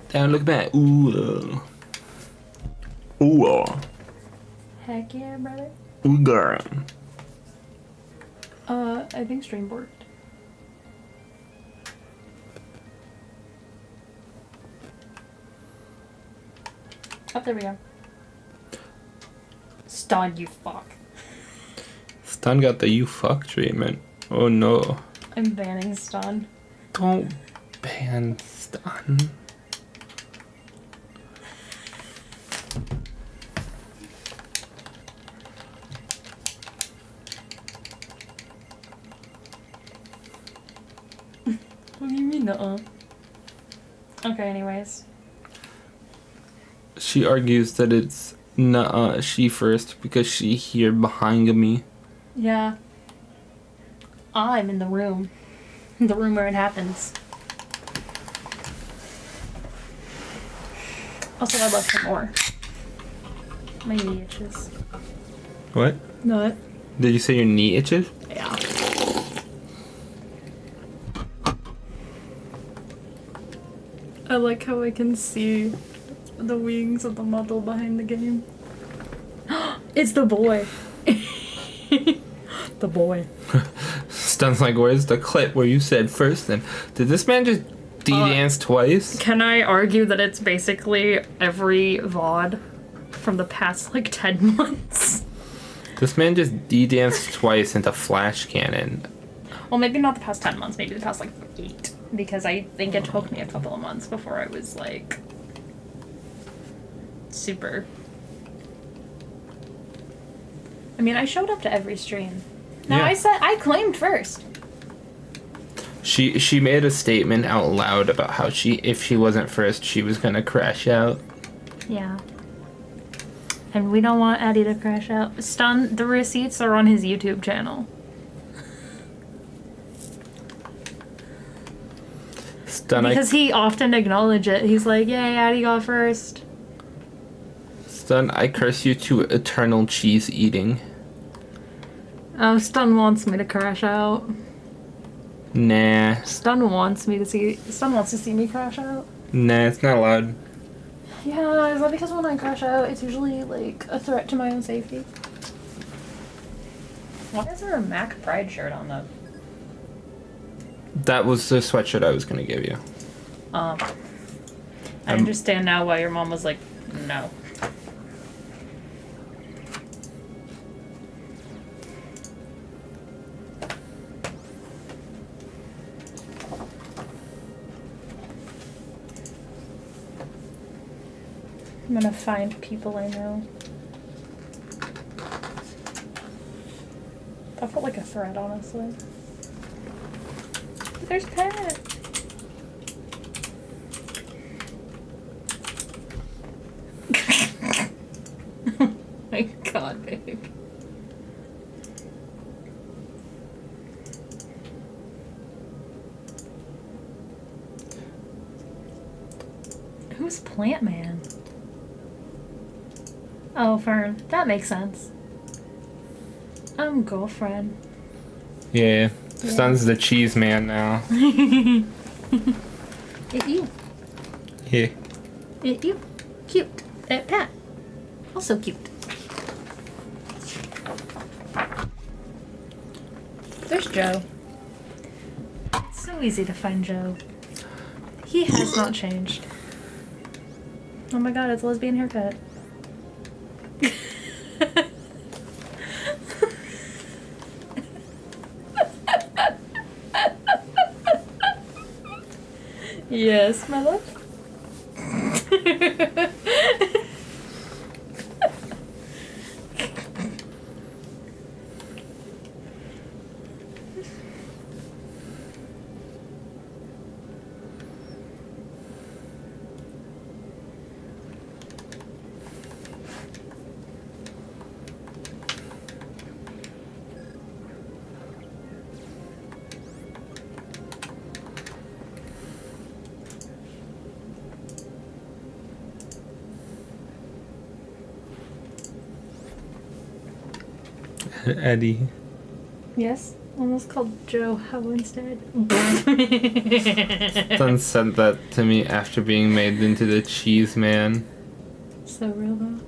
Down, look back. Ooh. Ooh. Heck yeah, brother. Ooh, girl. I think stream worked. Oh, there we go. Stun, you fuck. Stun got the you fuck treatment. Oh no. I'm banning stun. Don't ban stun. What do you mean, Okay, anyways. She argues that it's nuh-uh, she first because she here behind me. Yeah. I'm in the room. The room where it happens. Also, I love some more. My knee itches. What? What? Did you say your knee itches? Yeah. I like how I can see the wings of the model behind the game. It's the boy. The boy. Stun's like, where's the clip where you said first? And did this man just D-dance twice? Can I argue that it's basically every VOD from the past, like, 10 months? This man just D-danced twice into Flash Cannon. Well, maybe not the past 10 months, maybe the past, like, 8. Because I think it took me a couple of months before I was, like, super. I mean, I showed up to every stream. No, Yeah. I claimed first. She made a statement out loud about how if she wasn't first, she was gonna crash out. Yeah. And we don't want Eddie to crash out. Stun, the receipts are on his YouTube channel. Stun, Because he often acknowledges it. He's like, yay, Eddie got first. Stun, I curse you to eternal cheese eating. Oh, Stun wants me to crash out. Nah. Stun wants to see me crash out. Nah, it's not allowed. Yeah, is that because when I crash out, it's usually, like, a threat to my own safety? Why is there a Mac Pride shirt on the... That was the sweatshirt I was gonna give you. I understand now why your mom was like, no. I'm gonna find people I know. That felt like a threat, honestly. There's Pat! Oh my god, babe. Who's Plant Man? Oh, Fern. That makes sense. I'm girlfriend. Yeah. Stun's the cheese man now. It you. Yeah. It you. Cute. Pat. Also cute. There's Joe. It's so easy to find Joe. He has not changed. Oh my god, it's a lesbian haircut. Yes, my love. Eddie. Yes? Almost called Joe Ho instead. Son sent that to me after being made into the cheese man. So real though.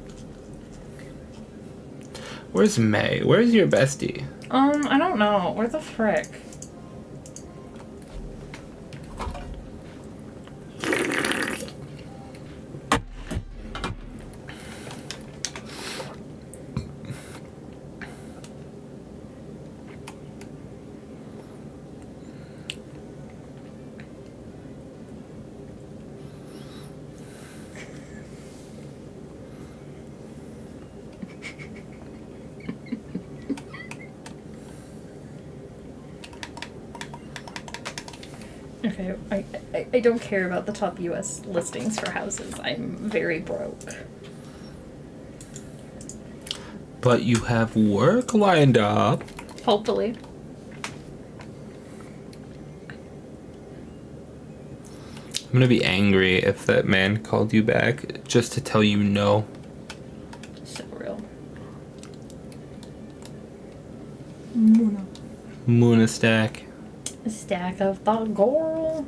Where's May? Where's your bestie? I don't know. Where the frick? Okay, I don't care about the top US listings for houses. I'm very broke. But you have work lined up. Hopefully. I'm gonna be angry if that man called you back just to tell you no. So real. Muna. Moona stack. A stack of the girl.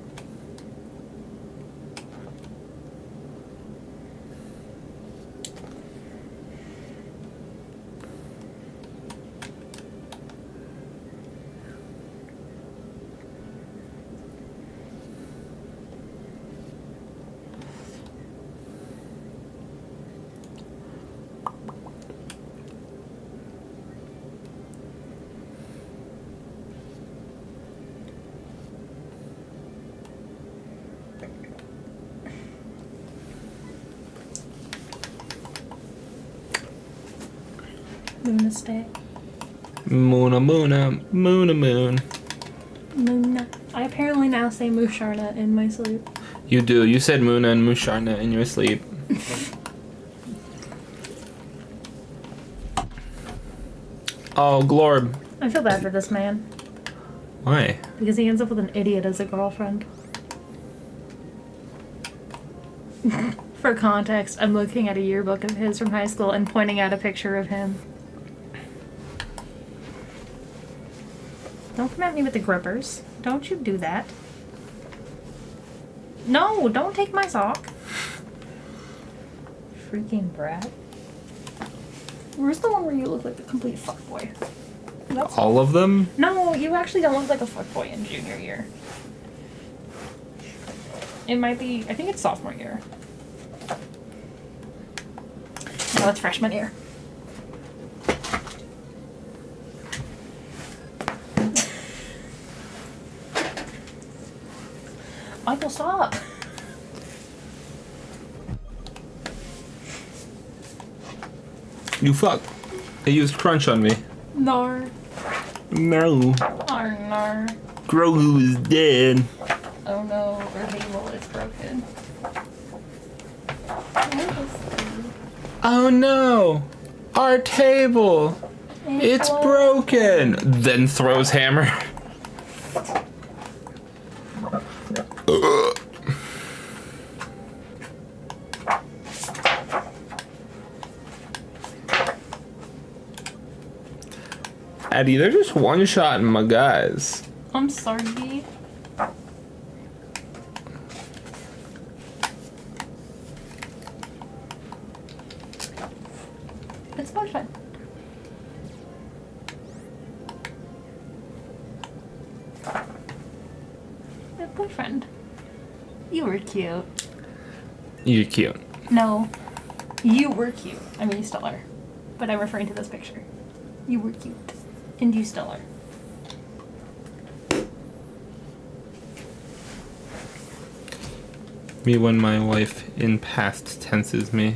Muna stack. Moona, Moona, Moona, Moon. Muna. I apparently now say Musharna in my sleep. You do. You said Moona and Musharna in your sleep. Oh, Glorb. I feel bad for this man. Why? Because he ends up with an idiot as a girlfriend. For context, I'm looking at a yearbook of his from high school and pointing out a picture of him. Don't come at me with the grippers. Don't you do that. No, don't take my sock. Freaking brat. Where's the one where you look like a complete fuckboy? That's All of them? No, you actually don't look like a fuckboy in junior year. It might be, I think it's sophomore year. No, it's freshman year. Michael, stop. You fuck. They used crunch on me. No. No. Oh no. Grogu is dead. Oh no, our table is broken. Oh no. Our table. It's broken. Then throws hammer. Eddie, they're just one-shotting my guys. I'm sorry. It's boyfriend. My boyfriend. You were cute. You're cute. No. You were cute. I mean, you still are. But I'm referring to this picture. You were cute. And you still are. Me when my wife in past tenses me.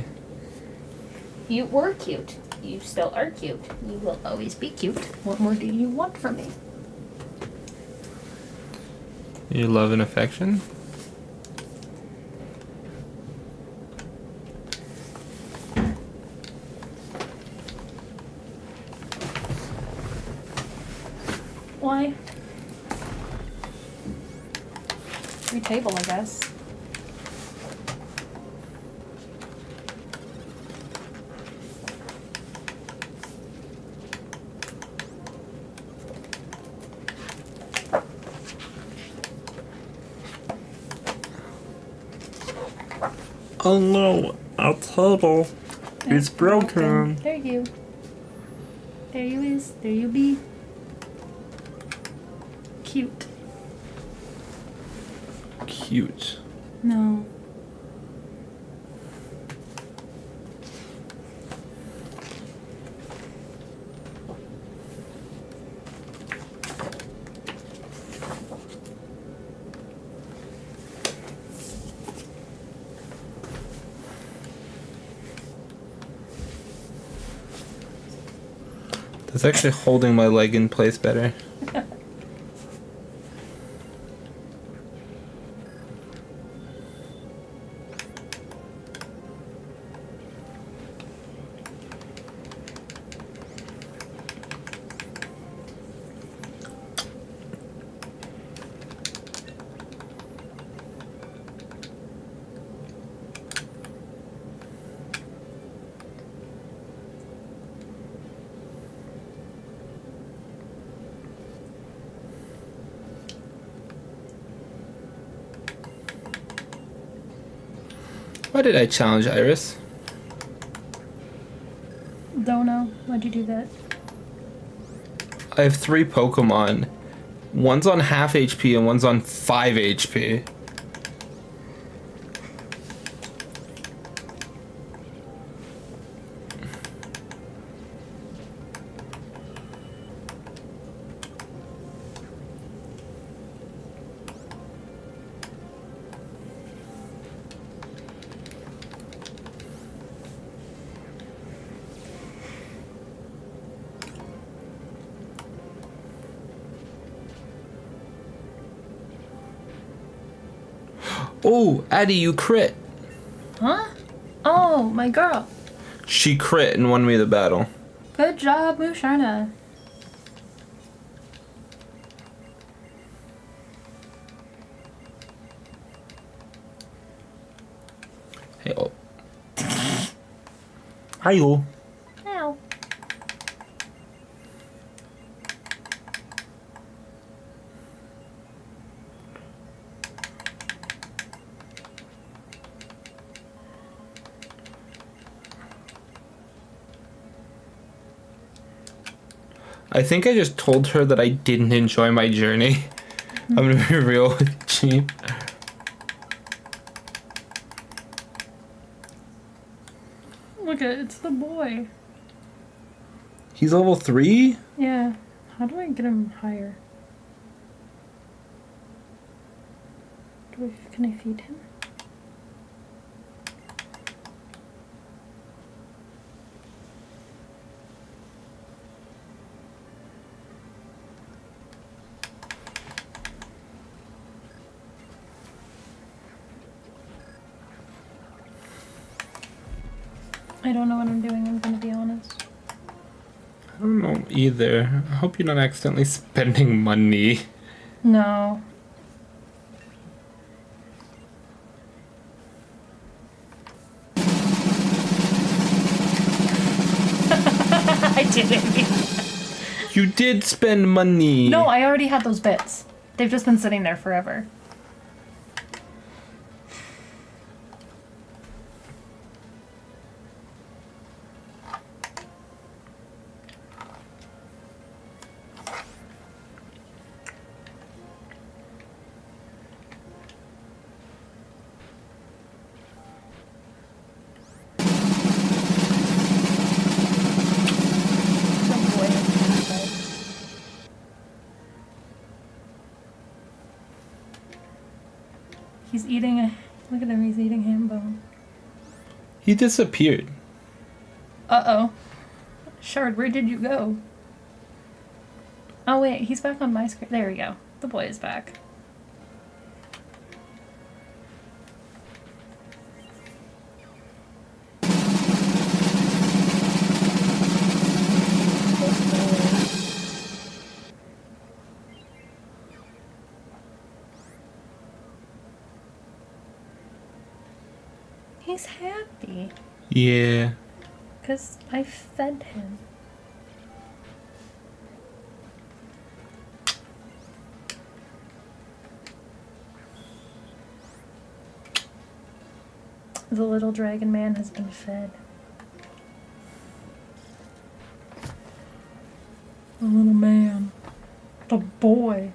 You were cute. You still are cute. You will always be cute. What more do you want from me? Your love and affection? Why? Free table, I guess. Oh no, our table is broken. There you. There you is. There you be. Cute. Cute. No. That's actually holding my leg in place better. Why did I challenge Iris? Don't know. Why'd you do that? I have 3 Pokemon. One's on half HP and one's on 5 HP. Oh, Addie, you crit. Huh? Oh, my girl. She crit and won me the battle. Good job, Musharna. Hey, oh. Hi-yo. Ow. I think I just told her that I didn't enjoy my journey. I'm gonna be real with you. Look at it's the boy. He's level 3? Yeah. How do I get him higher? Can I feed him? I don't know what I'm doing, I'm gonna be honest. I don't know either. I hope you're not accidentally spending money. No. I didn't. You did spend money. No, I already had those bits. They've just been sitting there forever. He's eating a... Look at him, he's eating ham bone. He disappeared. Uh-oh. Shard, where did you go? Oh wait, he's back on my screen. There we go. The boy is back. He's happy. Yeah. Because I fed him. The little dragon man has been fed. The little man. The boy.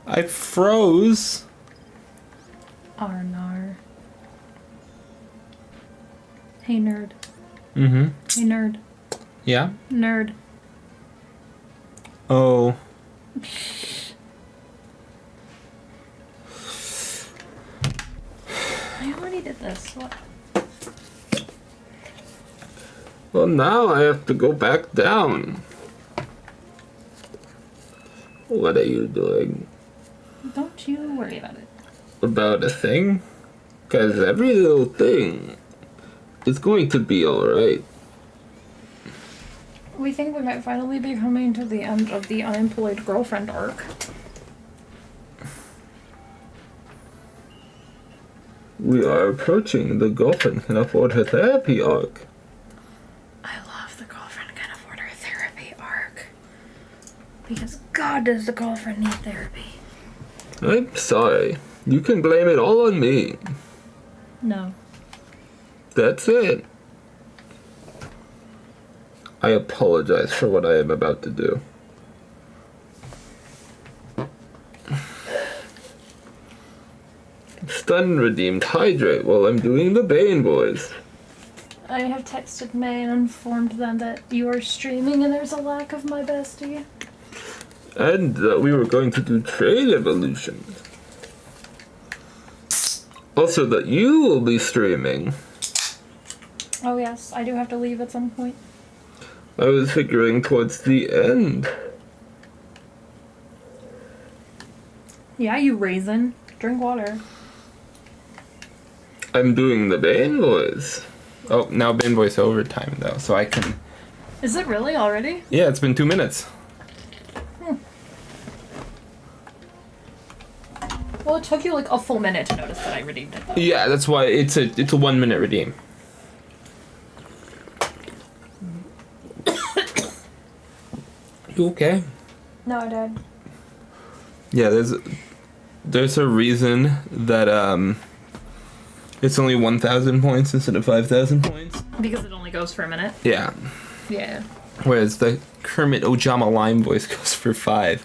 I froze. Arnar. Hey, nerd. Mm-hmm. Hey, nerd. Yeah? Nerd. Oh. I already did this. What? Well, now I have to go back down. What are you doing? Don't you worry about it. About a thing? Because every little thing is going to be alright. We think we might finally be coming to the end of the unemployed girlfriend arc. We are approaching the girlfriend can afford her therapy arc. I love the girlfriend can afford her therapy arc. Because God does the girlfriend need therapy. I'm sorry. You can blame it all on me. No. That's it. I apologize for what I am about to do. Stun redeemed hydrate while I'm doing the Bane boys. I have texted May and informed them that you are streaming and there's a lack of my bestie. And that we were going to do trade evolutions. Also that you will be streaming. Oh yes, I do have to leave at some point. I was figuring towards the end. Yeah, you raisin. Drink water. I'm doing the Bane boys. Oh, now Bane boys overtime though, so I can... Is it really already? Yeah, it's been 2 minutes. Well, it took you like a full minute to notice that I redeemed it. Though. Yeah, that's why it's a 1 minute redeem. You okay? No, I died. Yeah, there's a reason that it's only 1,000 points instead of 5,000 points. Because it only goes for a minute. Yeah. Yeah. Whereas the Kermit Ojama line voice goes for 5.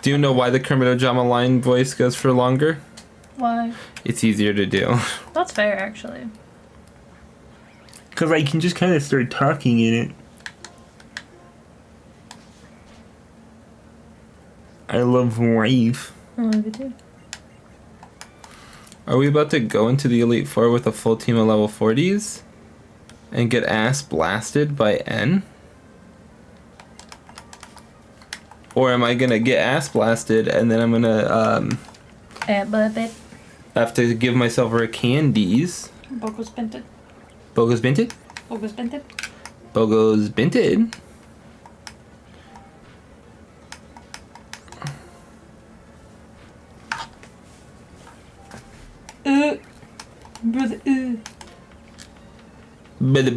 Do you know why the Kermit Ojama line voice goes for longer? Why? It's easier to do. That's fair, actually. Because I can just kind of start talking in it. I love life. I love it too. Are we about to go into the Elite Four with a full team of level 40s? And get ass blasted by N? Or am I gonna get ass blasted and then I'm gonna have to give myself rare candies? Bogo's Binted. Bogo's Binted? Bogo's Binted. Bogo's Binted. Brother, Bada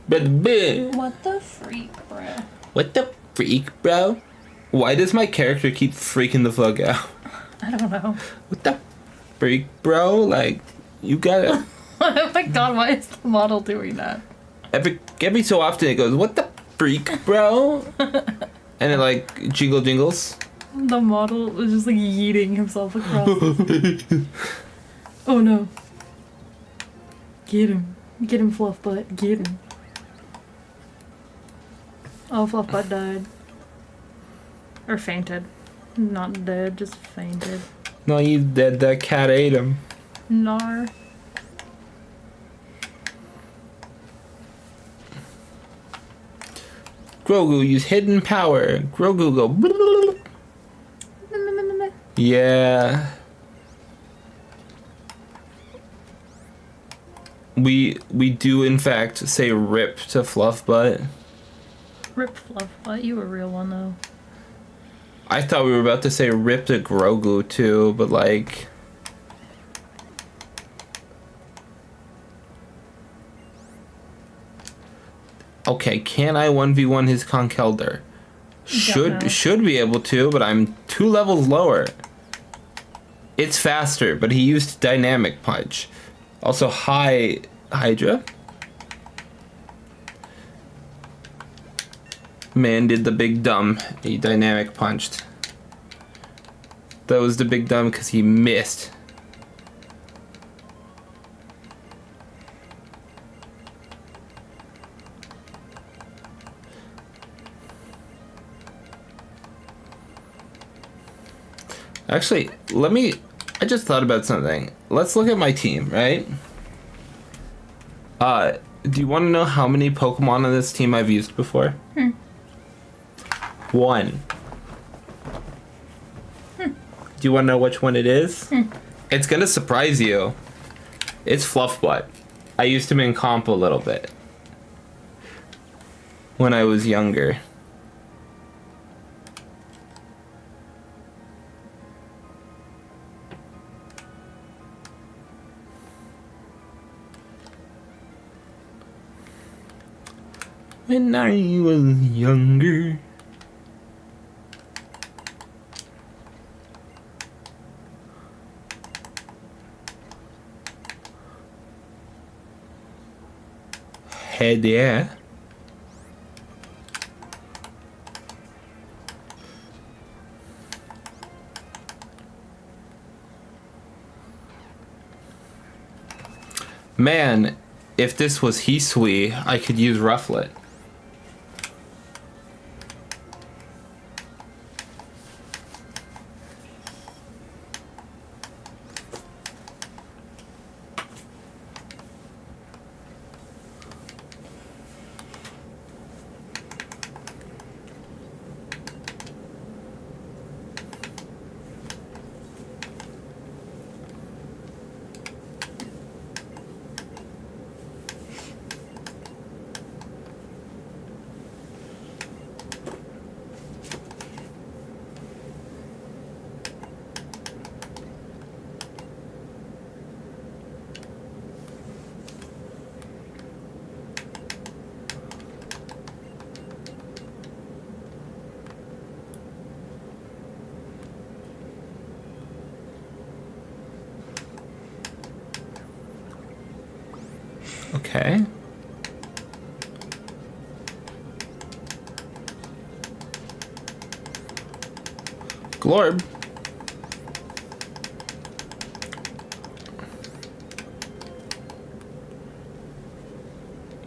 bada. What the freak, bro? What the freak, bro? Why does my character keep freaking the fuck out? I don't know. What the freak, bro? Like, you gotta... Oh my god, why is the model doing that? Every so often it goes, what the freak, bro? And it like jingles. The model was just like yeeting himself across. Oh no. Get him. Get him, Fluffbutt. Get him. Oh, Fluffbutt died. Or fainted. Not dead, just fainted. No, he's dead. That cat ate him. Nar. Grogu use hidden power. Grogu go. Yeah. We do in fact say rip to Fluffbutt. Rip Fluffbutt, you a real one though. I thought we were about to say rip to Grogu too, but like... Okay, can I 1v1 his Conkeldurr? Don't know. Should be able to, but I'm 2 levels lower. It's faster, but he used Dynamic Punch. Also, hi, Hydra. Man did the big dumb. He Dynamic Punched. That was the big dumb because he missed. Actually, I just thought about something. Let's look at my team, right? Do you want to know how many Pokemon on this team I've used before? 1. Do you want to know which one it is? It's gonna surprise you. It's Fluffbutt. I used him in comp a little bit. When I was younger. When I was younger. Head yeah. Man, if this was Hisui, I could use Rufflet. Okay. Glorb.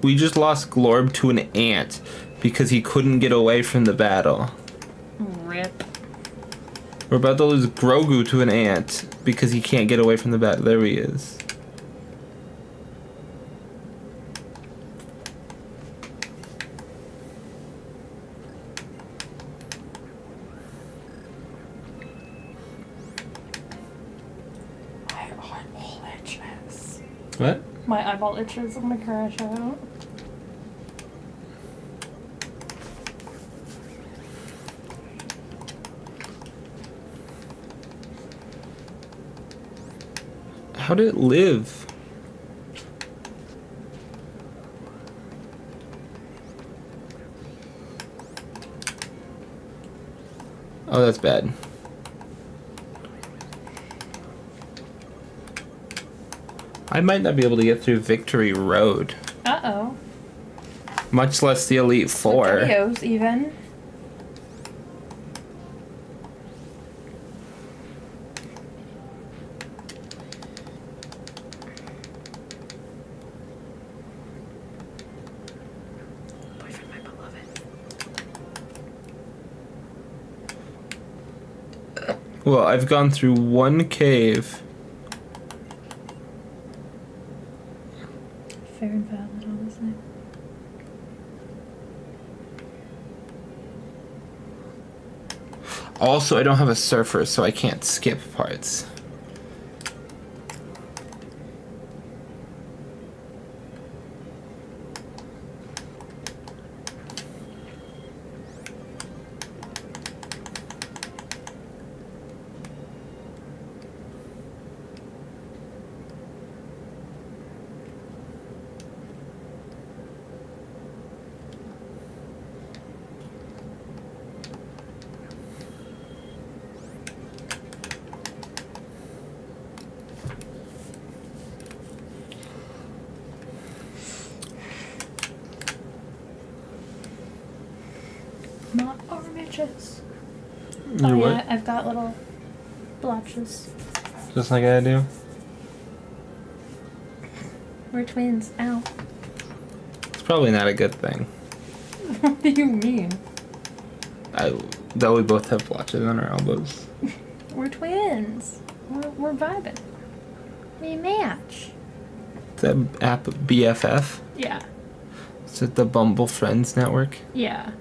We just lost Glorb to an ant because he couldn't get away from the battle. Rip. We're about to lose Grogu to an ant because he can't get away from the battle. There he is. What? My eyeball itches. I'm gonna crash out. How did it live? Oh, that's bad. I might not be able to get through Victory Road. Uh-oh. Much less the Elite Four. Videos, even. Boyfriend, my beloved. Well, I've gone through one cave. Fair and valid, honestly. Also, I don't have a surfer, so I can't skip parts. blotches. You're what? Yeah, I've got little blotches. Just like I do. We're twins. Ow. It's probably not a good thing. What do you mean? That we both have blotches on our elbows. We're twins. We're vibing. We match. The app BFF. Yeah. Is it the Bumble Friends Network? Yeah.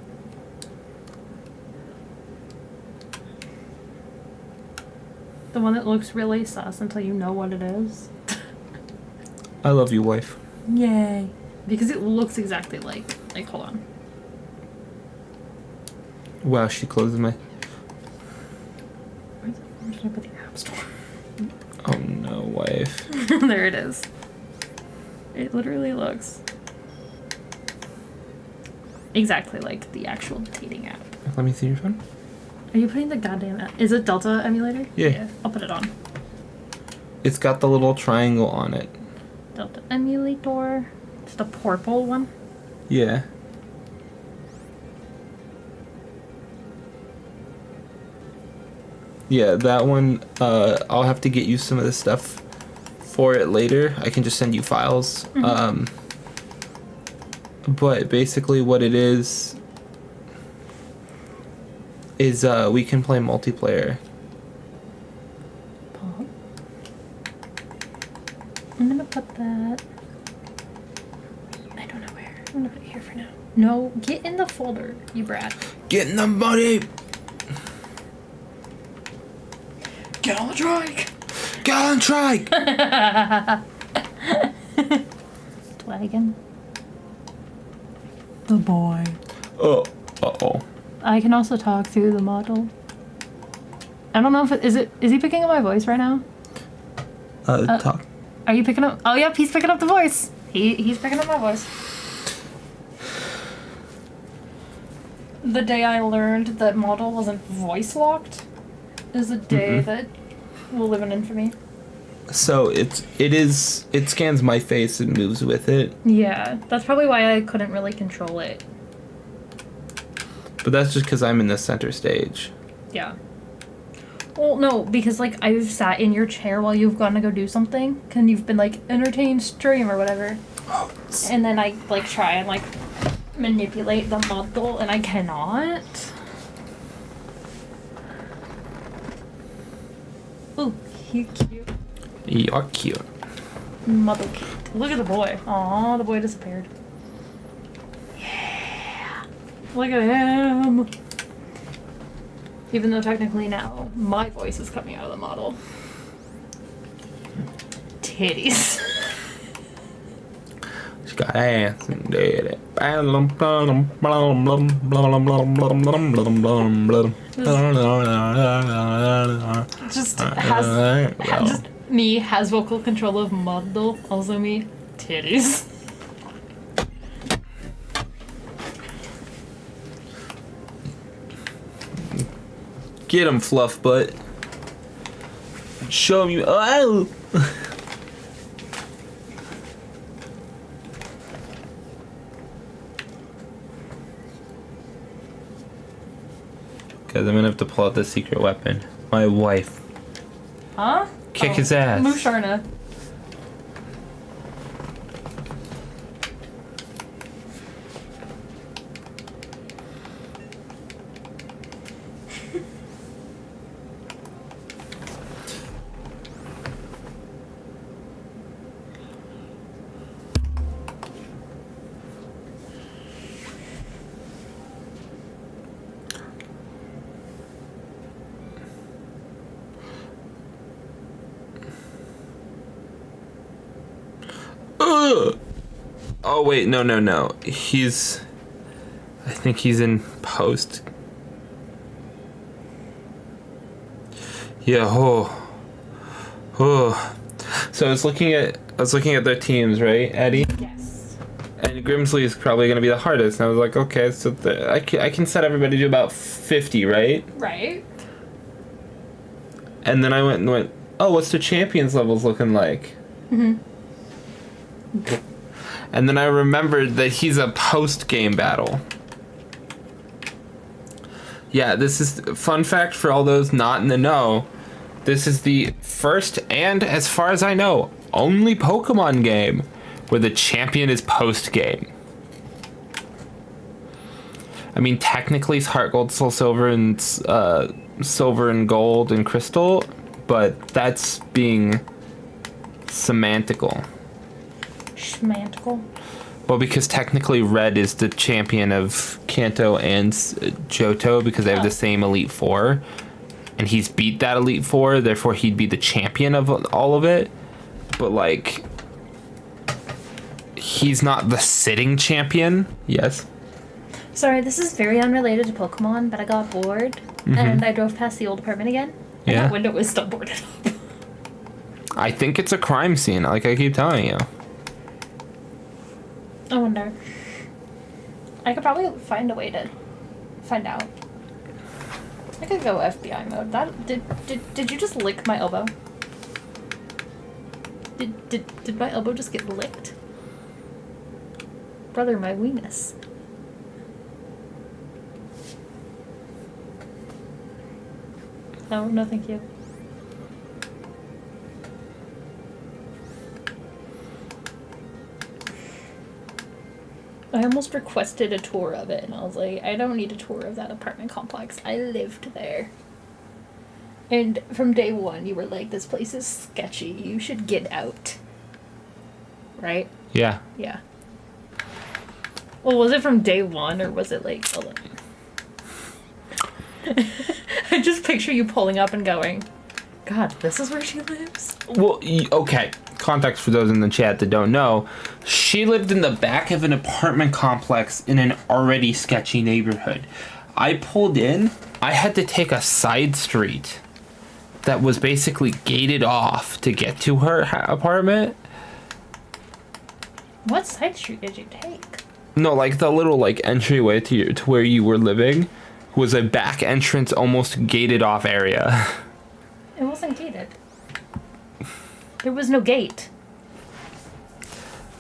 The one that looks really sus until you know what it is. I love you, wife. Yay. Because it looks exactly like hold on. Wow, she closed my... Where did I put the app store? Oh no, wife. There it is. It literally looks exactly like the actual dating app. Let me see your phone. Are you putting the goddamn app? Is it Delta emulator? Yeah. I'll put it on. It's got the little triangle on it. Delta emulator. It's the purple one. Yeah. Yeah, that one, I'll have to get you some of the stuff for it later. I can just send you files. Mm-hmm. But basically what it is we can play multiplayer. Pop. I'm gonna put that... I don't know where. I'm gonna put it here for now. No, get in the folder, you brat. Get in the money! Get on the trike! Get on trike! Dragon. The boy. Oh, uh-oh. I can also talk through the model. I don't know if is he picking up my voice right now? Talk. Are you picking up? Oh, yep, he's picking up the voice. He's picking up my voice. The day I learned that model wasn't voice locked is a day that will live in infamy. So it scans my face and moves with it. Yeah, that's probably why I couldn't really control it. But that's just because I'm in the center stage. Yeah. Well, no, because, like, I've sat in your chair while you've gone to go do something, and you've been, like, entertain stream or whatever. And then I, like, try and, like, manipulate the model, and I cannot. Ooh, he's cute. You're cute. Model cute. Look at the boy. Aw, the boy disappeared. Yeah. Look at him. Even though technically now my voice is coming out of the model. Titties. She got ass and did it. Just me has vocal control of model. Also me, titties. Get him, fluff butt. Show him you. Oh! Because I'm gonna have to pull out the secret weapon. My wife. Huh? Kick his ass. Musharna. Oh wait, no. I think he's in post. Yeah, So I was looking at their teams, right, Eddie? Yes. And Grimsley is probably gonna be the hardest. And I was like, okay, so I can set everybody to about 50, right? Right. And then I went, oh, what's the champions levels looking like? And then I remembered that he's a post-game battle. Yeah, this is fun fact for all those not in the know. This is the first and, as far as I know, only Pokemon game where the champion is post-game. I mean, technically it's Heart Gold, Soul Silver, and Silver and Gold and Crystal, but that's being semantical. Schmantical. Well, because technically Red is the champion of Kanto and Johto because they have the same Elite Four. And he's beat that Elite Four, therefore he'd be the champion of all of it. But, like, he's not the sitting champion. Yes? Sorry, this is very unrelated to Pokemon, but I got bored, and I drove past the old apartment again, and Yeah. that window was still boarded up. I think it's a crime scene, like I keep telling you. I wonder. I could probably find a way to find out. I could go FBI mode. That did you just lick my elbow? Did my elbow just get licked? Brother, my weenus. No, no, thank you. I almost requested a tour of it, and I was like, I don't need a tour of that apartment complex. I lived there. And from day one, you were like, this place is sketchy. You should get out. Right? Yeah. Yeah. Well, was it from day one, or was it like... I just picture you pulling up and going, God, this is where she lives? Well, okay. Context for those in the chat that don't know. She lived in the back of an apartment complex in an already sketchy neighborhood. I pulled in. I had to take a side street that was basically gated off to get to her apartment. What side street did you take? No, like the little like entryway to where you were living was a back entrance, almost gated off area. It wasn't gated. There was no gate.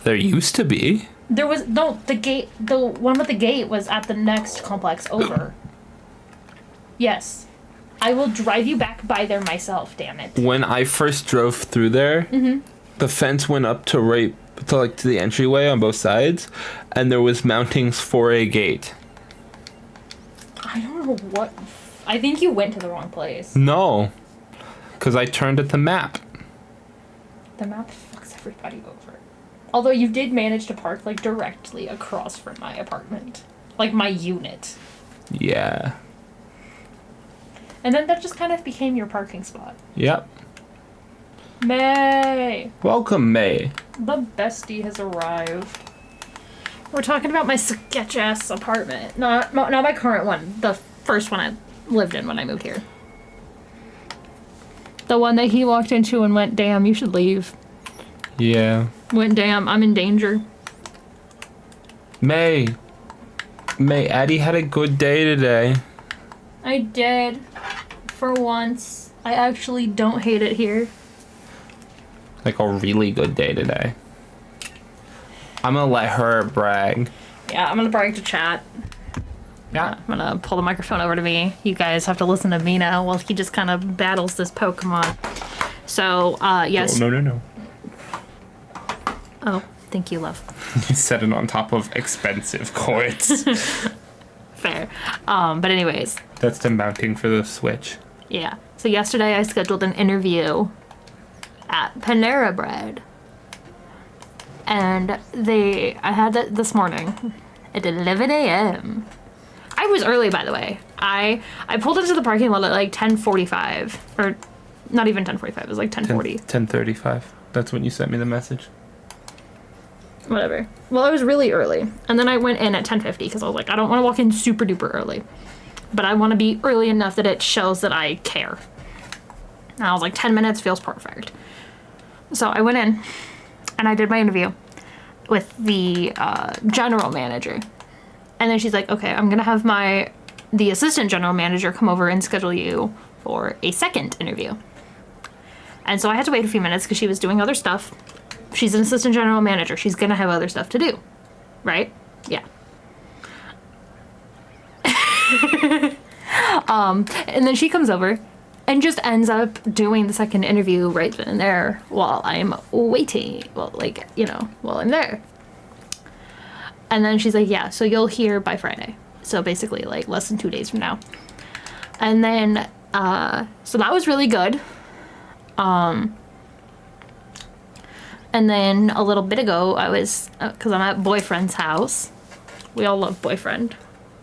There used to be. There was no the gate. The one with the gate was at the next complex over. Yes, I will drive you back by there myself. Damn it. When I first drove through there, the fence went up to the entryway on both sides, and there was mountings for a gate. I don't know what. I think you went to the wrong place. No, because I turned at the map. The map fucks everybody over. Although you did manage to park like directly across from my apartment, like my unit. Yeah. And then that just kind of became your parking spot. Yep. May. Welcome, May. The bestie has arrived. We're talking about my sketch-ass apartment. Not my current one. The first one I lived in when I moved here. The one that he walked into and went, damn, you should leave. Yeah. Went, damn, I'm in danger. May, Addie had a good day today. I did. For once. I actually don't hate it here. Like a really good day today. I'm gonna let her brag. Yeah, I'm gonna brag to chat. Yeah. I'm gonna pull the microphone over to me. You guys have to listen to me now while he just kind of battles this Pokemon. So, yes. Oh, no. Oh, thank you, love. You set it on top of expensive cords. Fair. But anyways. That's the mounting for the Switch. Yeah. So yesterday I scheduled an interview at Panera Bread. And I had it this morning at 11 a.m. I was early, by the way. I pulled into the parking lot at like 10:45, or not even 10:45. It was like 10:40. 10:35. That's when you sent me the message. Whatever. Well, I was really early, and then I went in at 10:50 because I was like, I don't want to walk in super duper early, but I want to be early enough that it shows that I care. And I was like, 10 minutes feels perfect. So I went in, and I did my interview with the general manager. And then she's like, okay, I'm going to have the assistant general manager come over and schedule you for a second interview. And so I had to wait a few minutes because she was doing other stuff. She's an assistant general manager. She's going to have other stuff to do. Right? Yeah. And then she comes over and just ends up doing the second interview right then and there while I'm waiting. Well, like, you know, while I'm there. And then she's like, yeah, so you'll hear by Friday. So basically, like, less than 2 days from now. And then, so that was really good. And then a little bit ago, I was, because I'm at boyfriend's house. We all love boyfriend.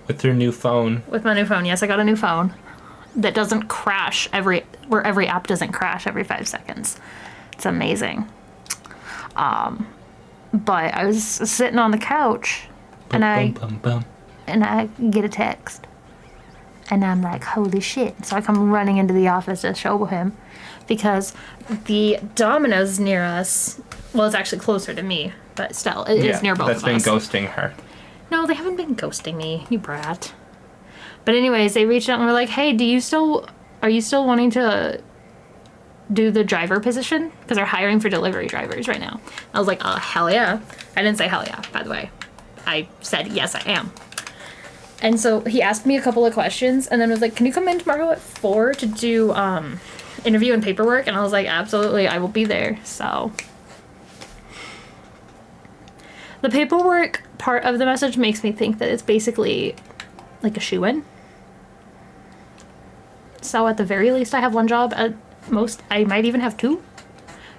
With your new phone. With my new phone, yes, I got a new phone that doesn't crash where every app doesn't crash every 5 seconds. It's amazing. But I was sitting on the couch, and I get a text, and I'm like, holy shit. So I come running into the office to show him, because the Domino's near us, well, it's actually closer to me, but still, it is near both of us. That's been ghosting her. No, they haven't been ghosting me, you brat. But anyways, they reached out and were like, hey, are you still wanting to do the driver position? Because they're hiring for delivery drivers right now. I was like, oh, hell yeah. I didn't say hell yeah, by the way. I said, yes, I am. And so he asked me a couple of questions and then was like, can you come in tomorrow at 4 to do interview and paperwork? And I was like, absolutely, I will be there. So the paperwork part of the message makes me think that it's basically like a shoo-in. So at the very least, I have one job. At most, I might even have 2.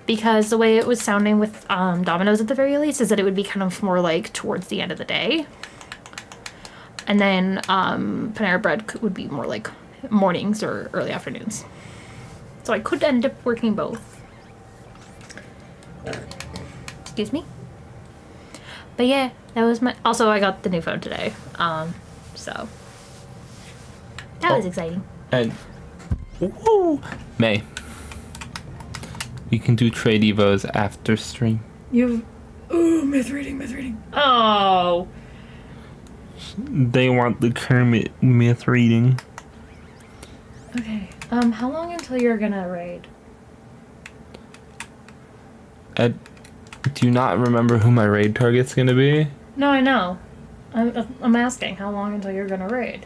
Because the way it was sounding with Domino's at the very least is that it would be kind of more like towards the end of the day. And then Panera Bread would be more like mornings or early afternoons. So I could end up working both. Excuse me. But yeah, that was my... Also, I got the new phone today. So that was exciting. And woo, May, we can do trade evos after stream. Myth reading. Oh. They want the Kermit myth reading. Okay. How long until you're gonna raid? I do not remember who my raid target's gonna be. No, I know. I'm asking how long until you're gonna raid.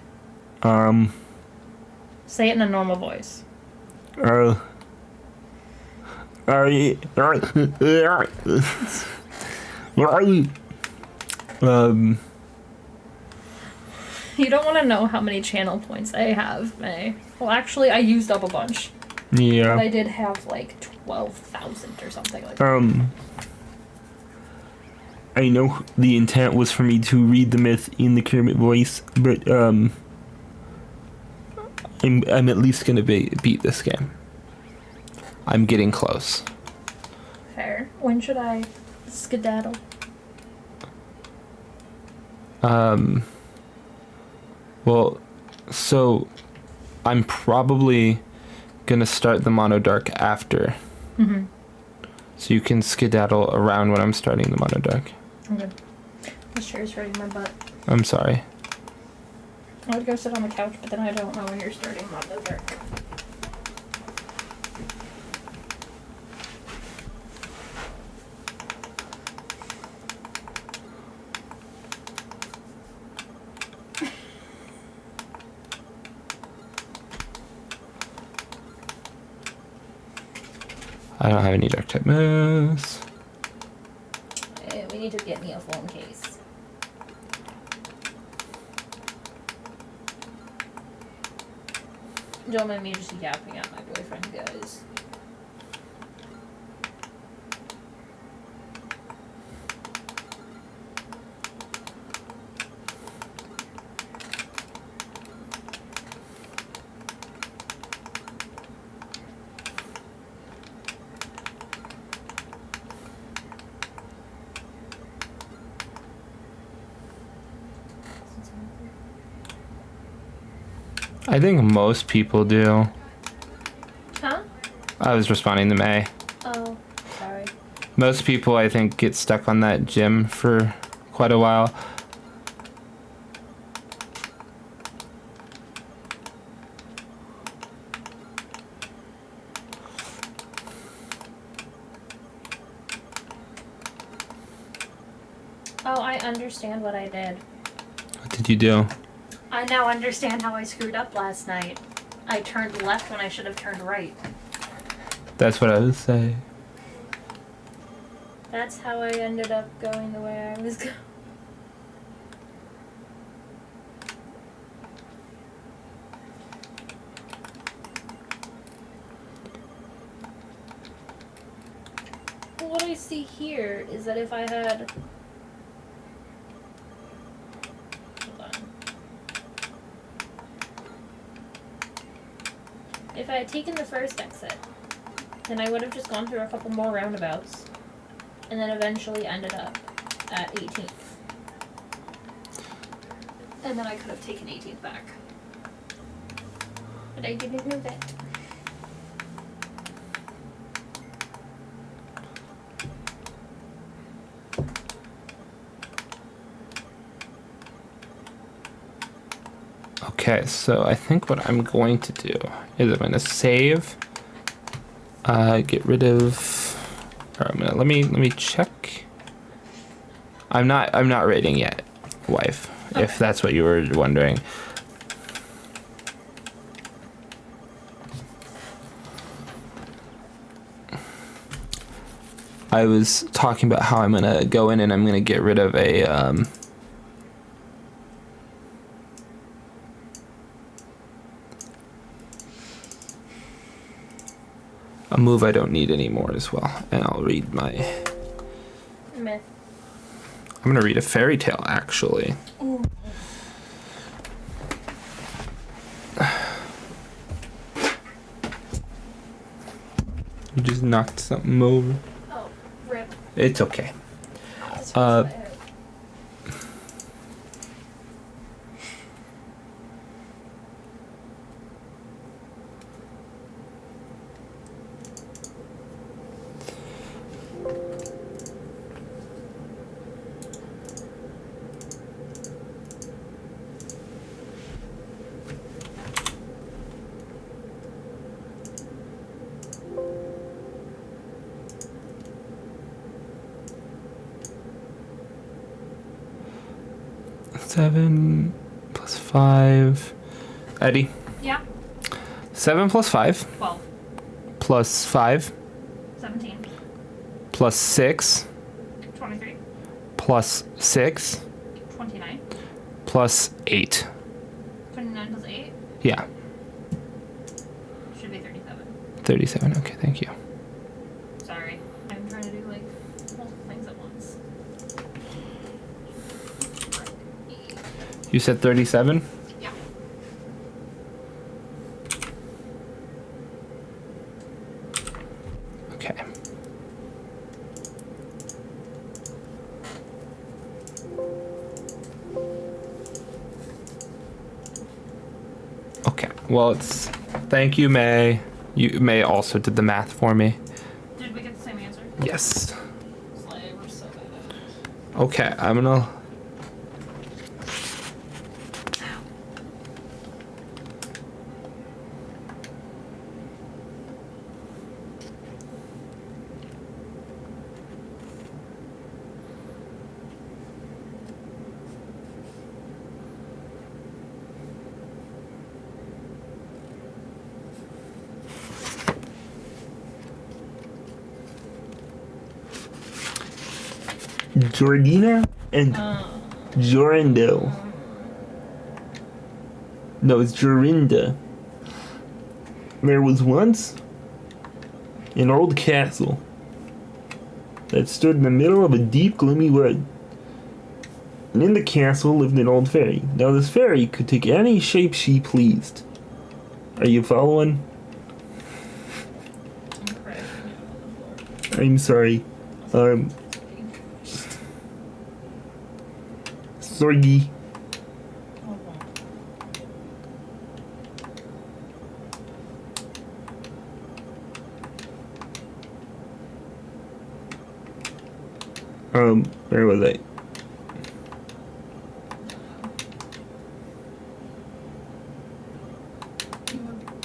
Say it in a normal voice. You don't want to know how many channel points I have, May. Well, actually, I used up a bunch. Yeah. But I did have like 12,000 or something like that. I know the intent was for me to read the myth in the Kermit voice, but I'm at least gonna beat this game. I'm getting close. Fair. When should I skedaddle? Well, so I'm probably gonna start the mono dark after. Mm-hmm. So you can skedaddle around when I'm starting the mono dark. Okay. This chair's hurting my butt. I'm sorry. I would go sit on the couch, but then I don't know when you're starting mono dark. I don't have any dark type moves. We need to get me a phone case. Don't mind me just yapping at my boyfriend, guys. I think most people do. Huh? I was responding to May. Oh, sorry. Most people, I think, get stuck on that gym for quite a while. Oh, I understand what I did. What did you do? I now understand how I screwed up last night. I turned left when I should have turned right. That's what I was saying. That's how I ended up going the way I was going. What I see here is that if I had... Hold on. If I had taken the first exit, then I would have just gone through a couple more roundabouts, and then eventually ended up at 18th. And then I could have taken 18th back. But I didn't know that. Okay, so I think what I'm going to do is I'm gonna save, get rid of, or let me check. I'm not rating yet, wife, Okay. if that's what you were wondering. I was talking about how I'm gonna go in and I'm gonna get rid of a move I don't need anymore as well. And I'll read my... Meh. I'm gonna read a fairy tale, actually. Ooh. You just knocked something over. Oh, rip. It's okay. That's Uh, what I heard. Seven plus 5. Eddie. Yeah. 7 plus 5 12. plus 5 17. plus 6 23. plus 6 29. plus 8. 29 plus 8. Yeah, Should be 37. 37. Okay, thank you. Sorry. I'm trying to do like multiple things at once. You said 37? Yeah. Okay. Okay, well, it's... Thank you, May. May also did the math for me. Did we get the same answer? Yes. Slay, we're so bad at it. Okay, I'm gonna... Jordina and Jorindo. No, it's Jorinda. There was once an old castle that stood in the middle of a deep, gloomy wood. And in the castle lived an old fairy. Now, this fairy could take any shape she pleased. Are you following? I'm crashing it on the floor. I'm sorry. Sorry. Where was I?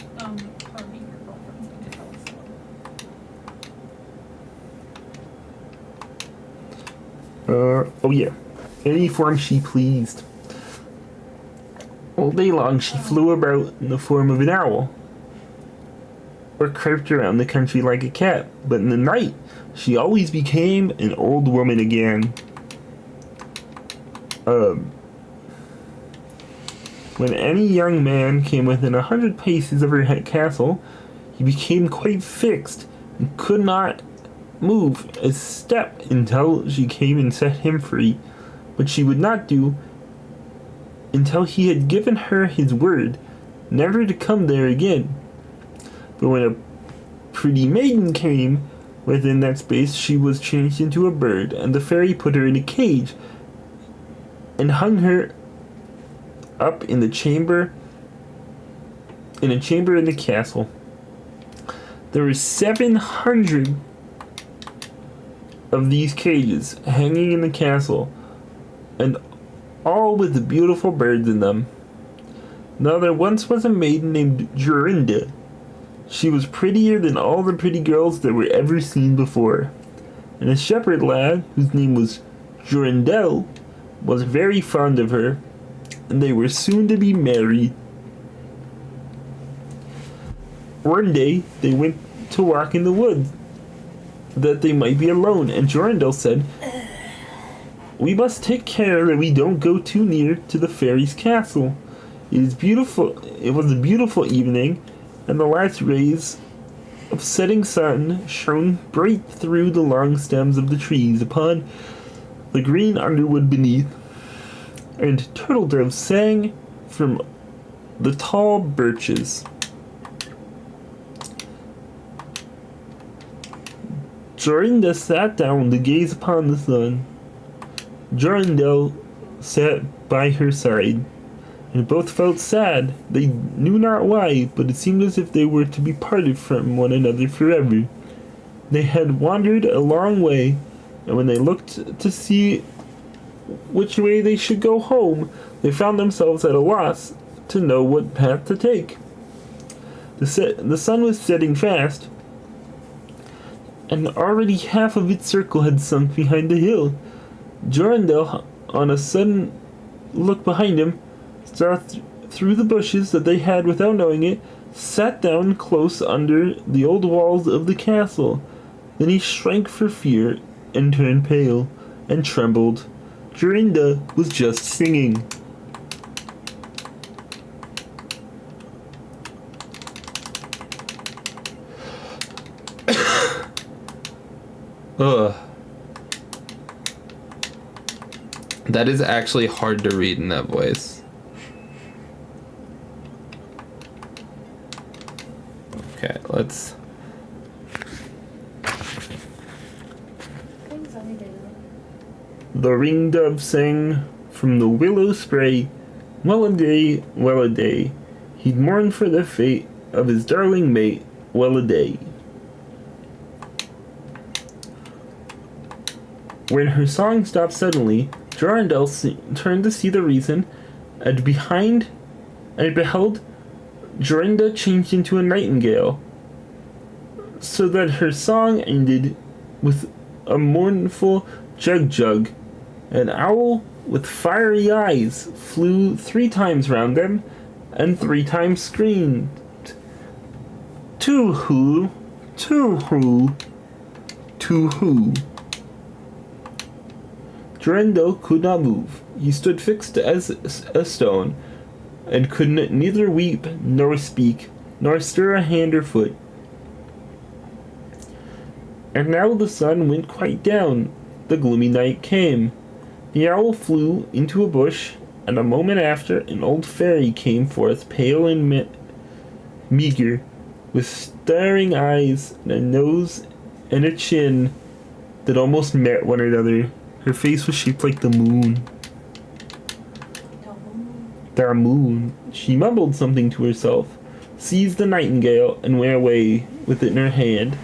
Harvey, your girlfriend's gonna tell us so. Oh yeah. Any form she pleased. All day long she flew about in the form of an owl, or crept around the country like a cat, but in the night she always became an old woman again. When any young man came within 100 paces of her castle, he became quite fixed and could not move a step until she came and set him free, which she would not do until he had given her his word never to come there again. But when a pretty maiden came within that space, she was changed into a bird, and the fairy put her in a cage and hung her up in a chamber in the castle. There were 700 of these cages hanging in the castle, and all with beautiful birds in them. Now there once was a maiden named Jorinda. She was prettier than all the pretty girls that were ever seen before, and a shepherd lad, whose name was Jorindel, was very fond of her, and they were soon to be married. One day they went to walk in the woods, that they might be alone, and Jorindel said, "We must take care that we don't go too near to the fairy's castle. It is beautiful. It was a beautiful evening, and the last rays of setting sun shone bright through the long stems of the trees upon the green underwood beneath, and turtle doves sang from the tall birches. Jorinda sat down to gaze upon the sun. Jorindel sat by her side, and both felt sad. They knew not why, but it seemed as if they were to be parted from one another forever. They had wandered a long way, and when they looked to see which way they should go home, they found themselves at a loss to know what path to take. The sun was setting fast, and already half of its circle had sunk behind the hill. Jorindel, on a sudden look behind him, saw through the bushes that they had, without knowing it, sat down close under the old walls of the castle. Then he shrank for fear and turned pale and trembled. Jorinda was just singing. Ugh. That is actually hard to read in that voice. Okay, let's... The ringdove sang from the willow spray, well a day, well a day. He'd mourn for the fate of his darling mate, well a day. When her song stopped suddenly, Jorindel turned to see the reason, and beheld Jorinda changed into a nightingale, so that her song ended with a mournful jug-jug. An owl with fiery eyes flew 3 times round them, and 3 times screamed, "To-hoo, to-hoo, to-hoo." Jorindel could not move. He stood fixed as a stone, and could neither weep, nor speak, nor stir a hand or foot. And now the sun went quite down. The gloomy night came. The owl flew into a bush, and a moment after an old fairy came forth, pale and meager, with staring eyes and a nose and a chin that almost met one another. Her face was shaped like the moon. The moon. She mumbled something to herself, seized the nightingale, and went away with it in her hand.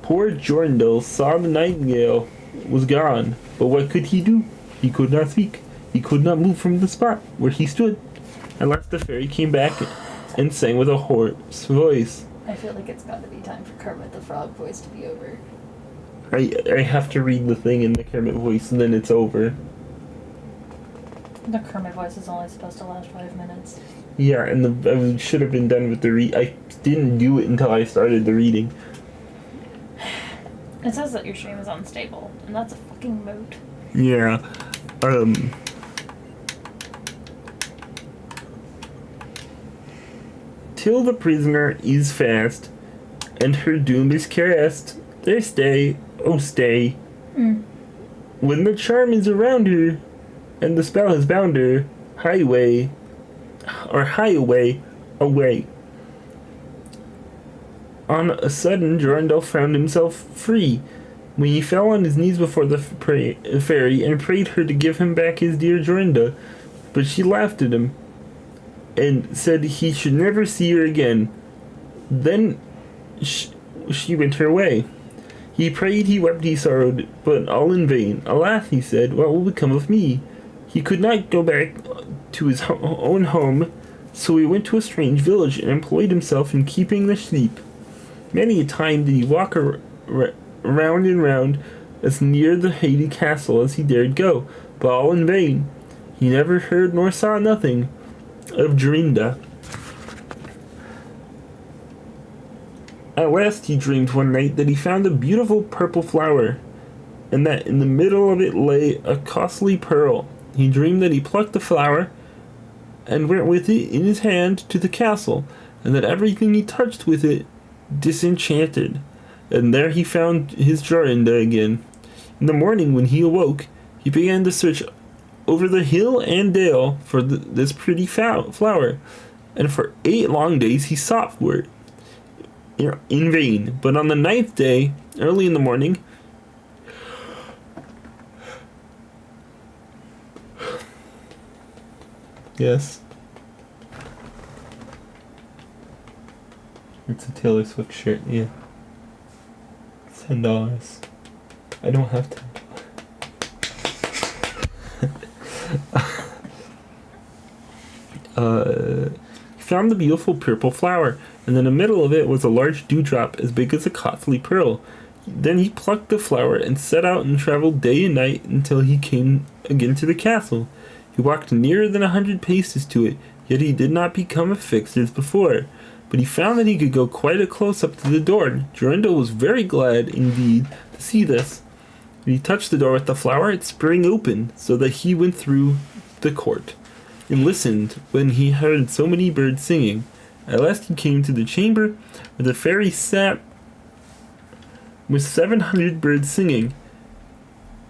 Poor Jorindel saw the nightingale was gone, but what could he do? He could not speak. He could not move from the spot where he stood. At last the fairy came back and sang with a hoarse voice. I feel like it's got to be time for Kermit the Frog voice to be over. I have to read the thing in the Kermit voice and then it's over. The Kermit voice is only supposed to last 5 minutes. Yeah, and I should have been done with the read. I didn't do it until I started the reading. It says that your stream is unstable, and that's a fucking moot. Yeah. Till the prisoner is fast, and her doom is cast. There stay, oh stay. When the charm is around her, and the spell has bound her, highway, away. On a sudden, Jorindel found himself free, when he fell on his knees before the fairy and prayed her to give him back his dear Jorinda, but she laughed at him and said he should never see her again. Then she went her way. He prayed, he wept, he sorrowed, but all in vain. Alas, he said, what will become of me? He could not go back to his own home, so he went to a strange village and employed himself in keeping the sheep. Many a time did he walk round and round as near the Haiti castle as he dared go, but all in vain. He never heard nor saw nothing of Jorinda. At last he dreamed one night that he found a beautiful purple flower, and that in the middle of it lay a costly pearl. He dreamed that he plucked the flower and went with it in his hand to the castle, and that everything he touched with it disenchanted. And there he found his Jorinda again. In the morning when he awoke, he began to search over the hill and dale for this pretty flower, and for 8 long days he sought for it in vain. But on the 9th day, early in the morning, Yes. It's a Taylor Swift shirt, yeah. $10. I don't have $10. he found the beautiful purple flower, and in the middle of it was a large dewdrop as big as a costly pearl. Then he plucked the flower and set out and traveled day and night until he came again to the castle. He walked nearer than 100 paces to it, yet he did not become affixed as before. But he found that he could go quite a close up to the door. Jorinda was very glad indeed to see this. When he touched the door with the flower, it sprang open, so that he went through the court, and listened when he heard so many birds singing. At last he came to the chamber where the fairy sat with 700 birds singing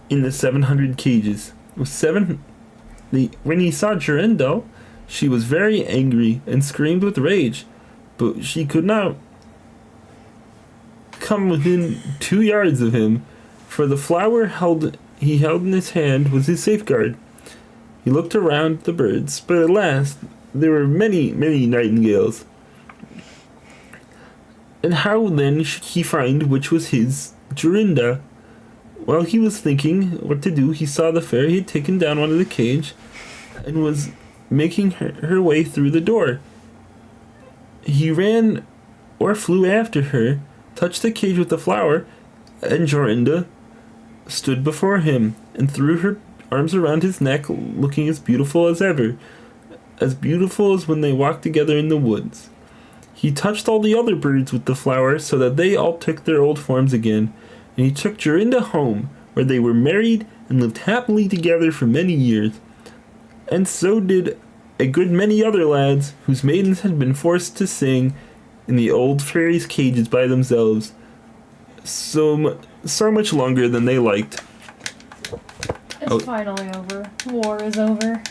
in the 700 cages. When he saw Jorinda, she was very angry and screamed with rage, but she could not come within 2 yards of him, for the flower he held in his hand was his safeguard. He looked around the birds, but at last there were many, many nightingales. And how then should he find which was his Jorinda? While he was thinking what to do, he saw the fairy had taken down one of the cage and was making her way through the door. He ran or flew after her, touched the cage with the flower, and Jorinda stood before him and threw her arms around his neck, looking as beautiful as ever, as beautiful as when they walked together in the woods. He touched all the other birds with the flower so that they all took their old forms again, and he took Jorinda home, where they were married and lived happily together for many years. And so did a good many other lads whose maidens had been forced to sing in the old fairies' cages by themselves so much longer than they liked. It's finally over. War is over.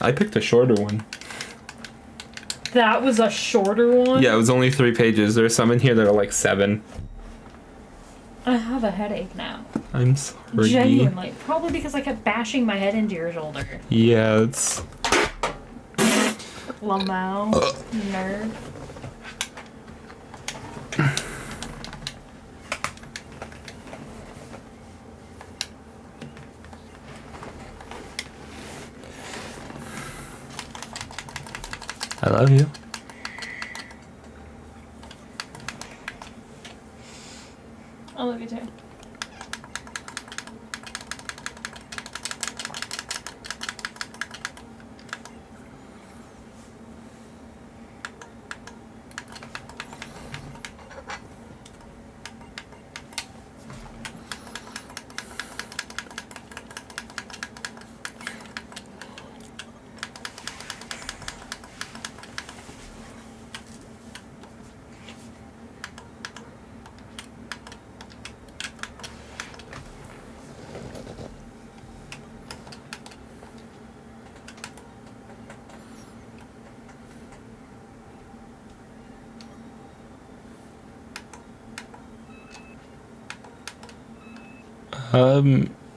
I picked a shorter one. That was a shorter one? Yeah, it was only 3 pages. There's some in here that are like 7. I have a headache now. I'm sorry. Genuinely. Probably because I kept bashing my head into your shoulder. Yeah, it's... Lamau. Nerd. I love you. I love you too.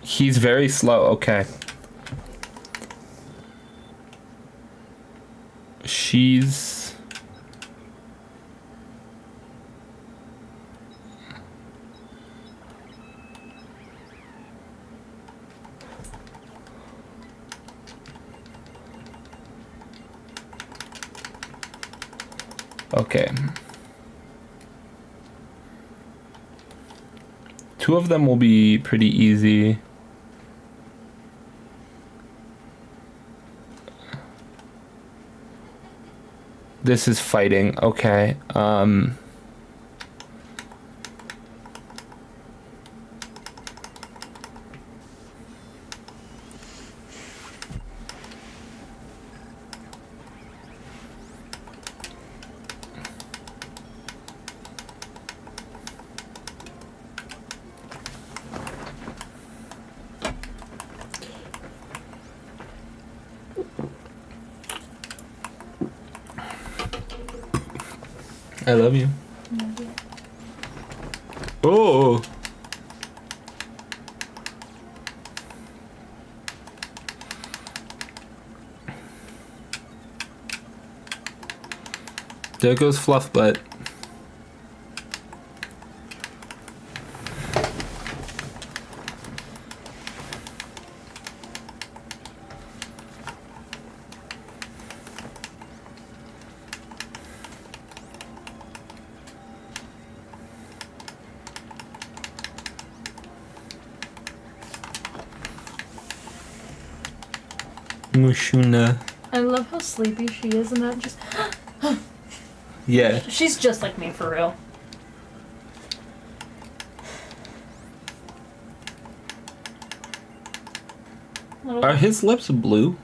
He's very slow. Okay. She's... Okay. Two of them will be pretty easy. This is fighting. Okay. I love you. Oh. There goes Fluff Butt. Mushuna. I love how sleepy she is and that just... Yeah. She's just like me, for real. Are his lips blue?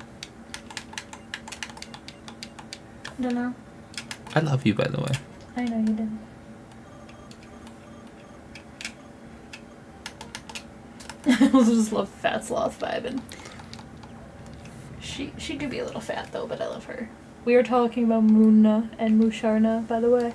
I don't know. I love you, by the way. I know you didn't. I also just love Fat Sloth vibing. She could be a little fat though, but I love her. We are talking about Munna and Musharna, by the way.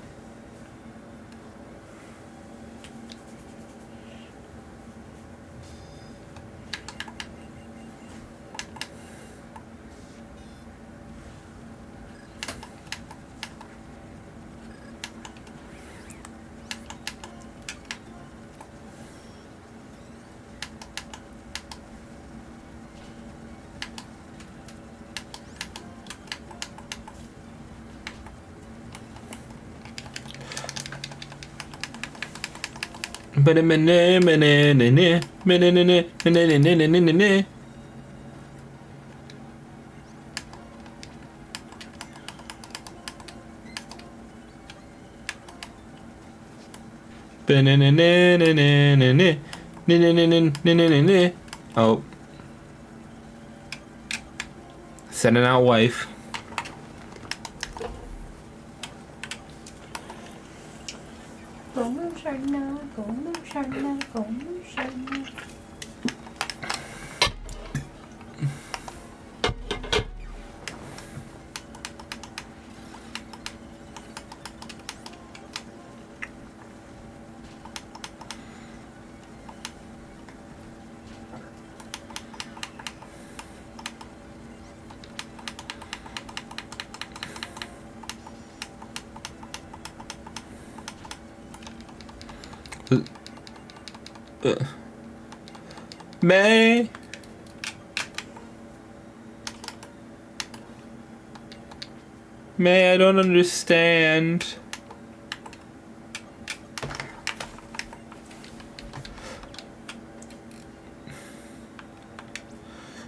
Oh. Sending out wife. Go Musharna, go Musharna, go Musharna. May. May, I don't understand.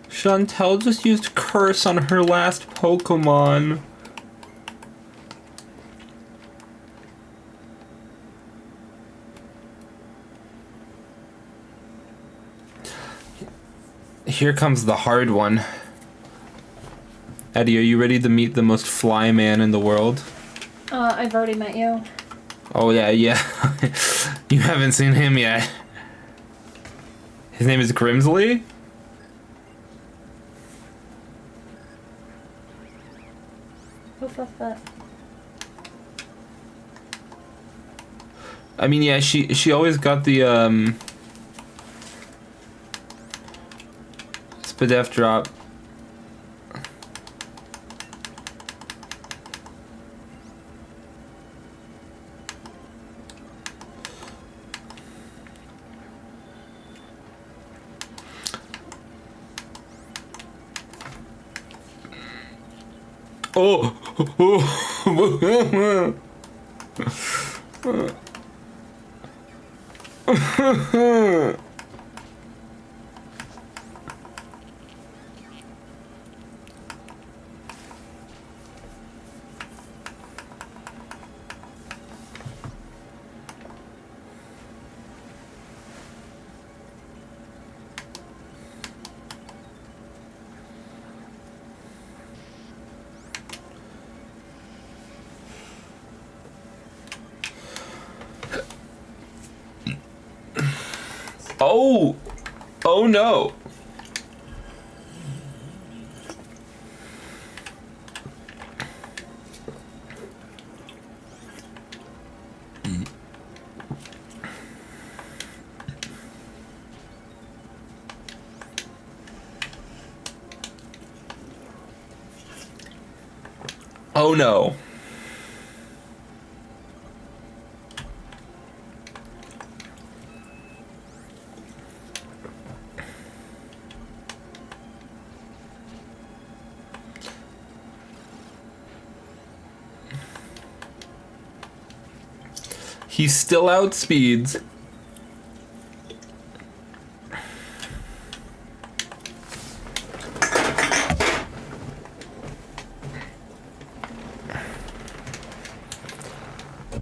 Chantel just used curse on her last Pokemon. Here comes the hard one. Eddie, are you ready to meet the most fly man in the world? I've already met you. Oh yeah. You haven't seen him yet. His name is Grimsley? That. I mean, yeah, she always got the Spadef drop. Oh! Oh! Oh no! Oh no. He still outspeeds.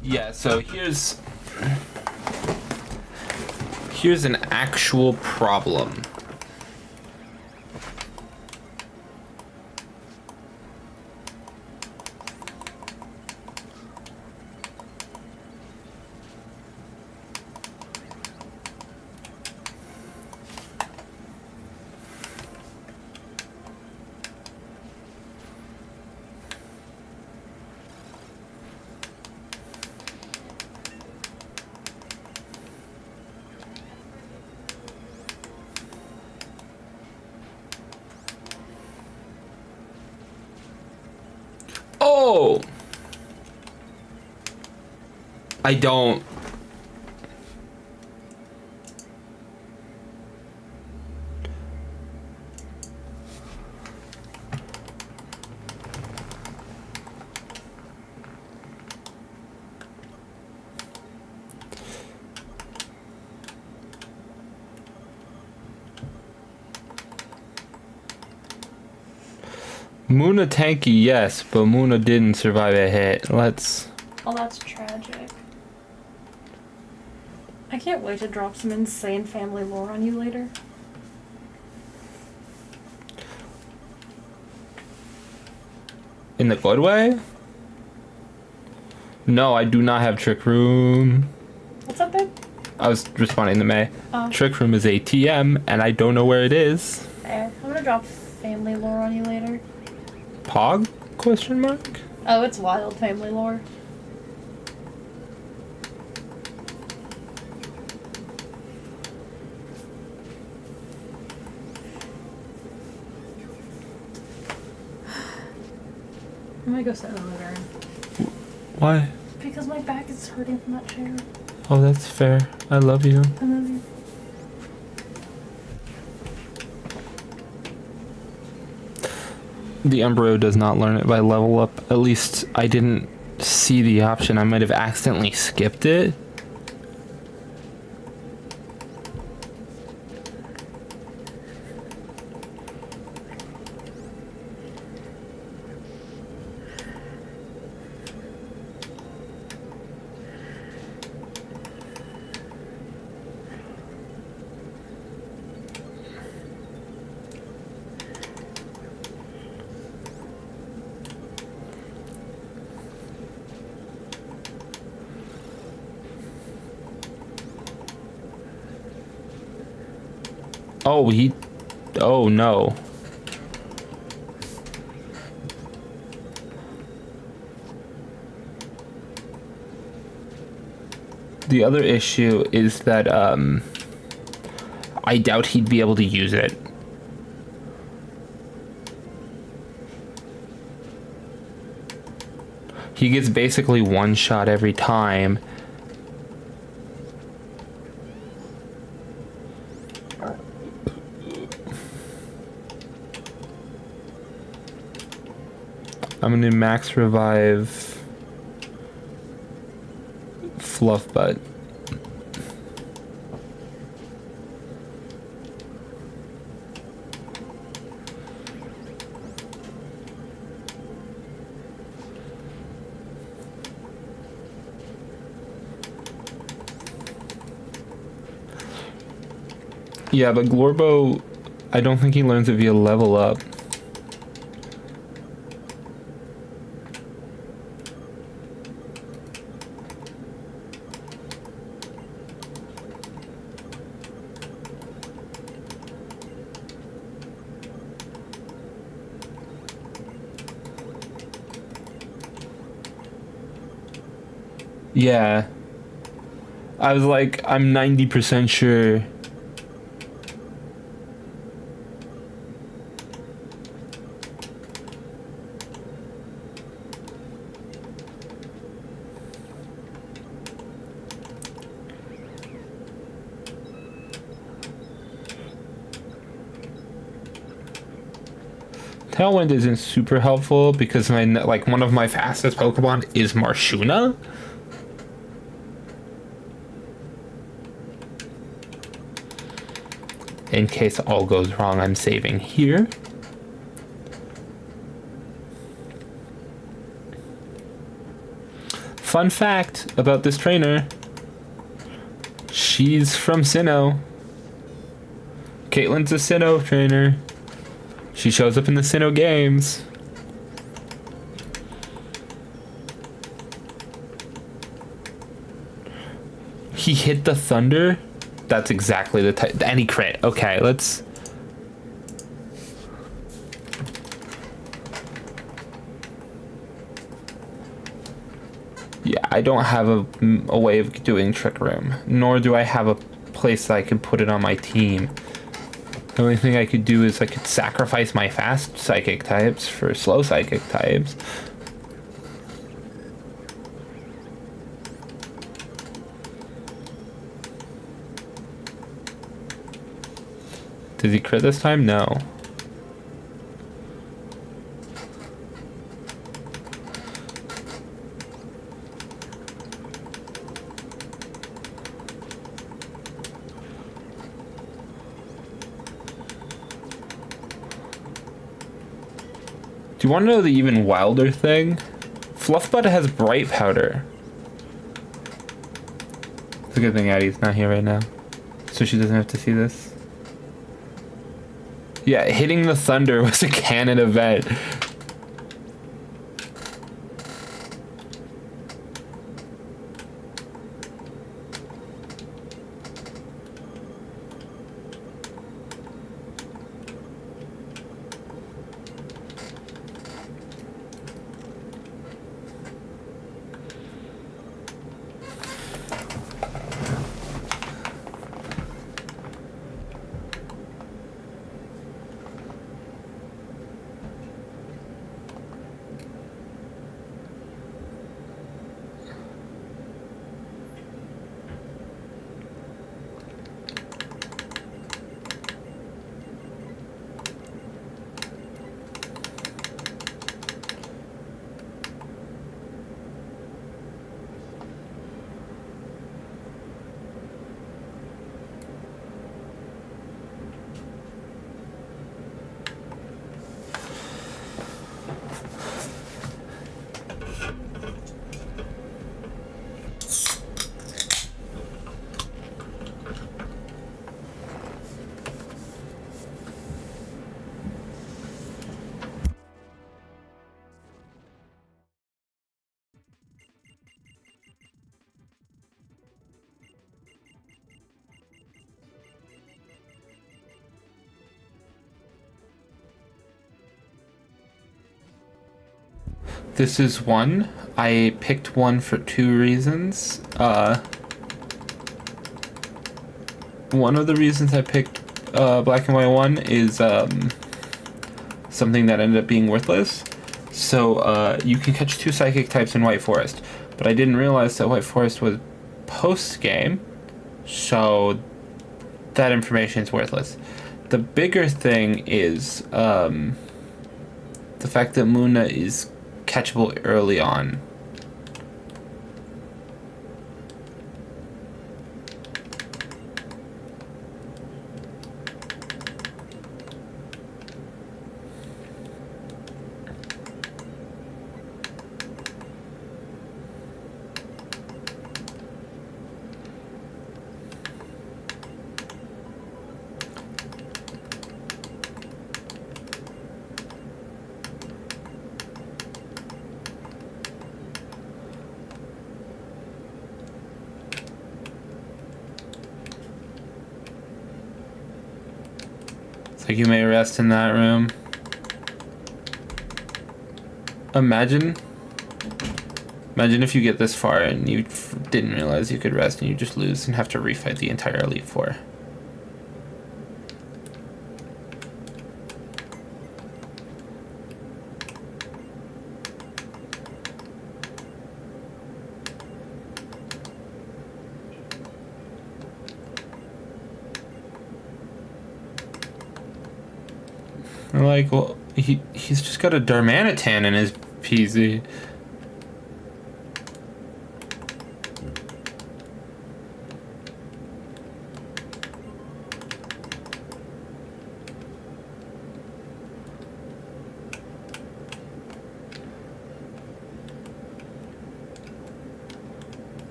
Yeah, so here's an actual problem. Oh! I don't. Muna tanky, yes, but Muna didn't survive a hit. Let's... Oh, that's tragic. I can't wait to drop some insane family lore on you later. In the good way? No, I do not have Trick Room. What's up, babe? I was responding to May. Oh. Trick Room is ATM, and I don't know where it is. There. I'm gonna drop family lore on you later. Pog? Question mark? Oh, it's wild family lore. I'm gonna go sit in the living room. Why? Because my back is hurting from that chair. Oh, that's fair. I love you. I love you. The Embryo does not learn it by level up. At least I didn't see the option. I might have accidentally skipped it. Oh, he... Oh, no. The other issue is that, I doubt he'd be able to use it. He gets basically one shot every time. I'm gonna max revive Fluff Butt. Yeah, but Glorbo, I don't think he learns it via level up. Yeah. I was like, I'm 90% sure. Tailwind isn't super helpful because my like one of my fastest Pokemon is Marshuna. In case all goes wrong, I'm saving here. Fun fact about this trainer. She's from Sinnoh. Caitlin's a Sinnoh trainer. She shows up in the Sinnoh games. He hit the thunder. That's exactly the type. And he crit. Okay, let's. Yeah, I don't have a way of doing Trick Room, nor do I have a place that I can put it on my team. The only thing I could do is I could sacrifice my fast psychic types for slow psychic types. Does he crit this time? No. Do you want to know the even wilder thing? Fluffbutt has Bright Powder. It's a good thing Addie's not here right now, so she doesn't have to see this. Yeah, hitting the thunder was a canon event. This is one. I picked one for two reasons. One of the reasons I picked Black and White 1 is something that ended up being worthless. So you can catch 2 psychic types in White Forest, but I didn't realize that White Forest was post game, so that information is worthless. The bigger thing is the fact that Muna is catchable early on. It's like you may rest in that room. Imagine if you get this far and you didn't realize you could rest and you just lose and have to refight the entire Elite Four. Like, well, he's just got a Darmanitan in his PZ.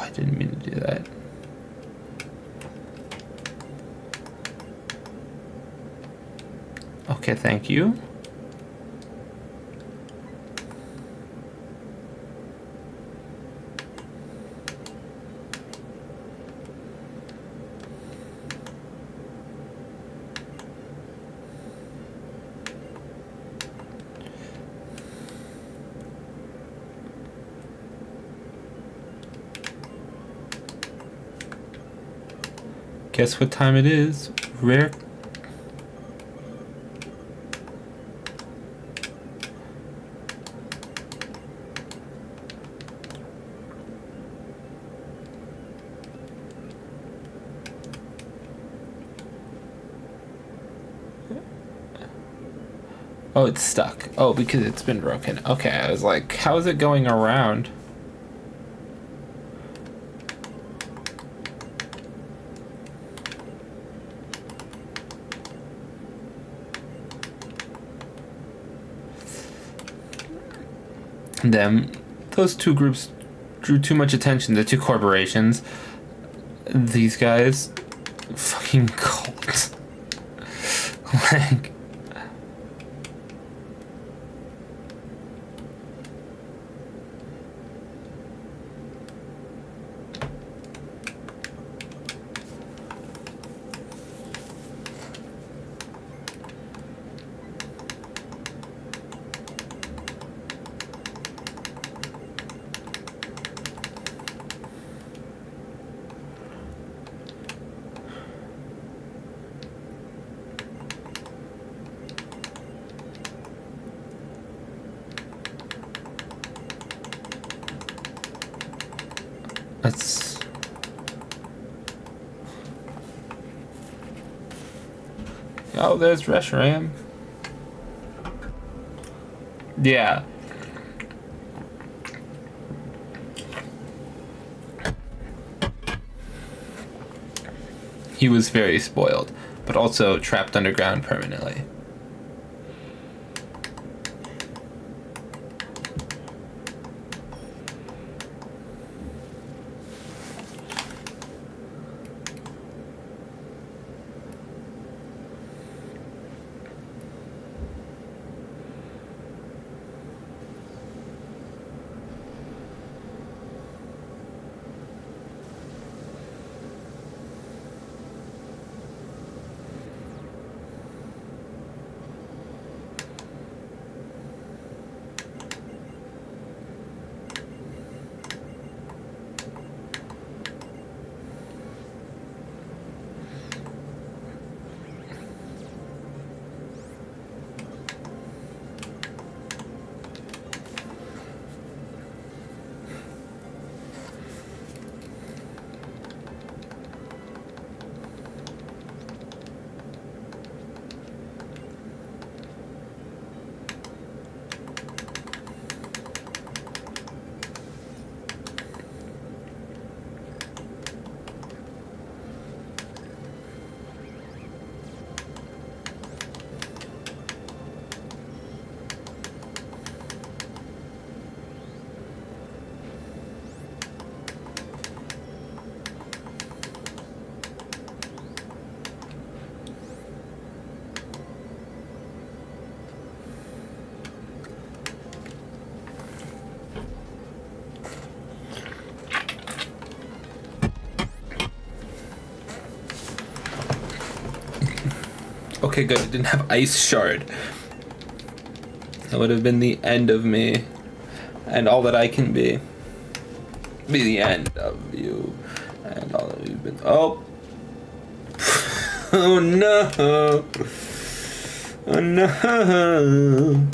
I didn't mean to do that. Okay, thank you. Guess what time it is? Rare. Oh, it's stuck. Oh, because it's been broken. Okay, I was like, how is it going around? Those two groups drew too much attention. The two corporations. These guys. Fucking cult. Like. That's. Oh, there's Reshiram. Yeah. He was very spoiled, but also trapped underground permanently. Okay, good. It didn't have ice shard. That would have been the end of me. And all that I can be. Be the end of you. And all that you've been. Oh! Oh no! Oh no!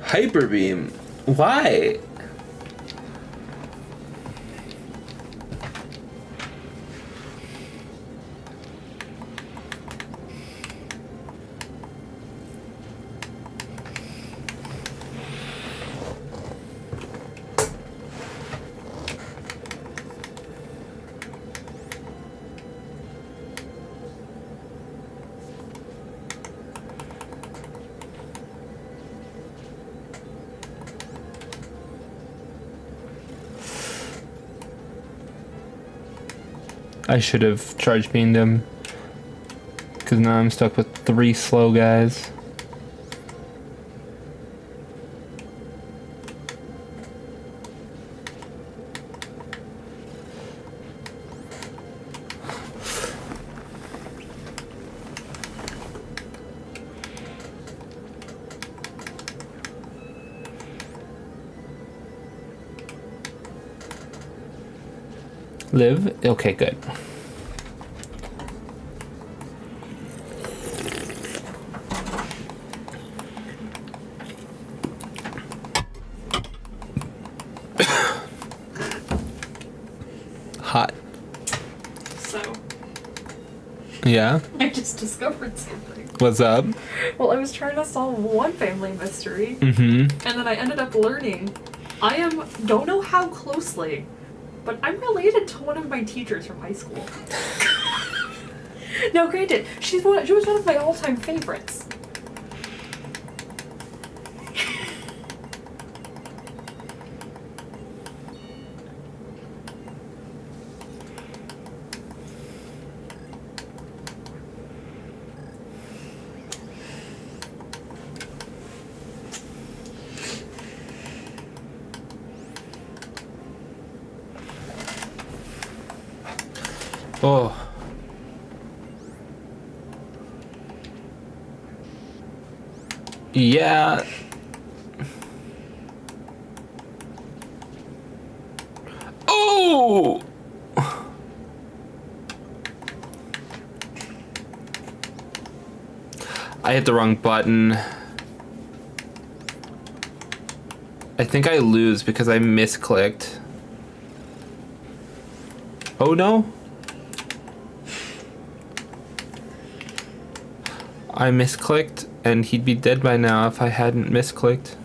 Hyper beam. Why? I should have charge beamed him. Because now I'm stuck with 3 slow guys. Live? Okay, good. Hot. So, Yeah? I just discovered something. What's up? Well, I was trying to solve one family mystery, Mm-hmm. and then I ended up learning don't know how closely, but I'm related to one of my teachers from high school. Now, granted, she was one of my all-time favorites. Oh. Yeah. Oh! I hit the wrong button. I think I lose because I misclicked. Oh no? I misclicked and he'd be dead by now if I hadn't misclicked.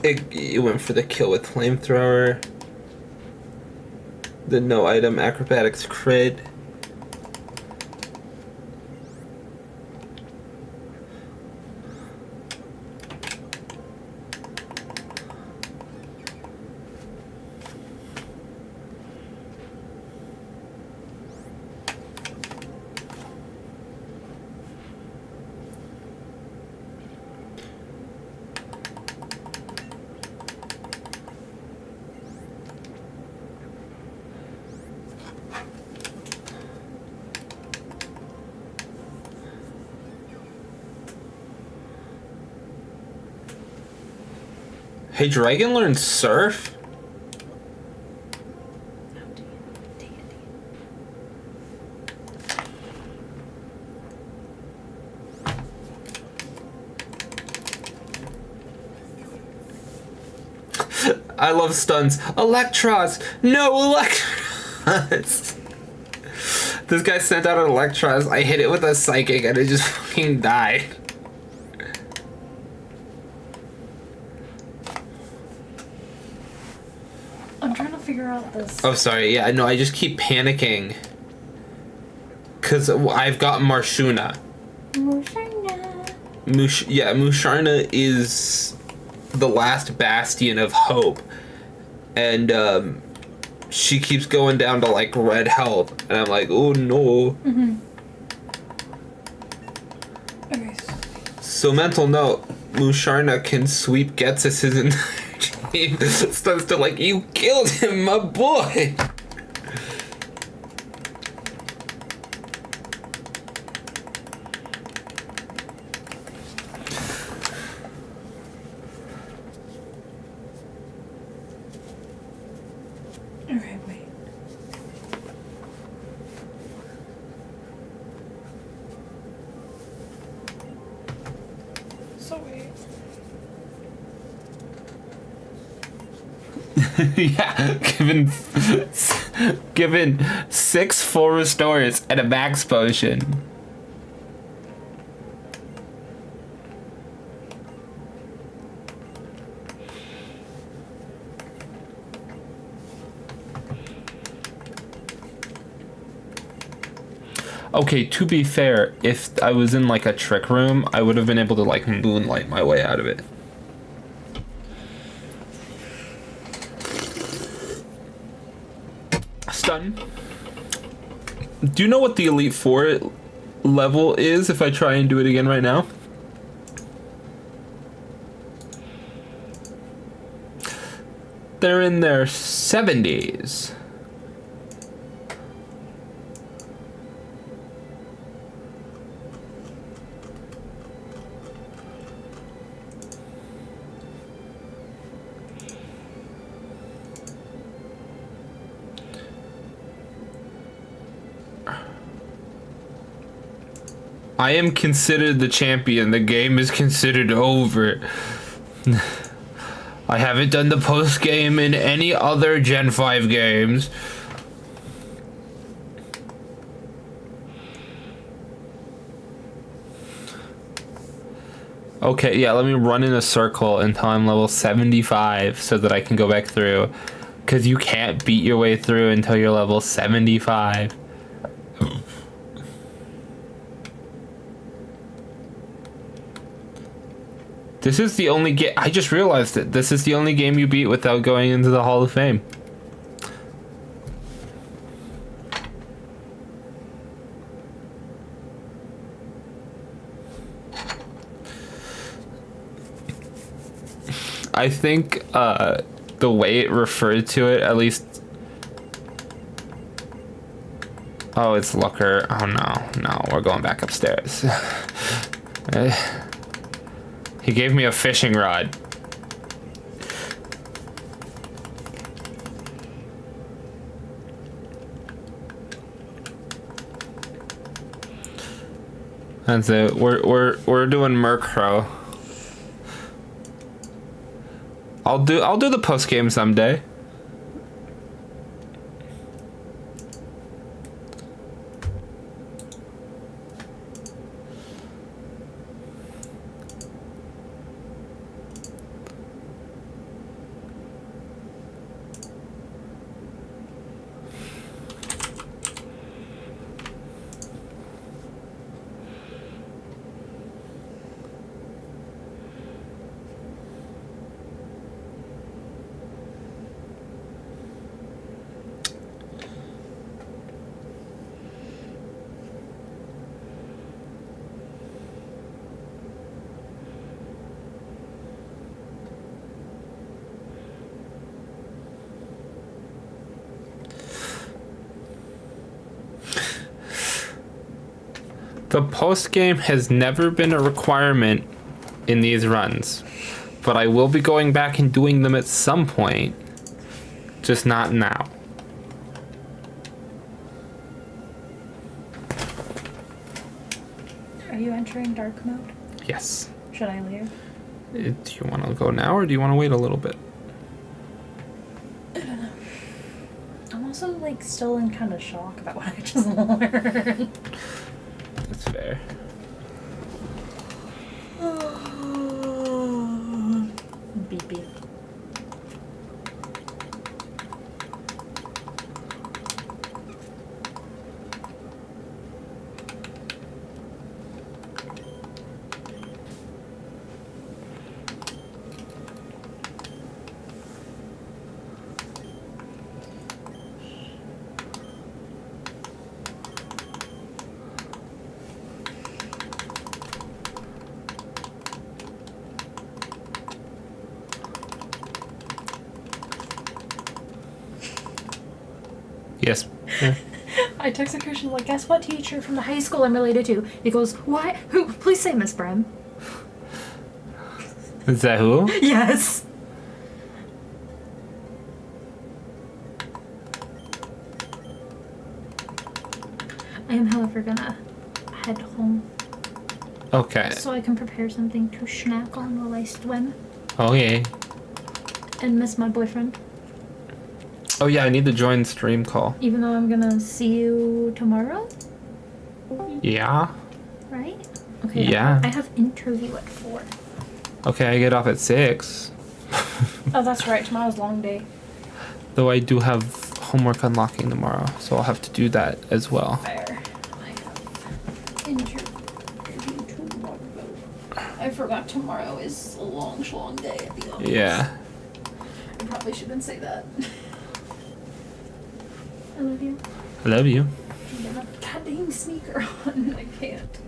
It went for the kill with flamethrower. The no item acrobatics crit. Hey, Dragon learned Surf? No, take it. I love stuns. Electros! No Electros! This guy sent out an Electros. I hit it with a Psychic and it just fucking died. I'm trying to figure out this. Oh, sorry. Yeah, no, I just keep panicking. Because I've got Marshuna. Musharna is the last bastion of hope. And, she keeps going down to, like, red health. And I'm like, oh, no. Mm-hmm. Okay. So, mental note, Musharna can sweep Getsus's entire team. Starts to, like, you killed him, my boy! Okay, wait. So wait. Yeah, given 6 full restores and a max potion. Okay, to be fair, if I was in like a trick room, I would have been able to like moonlight my way out of it. Stun. Do you know what the Elite Four level is if I try and do it again right now? They're in their 70s. I am considered the champion. The game is considered over. I haven't done the post game in any other Gen 5 games. Okay, yeah, let me run in a circle until I'm level 75 so that I can go back through. Because you can't beat your way through until you're level 75. This is the only game. I just realized it. This is the only game you beat without going into the Hall of Fame. I think the way it referred to it, at least. Oh, it's Looker. Oh no, we're going back upstairs. He gave me a fishing rod. That's it. We're doing Murkrow. I'll do the post game someday. The post game has never been a requirement in these runs. but I will be going back and doing them at some point. Just not now. Are you entering dark mode? Yes. Should I leave? Do you want to go now or do you want to wait a little bit? I'm also like still in kind of shock about what I just learned. That's fair. Beep beep. Yes. Yeah. I texted Christian like, guess what teacher from the high school I'm related to? He goes, what? Who? Please say Miss Brem. Is that who? Yes. I am, however, gonna head home Okay. so I can prepare something to snack on while I swim Okay. and miss my boyfriend. Oh yeah, I need to join stream call. Even though I'm gonna see you tomorrow, Yeah. right? Okay. Yeah. I have interview at 4. Okay, I get off at 6. Oh, that's right. Tomorrow's long day. Though I do have homework unlocking tomorrow, so I'll have to do that as well. Fair. I have interview tomorrow. I forgot tomorrow is a long, long day at the office. Yeah. I probably shouldn't say that. I love you. I love you. I have a goddamn sneaker on. I can't.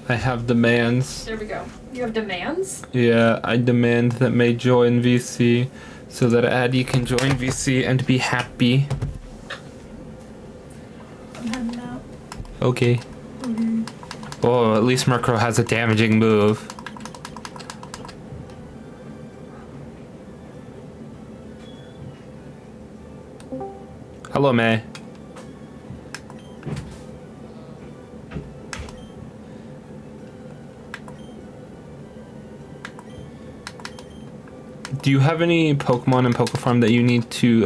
I have demands. There we go. You have demands? Yeah, I demand that May join VC so that Addie can join VC and be happy. I'm heading out. Okay. Mm-hmm. Oh, at least Murkrow has a damaging move. Hello, May. Do you have any Pokemon in Pokefarm that you need to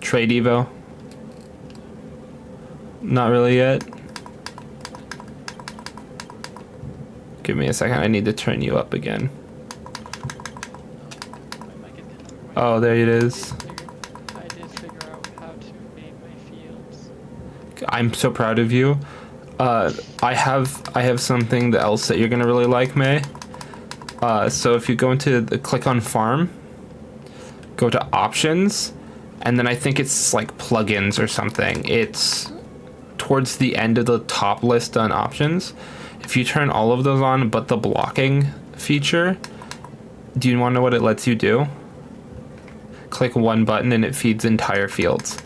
trade Evo? Not really yet. Give me a second, I need to turn you up again. Oh, there it is. I did figure out how to name my fields. I'm so proud of you. I have something else that you're gonna really like, May. So if you go into click on farm, go to options, and then I think it's like plugins or something. It's towards the end of the top list on options. If you turn all of those on but the blocking feature, do you want to know what it lets you do? Click one button and it feeds entire fields.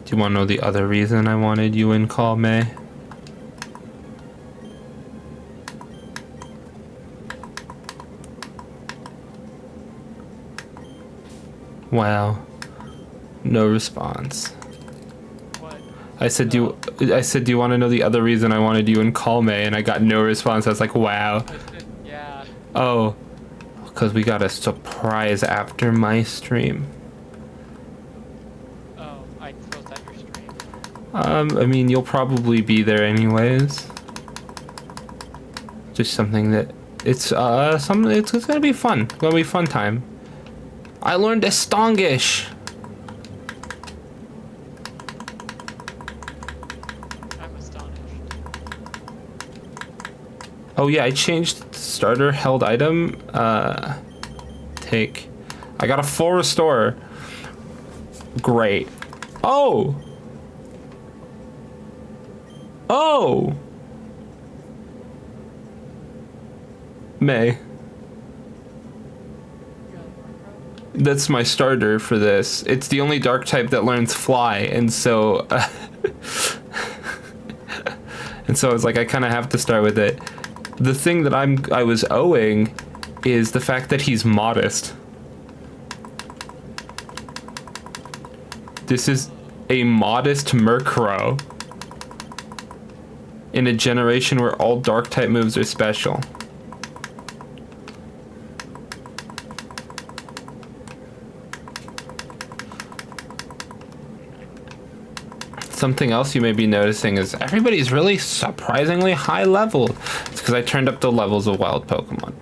Do you want to know the other reason I wanted you in call, May? Wow. No response. What? I said, do you want to know the other reason I wanted you in call, May? And I got no response. I was like, wow. Yeah. Oh, because we got a surprise after my stream. Oh, I closed out your stream. I mean, you'll probably be there anyways. Just something that it's gonna be fun. It's gonna be a fun time. I learned Estongish. I'm astonished. Oh yeah, I changed starter held item. Take. I got a full restore. Great. Oh. Oh! May. You got a Warcraft? That's my starter for this. It's the only dark type that learns fly, and so and so it's like I kind of have to start with it. The thing that I was owing is the fact that he's modest. This is a modest Murkrow in a generation where all dark type moves are special. Something else you may be noticing is everybody's really surprisingly high leveled. It's because I turned up the levels of wild Pokemon.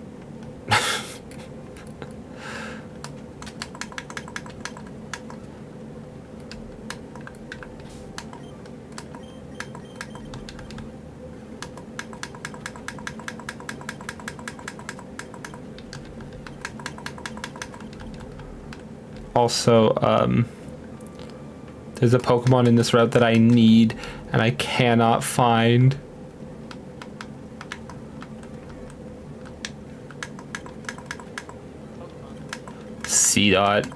Also, there's a Pokemon in this route that I need and I cannot find. Pokemon. C-Dot.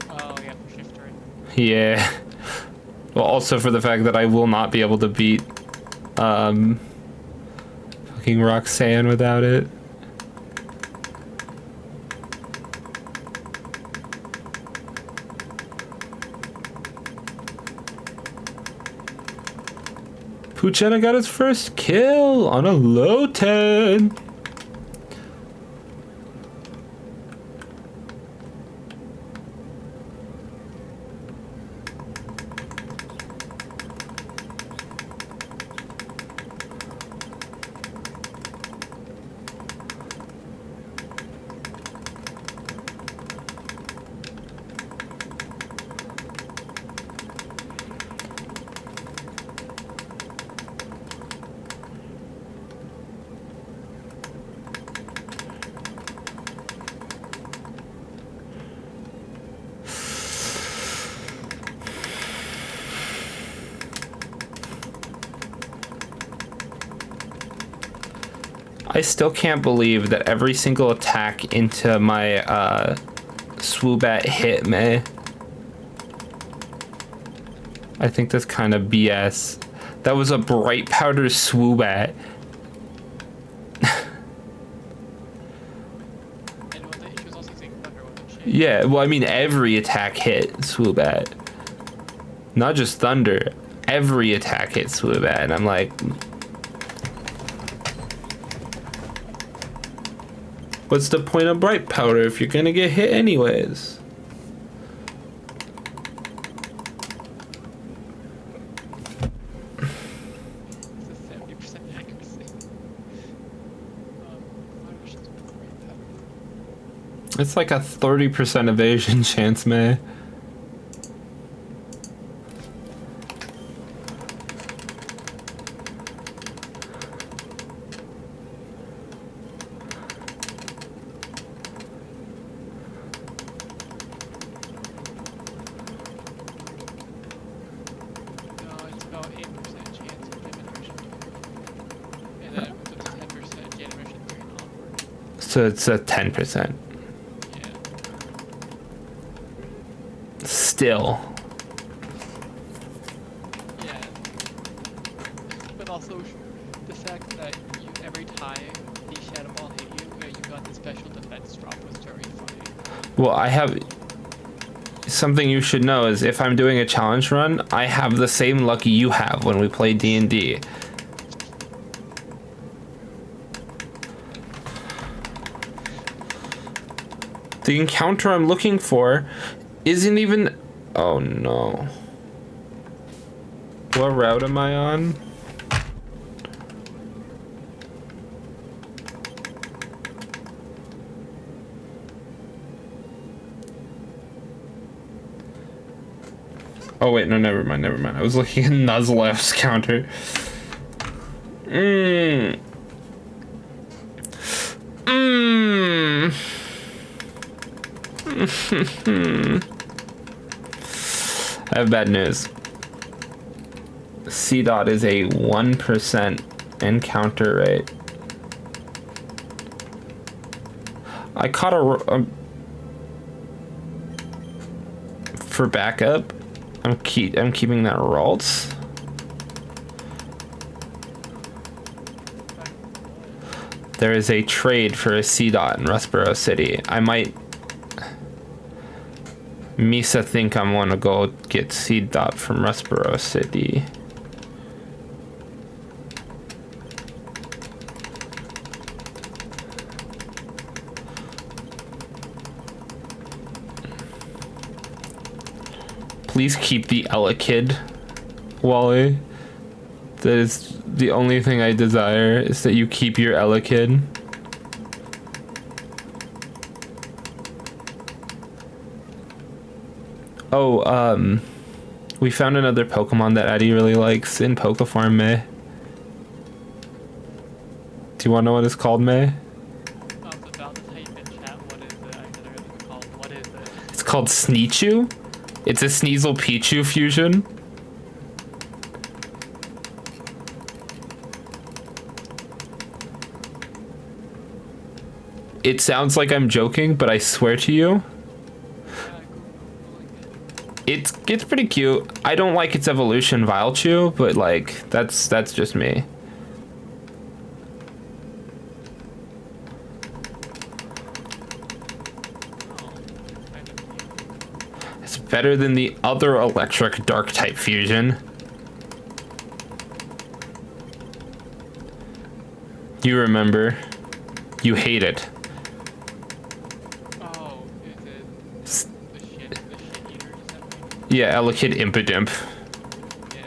Oh, yeah, for shift right. Yeah. Well, also for the fact that I will not be able to beat, fucking Roxanne without it. Puchena got his first kill on a low 10. I still can't believe that every single attack into my Swoobat hit me. I think that's kind of BS. That was a bright powder Swoobat. And she was also using Thunder, wasn't she? Yeah, well, I mean, every attack hit Swoobat. Not just Thunder. Every attack hit Swoobat. And I'm like... What's the point of bright powder if you're gonna get hit anyways? It's a 70% accuracy. Fire Vision's great powder. It's like a 30% evasion chance, man. No, it's about 8% chance of Generation 2. And then it was a 10% Generation 3 and onward. So it's a 10%. Yeah. Still. Yeah. But also the fact that you every time the Shadow Ball hit you, you got the special defense drop was very funny. Well, I have... Something you should know is if I'm doing a challenge run, I have the same luck you have when we play D&D. The encounter I'm looking for isn't even... Oh no. What route am I on? Oh wait, no, never mind. I was looking at Nuzlefe's counter. I have bad news. C dot is a 1% encounter rate. I caught a for backup. I'm keeping that Ralts. There is a trade for a C dot in Rustboro City. I might Misa think I'm gonna go get C dot from Rustboro City. Please keep the Ella Kid, Wally. That is the only thing I desire, is that you keep your Ella Kid. Oh, we found another Pokemon that Addie really likes in Pokefarm, May. Do you want to know what it's called, May? I was about to type in chat, what is it? I never know what it's called. What is it? It's called Sneechu. It's a Sneasel Pichu fusion. It sounds like I'm joking, but I swear to you, it's pretty cute. I don't like its evolution, Vilechu, but like that's just me. It's better than the other electric dark type fusion. You remember. You hate it. Oh, is it the shit eater you sent me? Yeah, Elekid Impidimp. Yeah.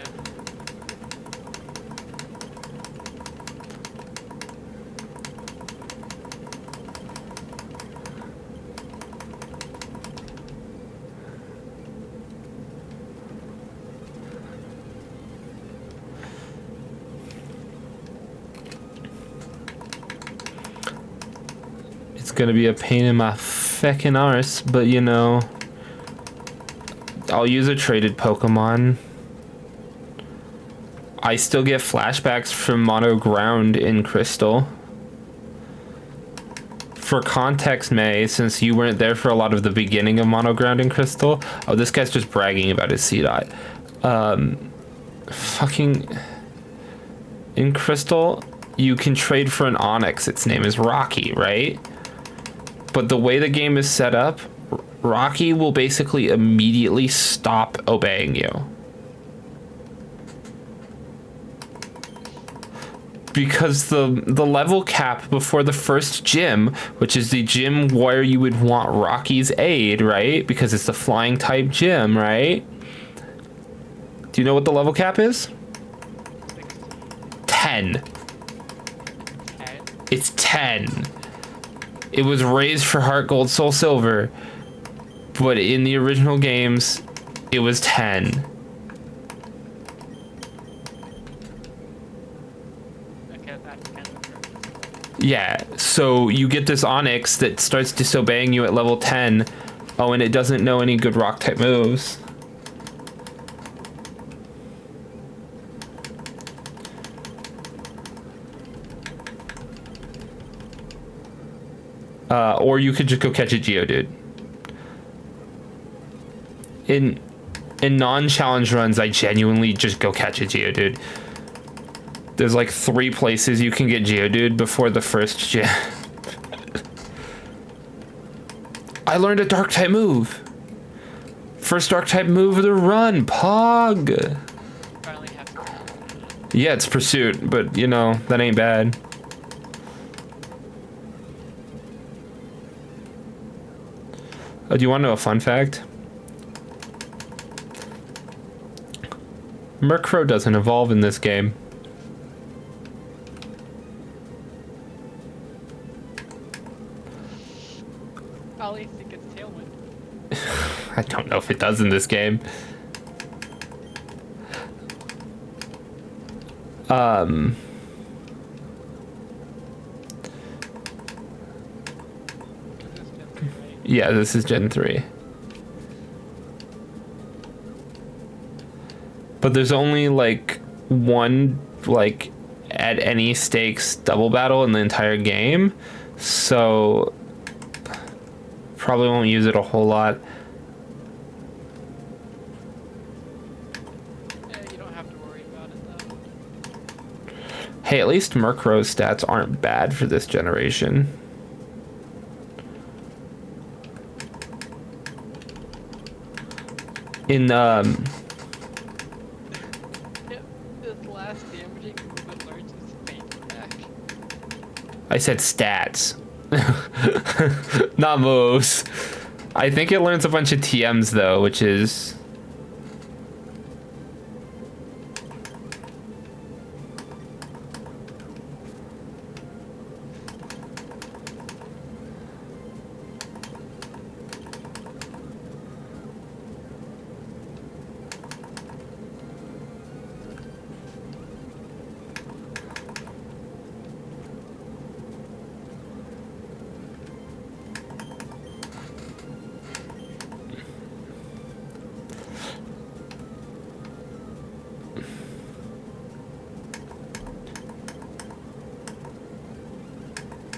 It's gonna be a pain in my feckin' arse, but you know, I'll use a traded Pokemon. I still get flashbacks from Mono Ground in Crystal. For context, May, since you weren't there for a lot of the beginning of Mono Ground in Crystal. Oh, this guy's just bragging about his C-Dot. Fucking... In Crystal, you can trade for an Onix. Its name is Rocky, right? But the way the game is set up, Rocky will basically immediately stop obeying you. Because the level cap before the first gym, which is the gym where you would want Rocky's aid, right? Because it's the flying type gym, right? Do you know what the level cap is? 10. It's 10. It was raised for Heart Gold, Soul Silver, but in the original games, it was 10. Yeah, so you get this Onix that starts disobeying you at level 10. Oh, and it doesn't know any good rock type moves. Or you could just go catch a Geodude. In non-challenge runs, I genuinely just go catch a Geodude. There's like 3 places you can get Geodude before the first gym. I learned a dark type move. First dark type move of the run, Pog. Finally have Yeah, it's Pursuit, but you know, that ain't bad. Oh, do you want to know a fun fact? Murkrow doesn't evolve in this game. I'll at least it gets Tailwind. I don't know if it does in this game. This is Gen 3, right? Yeah, this is Gen 3. But there's only like one, like, at any stakes double battle in the entire game, so probably won't use it a whole lot. Yeah, you don't have to worry about it though. Hey, at least Murkrow's stats aren't bad for this generation. In Yeah, this last damaging move it learns is Faint Attack. I said stats, not moves. I think it learns a bunch of TMs though, which is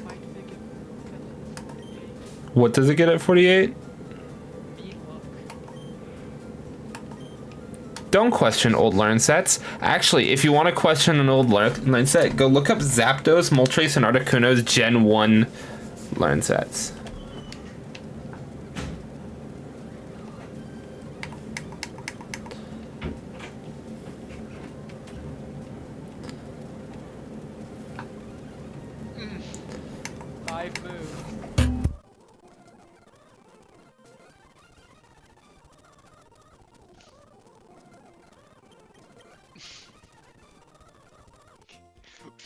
Why do they get what does it get at 48? Beat Look? Don't question old learn sets. Actually, if you want to question an old learn set, go look up Zapdos, Moltres, and Articuno's Gen 1 learn sets. Five moves.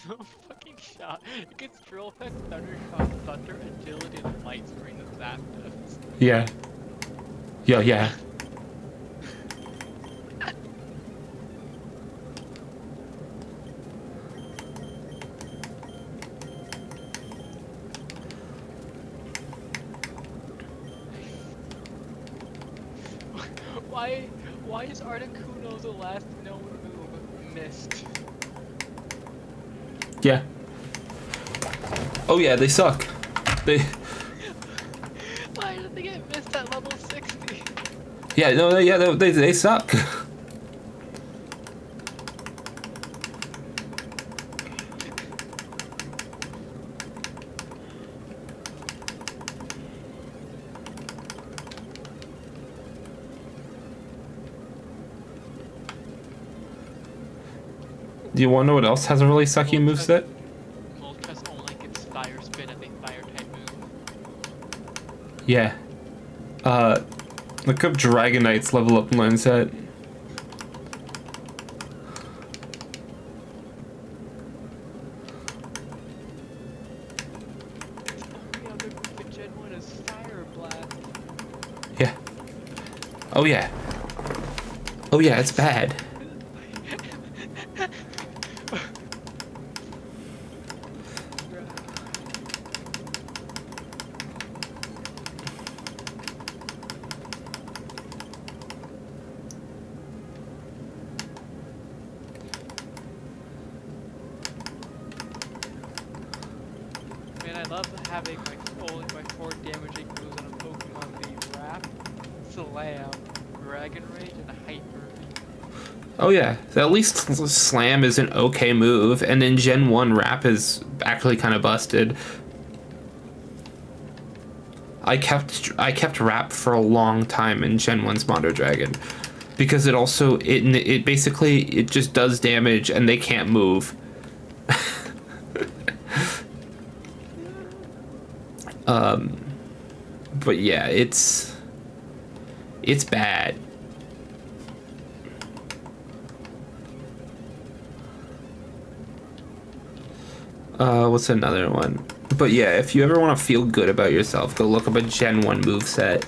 No fucking shot. It gets Drill Peck, Thunder Shock, Thunder, Agility, and Light Screen as Zapdos. Yeah. Yeah. Why is Articuno the last known move missed? Yeah. Oh yeah, they suck. They. Why did they get missed at level 60? Yeah, no, yeah, they suck. Do you want to know what else has a really sucky moveset? Moltres only gets Fire Spin as a fire type move. Yeah. Look up Dragonite's level up learn set. Only other move in Gen 1 is Fire Blast. Yeah. Oh yeah. Oh yeah, it's bad. Man, I love having my four damaging moves on a Pokemon the Wrap, Slam, Dragon Rage, and Hyper. Oh yeah, so at least Slam is an okay move, and then Gen 1 Wrap is actually kind of busted. I kept Wrap for a long time in Gen 1's Mondo Dragon, because it basically it just does damage and they can't move. But yeah, it's bad. What's another one? But yeah, if you ever want to feel good about yourself, go look up a Gen 1 moveset.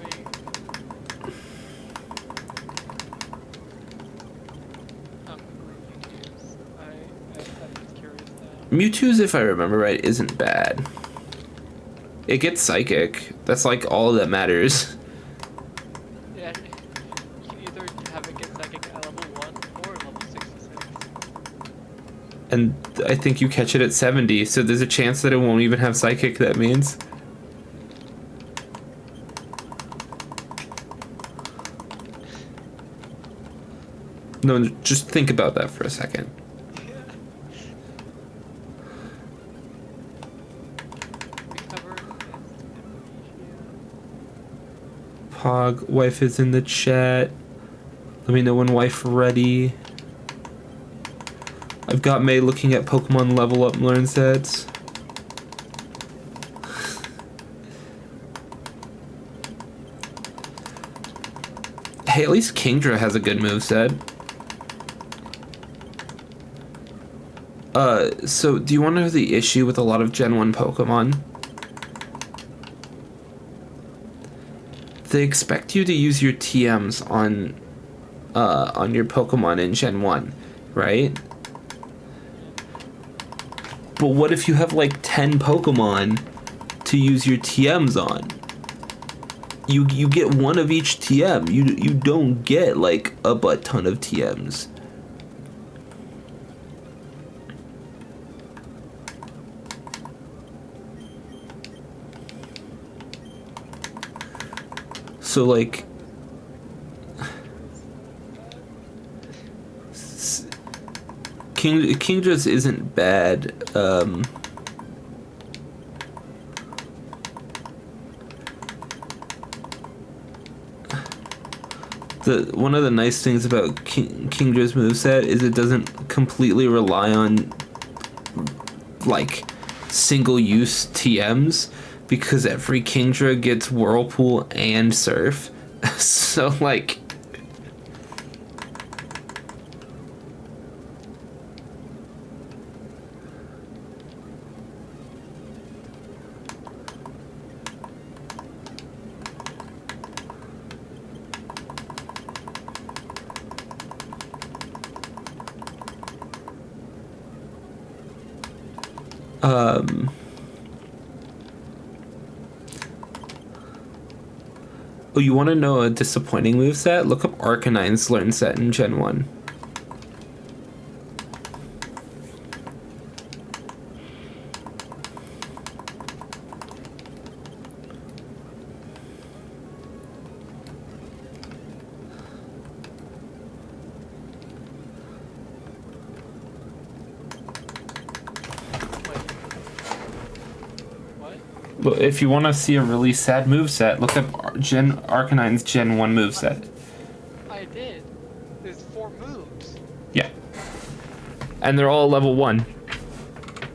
Wait. Mewtwo's. I'm just curious now. Mewtwo's, if I remember right, isn't bad. It gets Psychic. That's like all that matters. Yeah, you can either have it get Psychic And I think you catch it at 70, so there's a chance that it won't even have psychic, that means. No, just think about that for a second. Recover. Pog, wife is in the chat. Let me know when wife ready. I've got May looking at Pokemon level up learn sets. Hey, at least Kingdra has a good moveset. So do you want to know the issue with a lot of Gen 1 Pokemon? They expect you to use your TMs on your Pokemon in Gen 1, right? But what if you have like 10 Pokemon to use your TMs on? You get one of each TM. You don't get like a butt ton of TMs. So like Kingdra's isn't bad. One of the nice things about Kingdra's moveset is it doesn't completely rely on like single use TMs, because every Kingdra gets Whirlpool and Surf. So like oh, you want to know a disappointing moveset? Look up Arcanine's learn set in Gen 1. What? If you want to see a really sad moveset, look up Arcanine's Gen 1 moveset. I did. There's 4 moves. Yeah. And they're all level 1.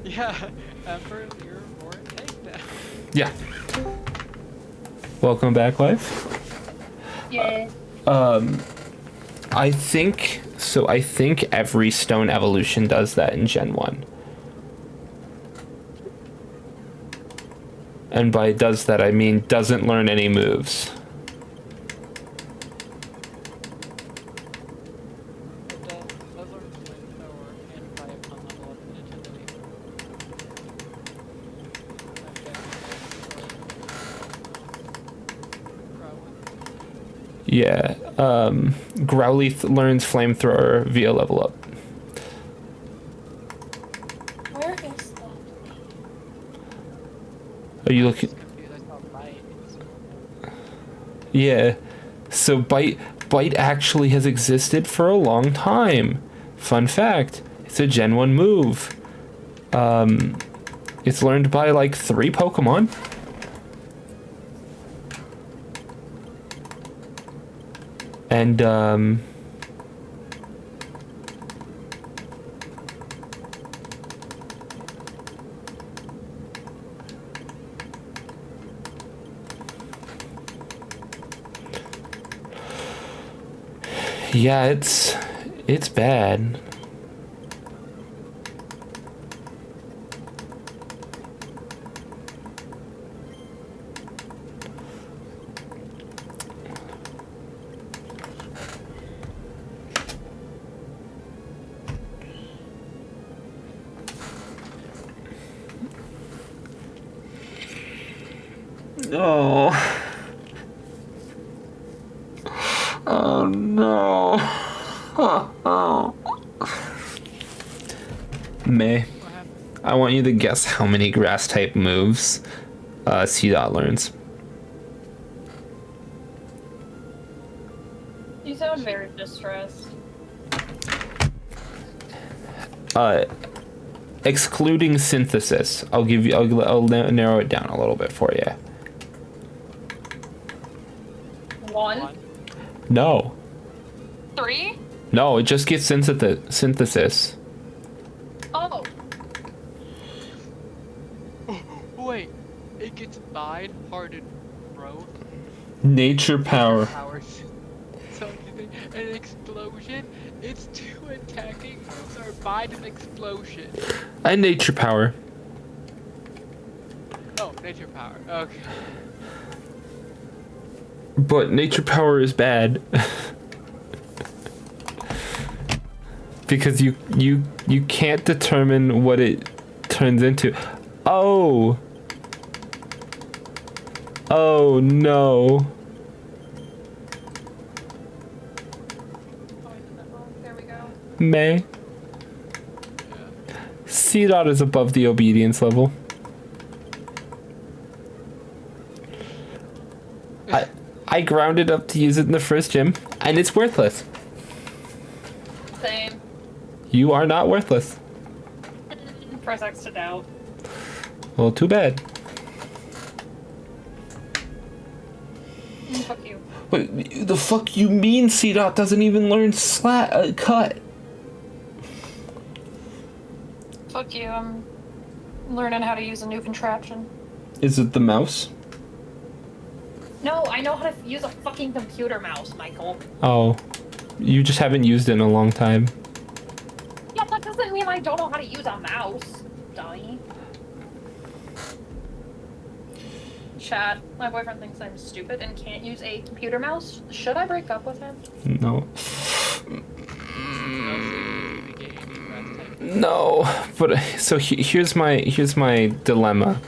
Yeah. Emperor, you're more tank now. Yeah. Welcome back, wife. Yeah. I think every stone evolution does that in Gen 1. And by does that, I mean doesn't learn any moves. It does learn flamethrower and fire on level up in agility. Yeah. Growlithe learns flamethrower via level up. Where is that? Are you looking? Confused, I saw Bite. Yeah. So bite actually has existed for a long time. Fun fact, it's a Gen 1 move. It's learned by like 3 Pokemon. And yeah, it's bad. Oh. Oh no. Oh. May, What happened? I want you to guess how many grass type moves C-Dot learns. You sound very distressed. Excluding synthesis, I'll narrow it down a little bit for you. 1, No. 3. No, it just gets synthesis. Oh, Wait, it gets mind, heart, and growth. Nature power. Powers. So you think an explosion? It's 2 attacking moves are mind and explosion. And nature power. Oh, nature power. Okay. But nature power is bad. Because you can't determine what it turns into. Oh. Oh no. there we go. May. C-Dot is above the obedience level. I grounded up to use it in the first gym, and it's worthless. Same. You are not worthless. Press X to doubt. Well, too bad. Fuck you. Wait, the fuck you mean C-Dot doesn't even learn cut? Fuck you. I'm learning how to use a new contraption. Is it the mouse? No, I know how to use a fucking computer mouse, Michael. Oh. You just haven't used it in a long time. Yeah, that doesn't mean I don't know how to use a mouse, dummy. Chat, my boyfriend thinks I'm stupid and can't use a computer mouse. Should I break up with him? No. The game, grass type. No. But so here's my dilemma.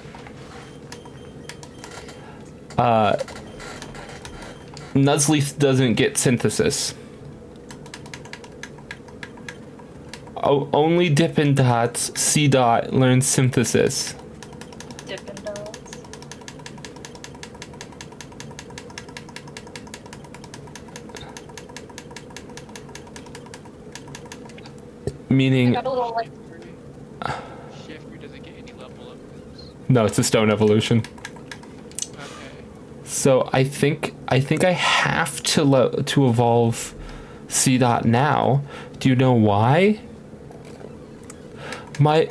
Nuzleaf doesn't get synthesis. Oh, only Dippin' Dots C-Dot learns synthesis. Dippin' Dots. I Meaning, got a little like. Shifter doesn't get any level up moves. no, it's a stone evolution. Okay. So I think I have to evolve C-Dot now. Do you know why? My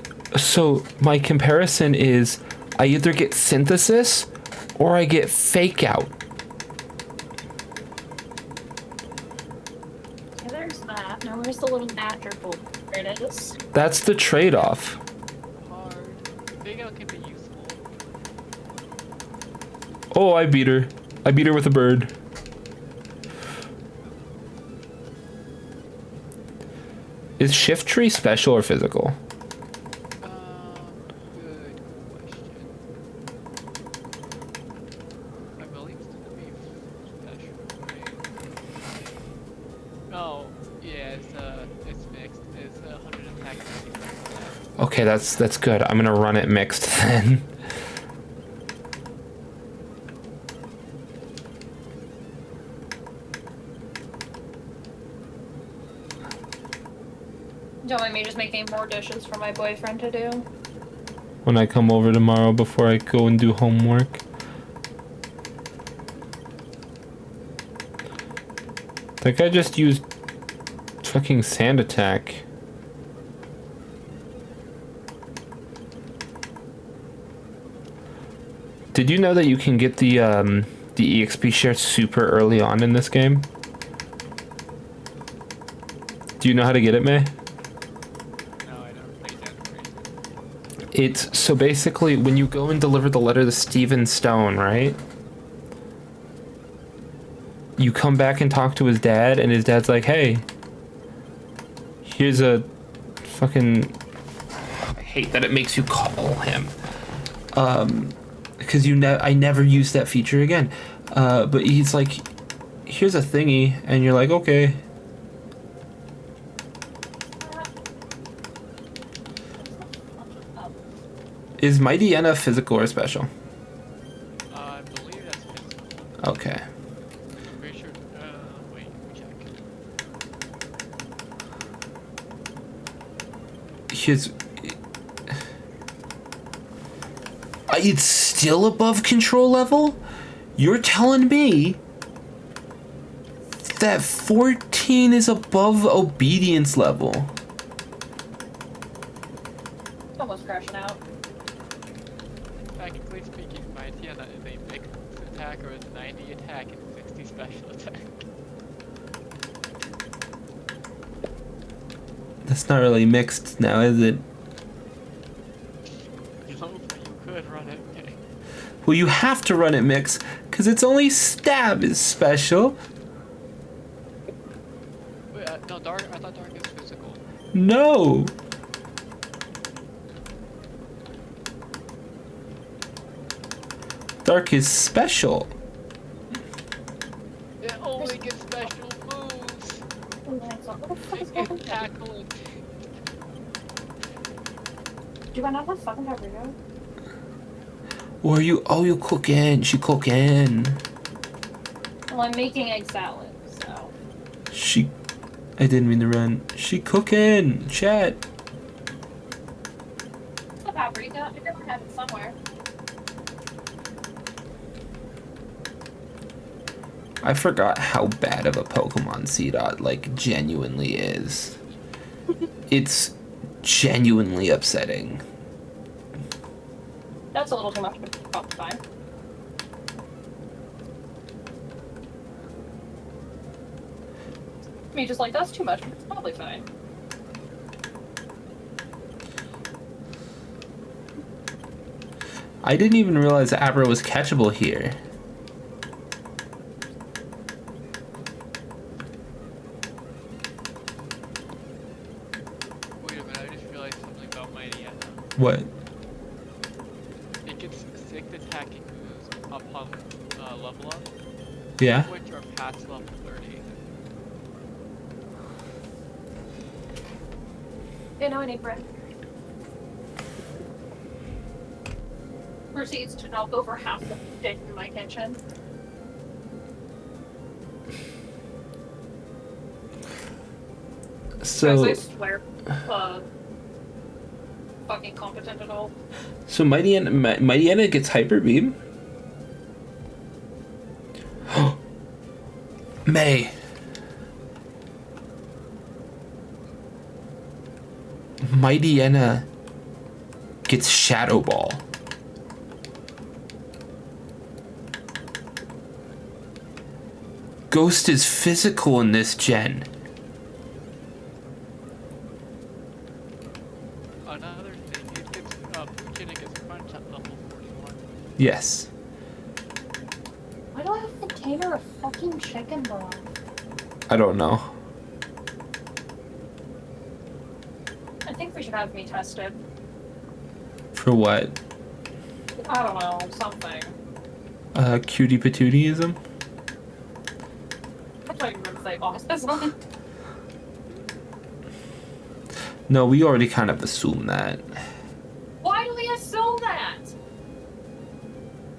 comparison is I either get synthesis or I get fake out. Yeah, there's that. Now where's the little attribute? There it is. That's the trade-off. Hard. Big out can be useful. Oh, I beat her. I beat her with a bird. Is Shift Tree special or physical? Good question. I believe it's gonna be special. Right? Oh, yeah, it's mixed. It's 100 attack. And 50 attack. Okay, that's good. I'm gonna run it mixed then. Don't mind me just making more dishes for my boyfriend to do. When I come over tomorrow before I go and do homework. That guy just used fucking sand attack. Did you know that you can get the EXP share super early on in this game? Do you know how to get it, May? No, I don't play that. It's so basically when you go and deliver the letter to Stephen Stone, right? You come back and talk to his dad, and his dad's like, "Hey, here's a fucking." I hate that it makes you call him, because I never used that feature again. But he's like, "Here's a thingy," and you're like, "Okay." Is Mighty Enna physical or special? I believe that's physical. Okay. I'm pretty sure. Wait, let me check. It's still above control level? You're telling me that 14 is above obedience level? Almost crashing out. Technically speaking, my Tiana is a mixed attacker with 90 attack and 60 special attack. That's not really mixed now, is it? No, but you could run it. Okay. Well, you have to run it mix, because it's only stab is special. Wait, no, dark. I thought dark is physical. No. Dark is special. It only gets special moves. What the fuck is It going can on? tackle it. Do I not have fucking Rodrigo? Or you? Oh, you cooking? She cooking. Well, I'm making egg salad, so. She. I didn't mean to run. She cooking. Chat. It's a paprika. I never had it somewhere. I forgot how bad of a Pokemon C-Dot, like, genuinely is. It's genuinely upsetting. That's a little too much, but it's probably fine. I mean, just like, that's too much, but it's probably fine. I didn't even realize Abra was catchable here. Wait a minute, I just realized something about Mighty Enna. What? It gets 6 attacking moves upon level up, Yeah? which are past level 30. Yeah, no, I need bread. Proceeds to knock over half the dish in my kitchen. So, Guys, I swear, fucking competent at all. so Mighty Enna gets Hyper Beam? May. Mighty Enna gets Shadow Ball. Ghost is physical in this gen. Another thing, it gets Putin gets Crunch at level 41. Yes. Why do I have a container of fucking chicken broth? I don't know. I think we should have me tested. For what? I don't know, something. Cutie patootyism? I thought you were gonna say autism. No, we already kind of assumed that. Why do we assume that?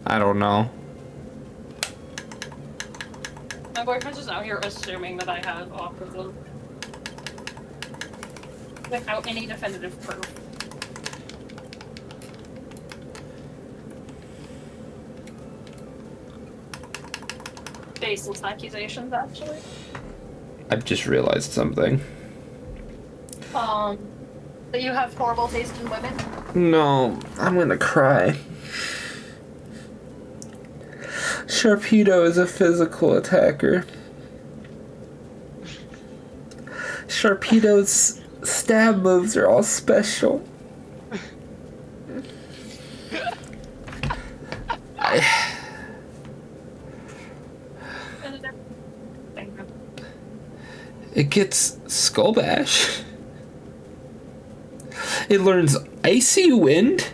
I don't know. My boyfriend's just out here assuming that I have autism. Without any definitive proof. Baseless accusations, actually. I've just realized something. That you have horrible taste in women? No, I'm gonna cry. Sharpedo is a physical attacker. Sharpedo's stab moves are all special. It gets Skull Bash. It learns Icy Wind.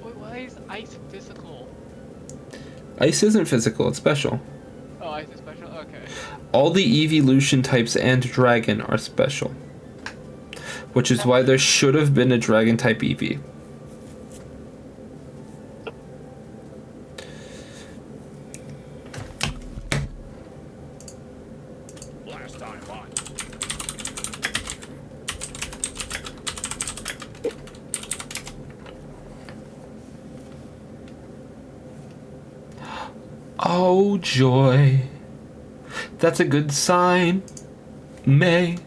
Wait, why is Ice physical? Ice isn't physical, it's special. Oh, Ice is special? Okay. All the evolution types and dragon are special. which is why there should have been a dragon type Eevee. Oh joy, that's a good sign, May.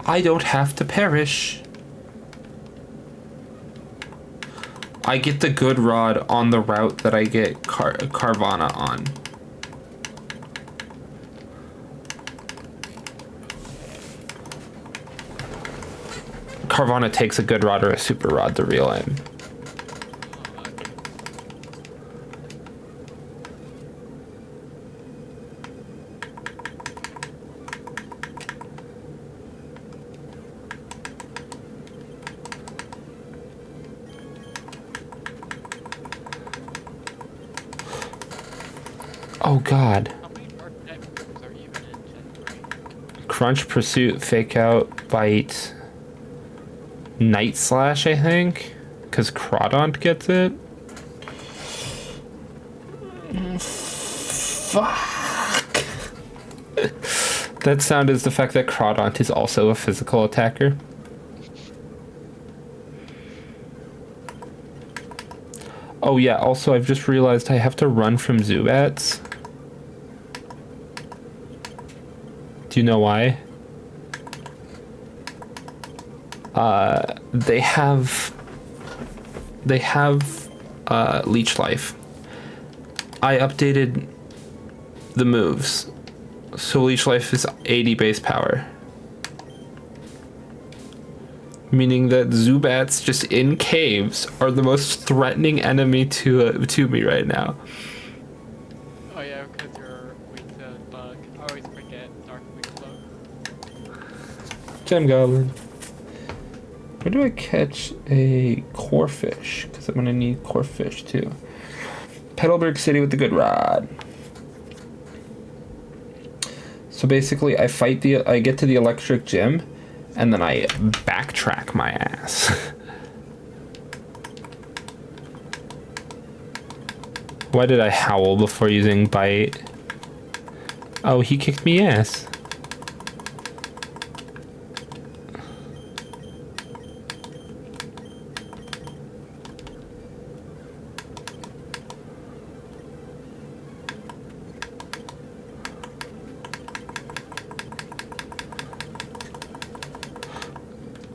I don't have to perish. I get the good rod on the route that I get Carvana on. Carvana takes a good rod or a super rod to reel in. Oh god. How many dark type moves are even in Gen 3? Crunch, Pursuit, Fake Out, Bite, Night Slash, I think? Because Crawdont gets it? Fuck! That sound is the fact that Crawdont is also a physical attacker. Oh yeah, also I've just realized I have to run from Zubats. Do you know why? They have leech life. I updated the moves, so leech life is 80 base power, meaning that Zubats just in caves are the most threatening enemy to me right now. Oh yeah, because you're weak to bug. I always forget dark weak to bug. Gem Goblin. Where do I catch a core fish? Because I'm gonna need core fish too. Petalburg City with the good rod. So basically, I get to the electric gym, and then I backtrack my ass. Why did I howl before using bite? Oh, he kicked me ass.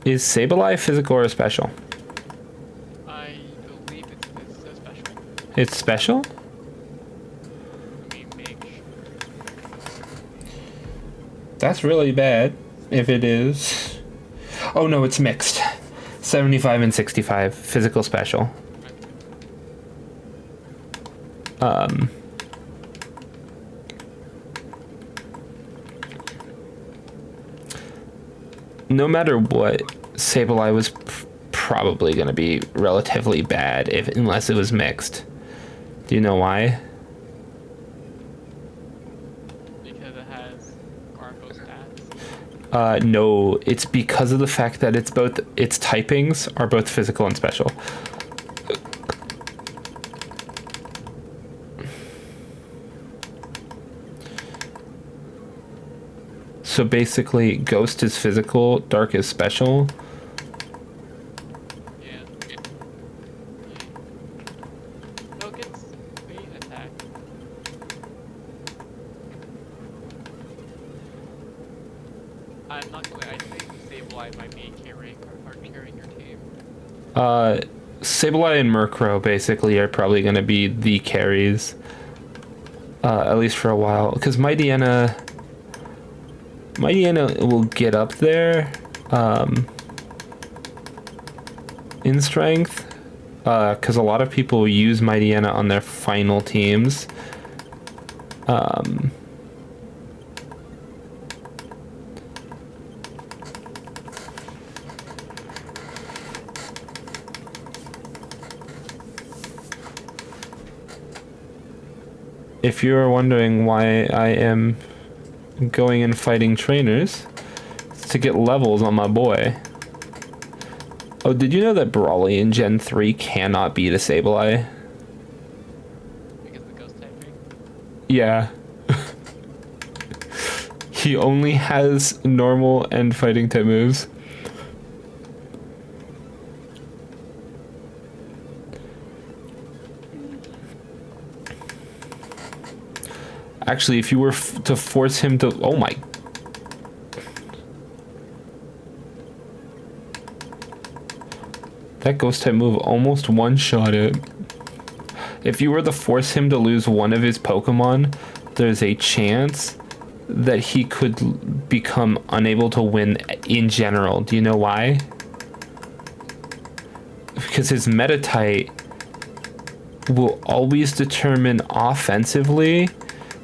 Is Sableye physical or special? I believe it's a special. It's special? Let me make sure. That's really bad, if it is. Oh no, it's mixed. 75 and 65, physical special. No matter what, Sableye was probably going to be relatively bad unless it was mixed. Do you know why? Because it has Garbo stats. No, it's because of the fact that its typings are both physical and special. So basically, Ghost is physical, Dark is special. Yeah. No, it gets meat attack. I'm not gonna. I think Sableye might be carrying your team. Sableye and Murkrow basically are probably going to be the carries. At least for a while. Because Mightyena will get up there in strength. Because a lot of people use Mightyena on their final teams. If you're wondering why I am going and fighting trainers, it's to get levels on my boy. Oh, did you know that Brawly in Gen 3 cannot beat a Sableye? Because of the ghost typing. Yeah. He only has normal and fighting type moves. Actually, if you were to force him to... Oh my... That ghost type move almost one-shot it. If you were to force him to lose one of his Pokemon, there's a chance that he could become unable to win in general. Do you know why? Because his Metatite will always determine offensively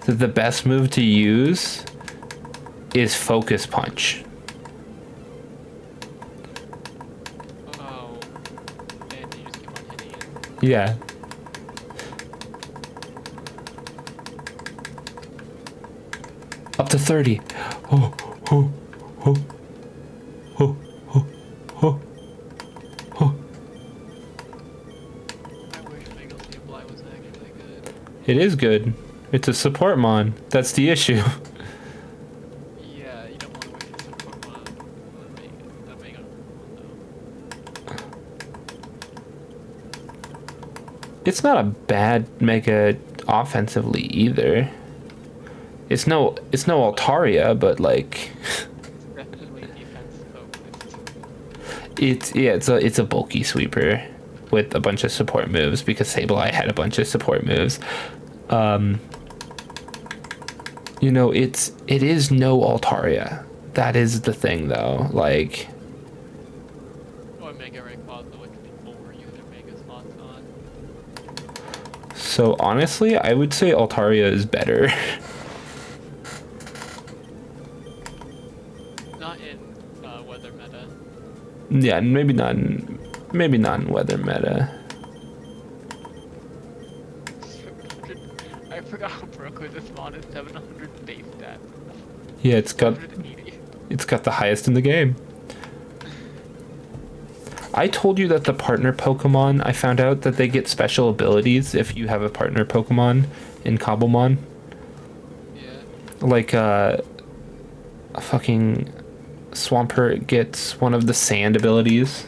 that the best move to use is Focus Punch. Oh. And you just keep on hitting it. Yeah. Up to 30. Oh, oh, oh, oh, oh, oh, oh. I wish Mega Sableye was actually good. It is good. It's a support mon. That's the issue. Yeah, you don't want to waste your support on the Mega Pokemon, though. It's not a bad Mega offensively either. It's no Altaria, but like It's definitely defense focused. it's a bulky sweeper with a bunch of support moves because Sableye had a bunch of support moves. It is no Altaria. That is the thing though. Like Or Mega Rayquaza, which people were using Mega slots on. so honestly, I would say Altaria is better. Not in weather meta. Yeah, maybe not in weather meta. 700. I forgot how broken this mod is. 700 base stats. Yeah, it's got 780. the highest in the game. I told you that the partner Pokemon, I found out that they get special abilities if you have a partner Pokemon in Cobblemon. Yeah. Like a fucking Swampert gets one of the sand abilities,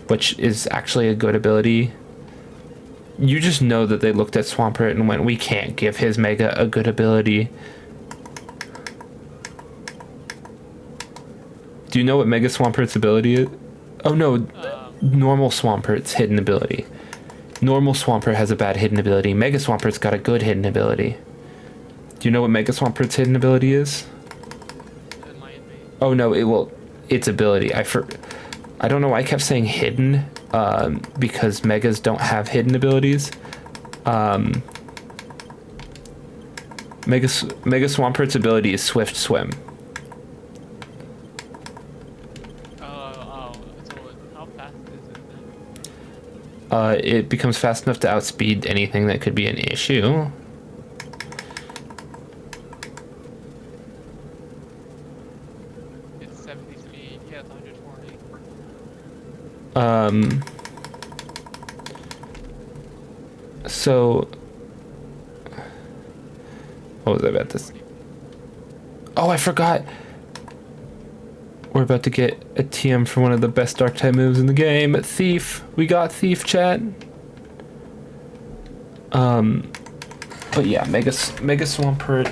which is actually a good ability. You just know that they looked at Swampert and went, we can't give his Mega a good ability. Do you know what Mega Swampert's ability is? Oh no, normal Swampert's hidden ability. Normal Swampert has a bad hidden ability. Mega Swampert's got a good hidden ability. Do you know what Mega Swampert's hidden ability is? Oh no, its ability. I don't know why I kept saying hidden, because Megas don't have hidden abilities. Mega Swampert's ability is Swift Swim. So how fast is it then? It becomes fast enough to outspeed anything that could be an issue. It's 70 speed. Yeah, it's 140. So what was I about this? Oh, I forgot. We're about to get a TM for one of the best dark type moves in the game. Thief. We got Thief, chat. But yeah, Mega Swampert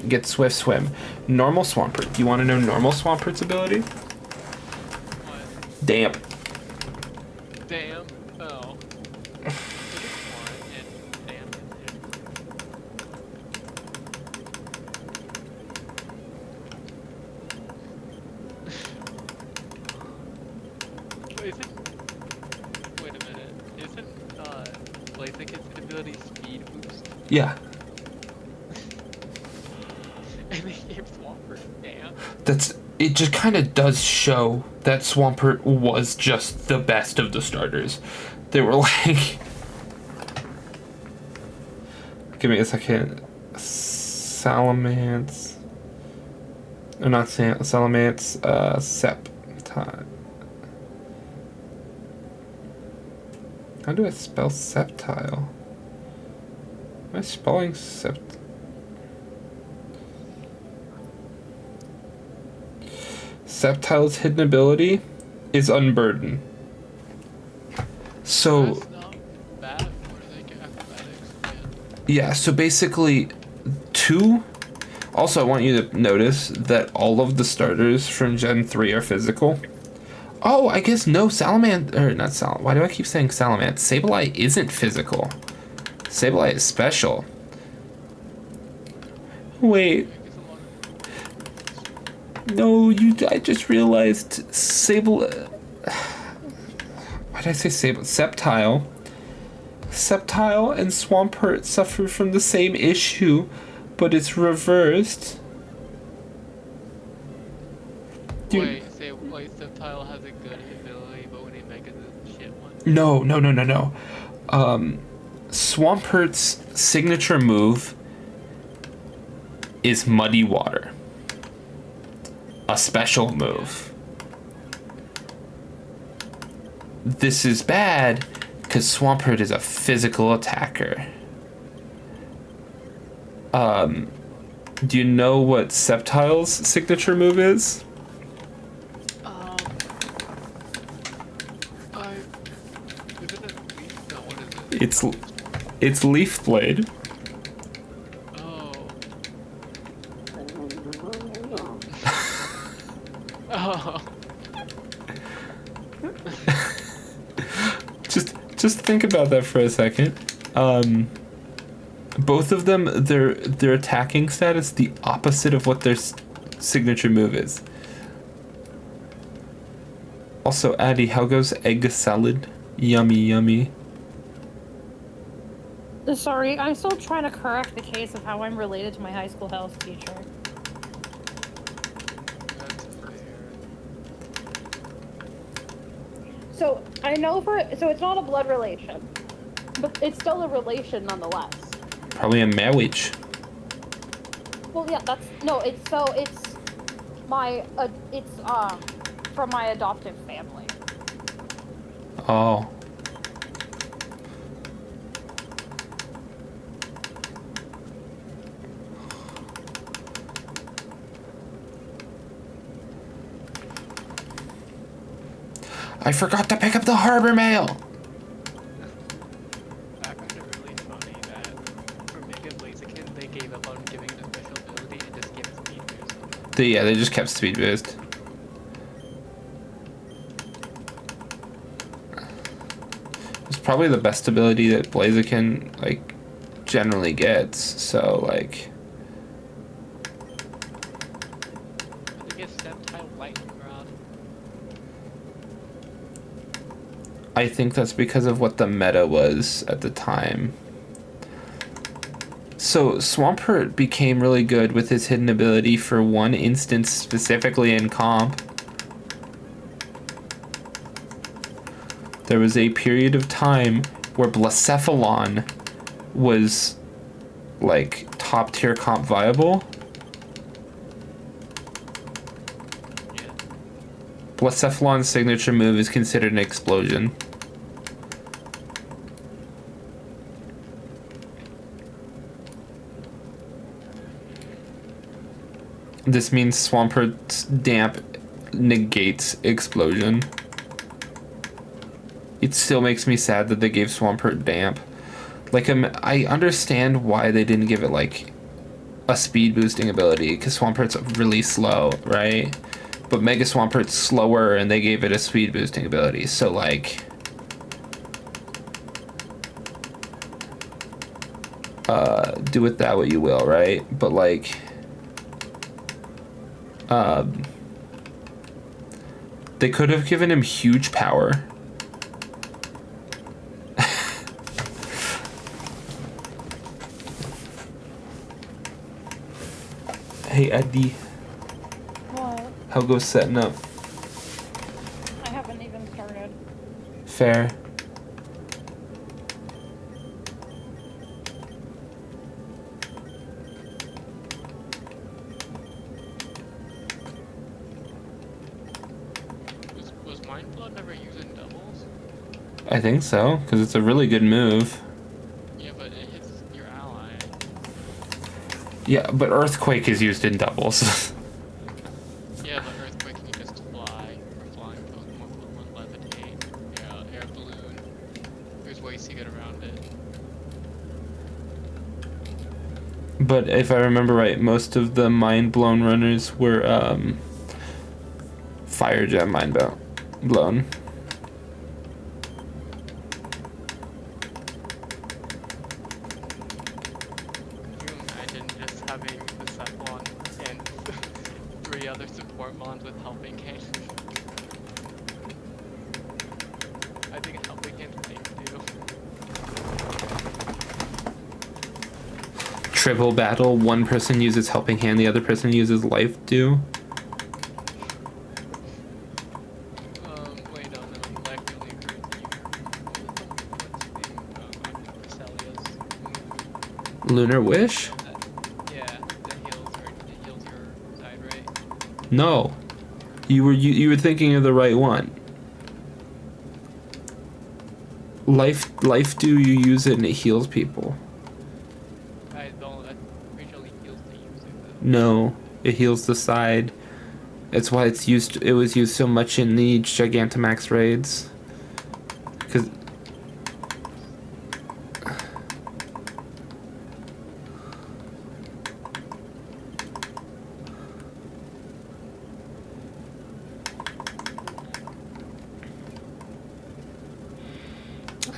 gets Swift Swim. Normal Swampert. Do you want to know normal Swampert's ability? What? Damp. Damn. Oh. And damn. Wait a minute. Isn't Blaziken's ability speed boost? Yeah. And they gave Swampert damn. It just kind of does show that Swampert was just the best of the starters. They were like... Give me a second. Salamence. Or not salamance, septile. How do I spell septile? Am I spelling Septile's hidden ability is unburden. So That's not bad for like athletics. yeah, so basically two. Also, I want you to notice that all of the starters from Gen 3 are physical. Oh, I guess no, or not Salamence. Why do I keep saying Salamence? Sableye isn't physical. Sableye is special. Wait. No, I just realized Sable. Why did I say Sable? Septile. Septile and Swampert suffer from the same issue, but it's reversed. Wait, say Septile has a good ability, but when he makes a shit one. No. Swampert's signature move is Muddy Water. A special move. This is bad because Swampert is a physical attacker. Do you know what Septile's signature move is? It's Leaf Blade. Oh. Oh. Just think about that for a second. Both of them, their attacking status the opposite of what their signature move is. Also, Addy, how goes egg salad? Yummy, yummy. Sorry, I'm still trying to correct the case of how I'm related to my high school health teacher. That's fair. So I know so it's not a blood relation, but it's still a relation nonetheless. Probably a marriage. Well, yeah, it's my from my adoptive family. Oh. I forgot to pick up the harbor mail. I find it really funny that for Mega Blaziken, they gave up on giving it a special ability and just gave it speed boost. They just kept speed boost. It's probably the best ability that Blaziken like generally gets. So like. I think it's Septile Lightning Rod. I think that's because of what the meta was at the time. So Swampert became really good with his hidden ability for one instance specifically in comp. There was a period of time where Blacephalon was like top tier comp viable. Yeah. Blacephalon's signature move is considered an explosion. This means Swampert's damp negates explosion. It still makes me sad that they gave Swampert damp. Like, I understand why they didn't give it, like, a speed boosting ability, because Swampert's really slow, right? But Mega Swampert's slower, and they gave it a speed boosting ability, so, like... do with that what you will, right? But, like... they could have given him huge power. Hey, Eddie. What? How goes setting up? I haven't even started. Fair. Mind Blow never used in doubles? I think so, because it's a really good move. Yeah, but it hits your ally. Yeah, but Earthquake is used in doubles. Yeah, but Earthquake can just fly, or flying Pokemon, levitate, air balloon. There's ways to get around it. But if I remember right, most of the Mind Blown runners were Fire Gem Mind Blown. Can you imagine just having the Cephon and 3 other support mons with Helping Hand? I think Helping Hand thing too. Triple battle, one person uses Helping Hand, the other person uses Life Dew. Wait, no, Life only occurs to you. What's the Celia's move? Lunar Wish? Yeah, that heals your side, right? No. You were thinking of the right one. Life Dew, you use it and it heals people. I'm pretty sure it heals the user though. No, it heals the side. It's why it was used so much in the Gigantamax raids. Cause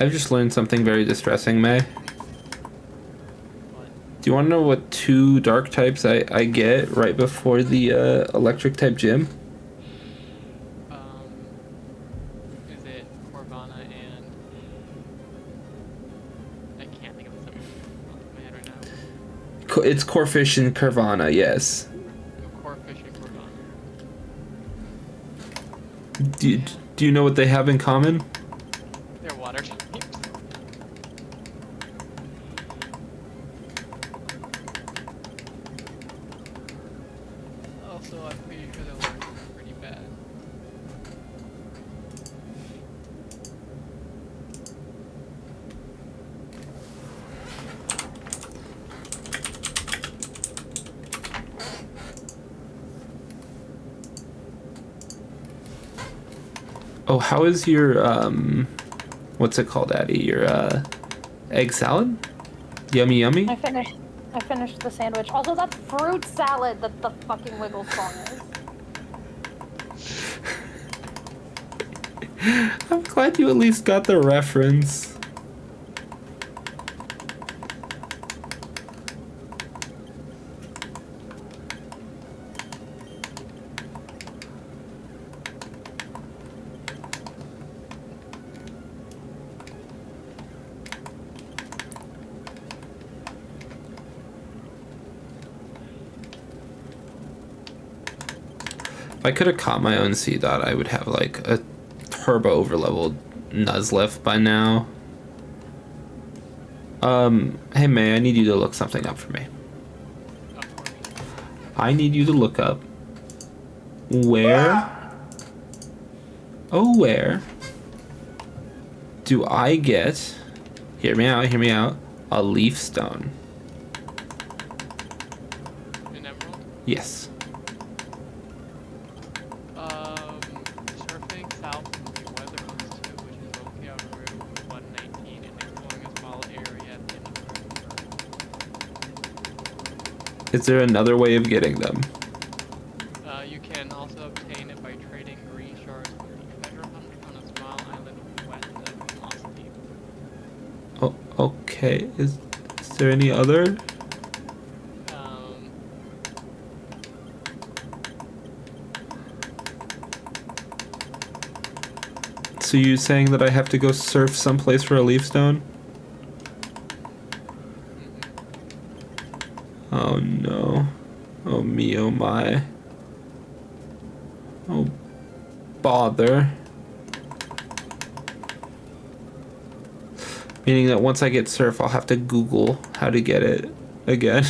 I've just learned something very distressing, May. But Do you want to know what 2 dark types I get right before the electric type gym? is it Corvana and I can't think of the second one off my head right now. It's Corfish and Carvana, yes. Corfish and Corvana. Do you know what they have in common? They're water types. Also, I'm pretty sure the water is pretty bad. Oh, how is your what's it called, Addy? Your egg salad? Yummy yummy? I finished the sandwich. Also, that's fruit salad that the fucking Wiggle song is. I'm glad you at least got the reference. If I could have caught my own C-Dot, I would have like a turbo overleveled Nuzleaf by now. Hey May, I need you to look something up for me. Of course. I need you to look up where do I get, hear me out, a leaf stone? An emerald? Yes. Surfing south from the Weatherlands too, which is okay on Route 119 and exploring a small area at the end of the route. Is there another way of getting them? You can also obtain it by trading green shards with the treasure hunt on a small island west of Moss Deep. Oh, okay. Is there any other? So you saying that I have to go surf someplace for a leaf stone? Oh no. Oh me, oh my. Oh bother. Meaning that once I get surf, I'll have to Google how to get it again.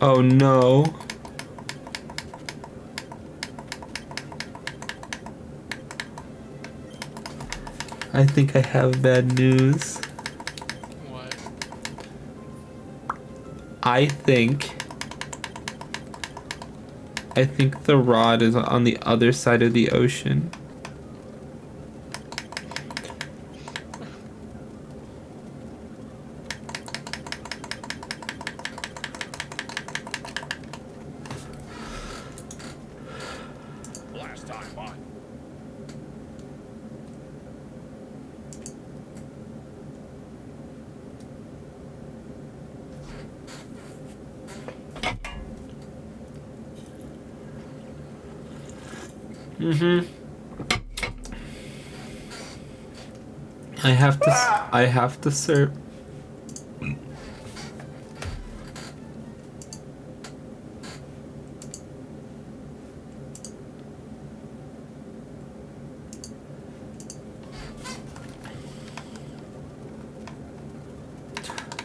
Oh no. I think I have bad news. What? I think the rod is on the other side of the ocean. Last time on. I have to serve.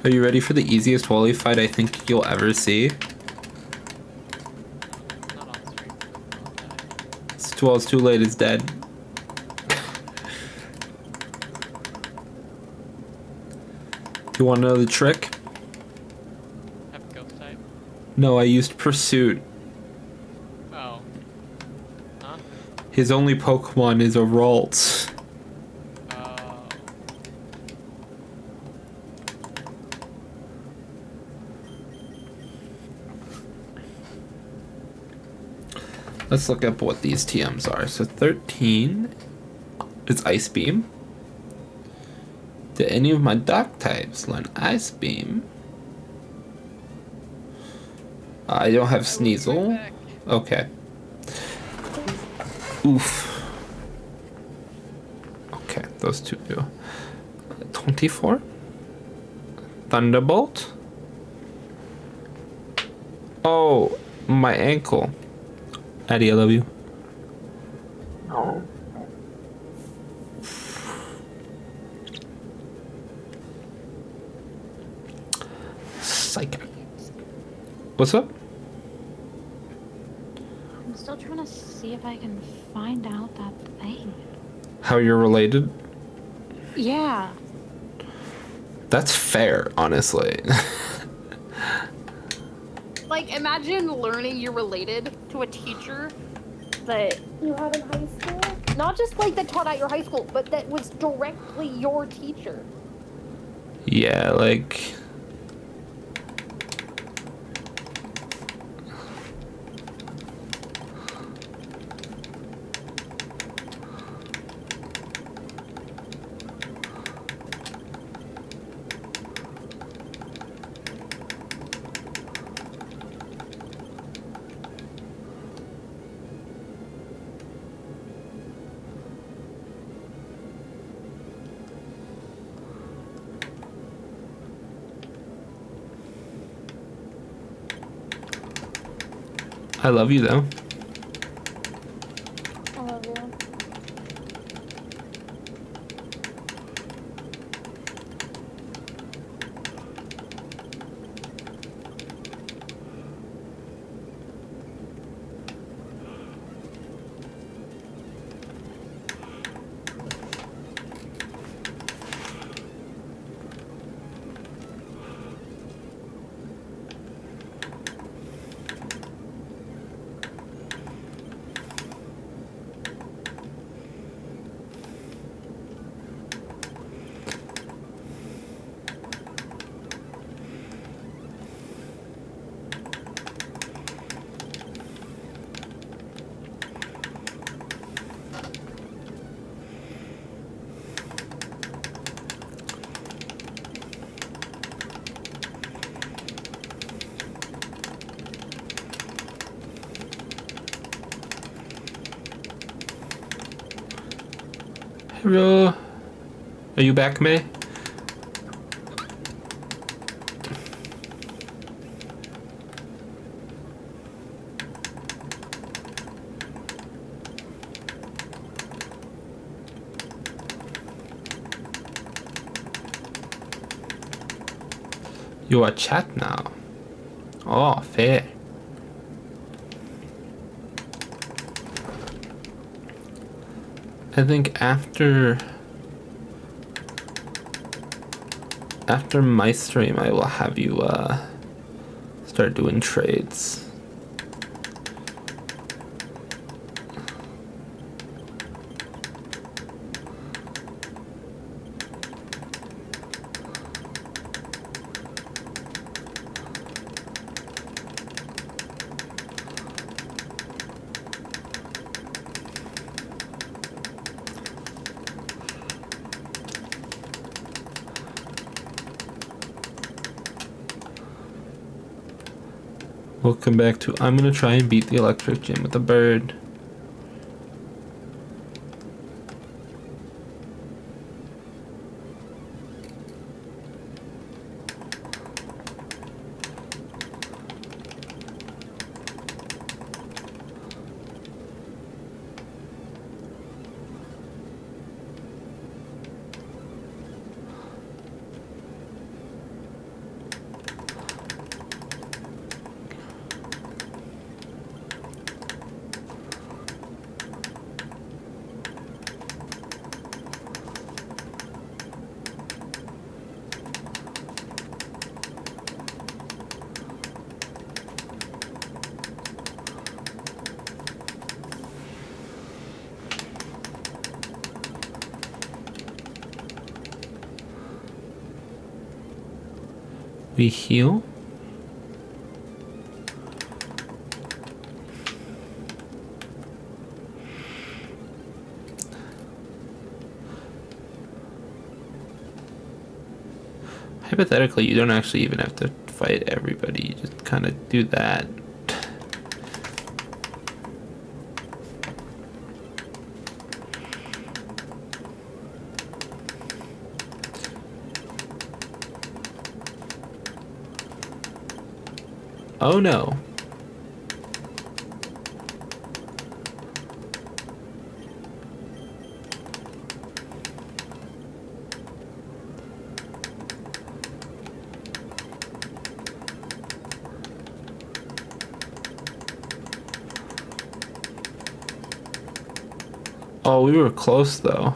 Are you ready for the easiest Wally fight I think you'll ever see? Not on stream. It's too late, it's dead. Do you want to know the trick? Have a ghost type. No, I used Pursuit. Oh. Huh? His only Pokemon is a Ralts. Oh. Let's look up what these TMs are. So 13 is Ice Beam. Do any of my Dark types learn Ice Beam? I don't have Sneasel. Back. Okay. Oof. Okay, those two do. 24. Thunderbolt. Oh, my ankle. Addie, I love you. Psychic. What's up? I'm still trying to see if I can find out that thing. How you're related? Yeah. That's fair, honestly. Like, imagine learning you're related to a teacher that you had in high school. Not just like that taught at your high school, but that was directly your teacher. Yeah, like... I love you though. I love you. Hello. Are you back, May? You are chat now. Oh, fair. I think after my stream, I will have you start doing trades. We'll come back to I'm gonna try and beat the electric gym with a bird. We heal. Hypothetically, you don't actually even have to fight everybody. You just kind of do that. Oh no. Oh, we were close though.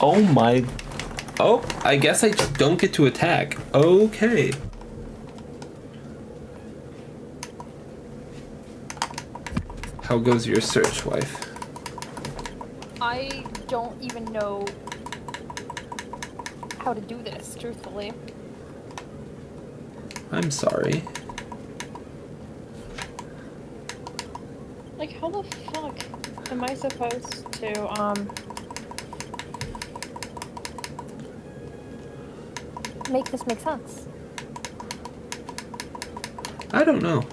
Oh my. Oh, I guess I don't get to attack. Okay. How goes your search, wife? I don't even know how to do this, truthfully. I'm sorry. Like, how the fuck am I supposed to, make this make sense? I don't know.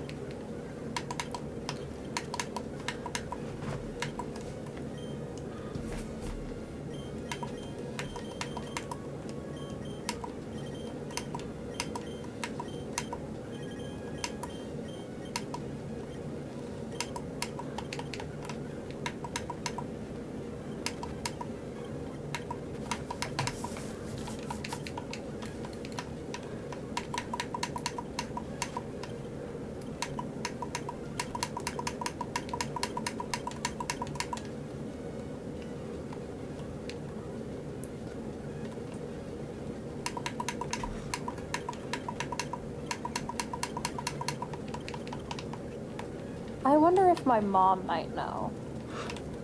I wonder if my mom might know.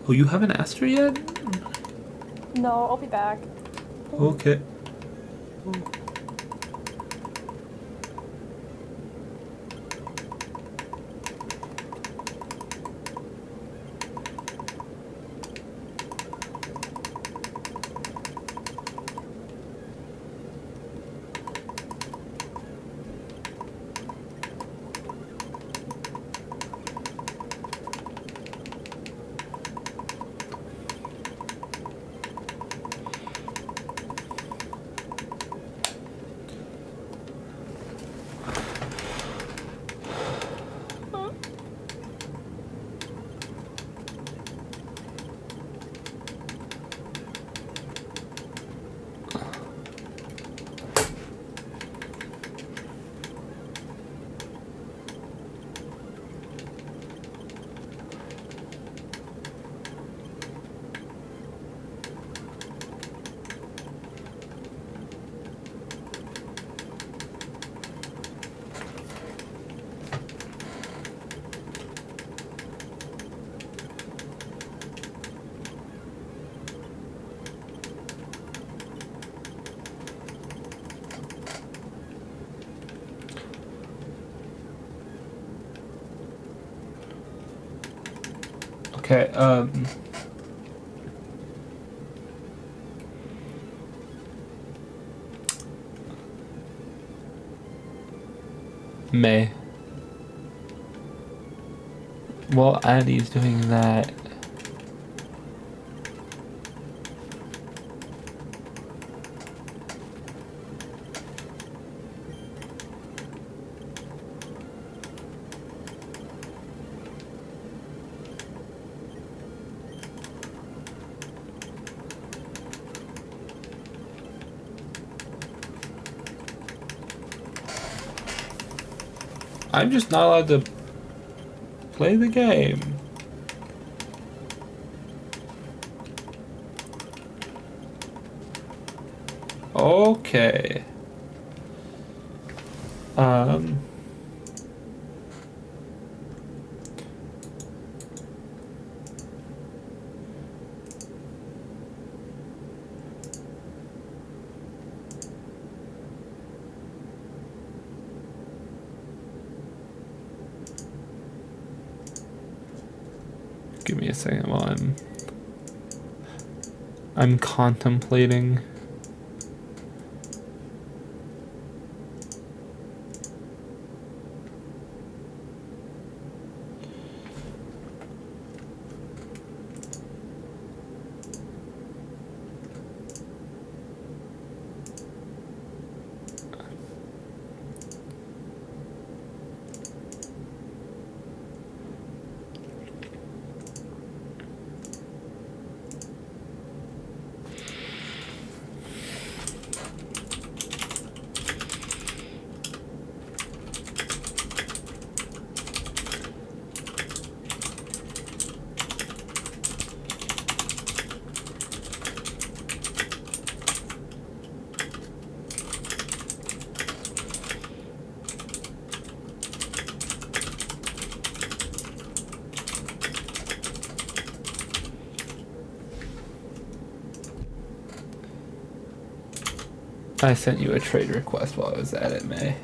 Oh, you haven't asked her yet? No, I'll be back. Okay. Okay, May. While Annie's doing that, I'm just not allowed to play the game. Okay. Give me a second while I'm contemplating. I sent you a trade request while I was at it, May.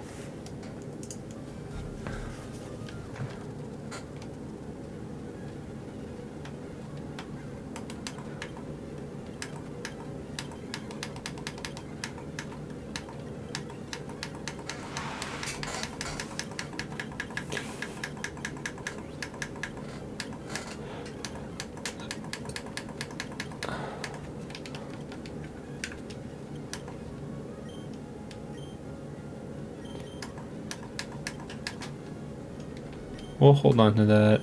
We'll hold on to that.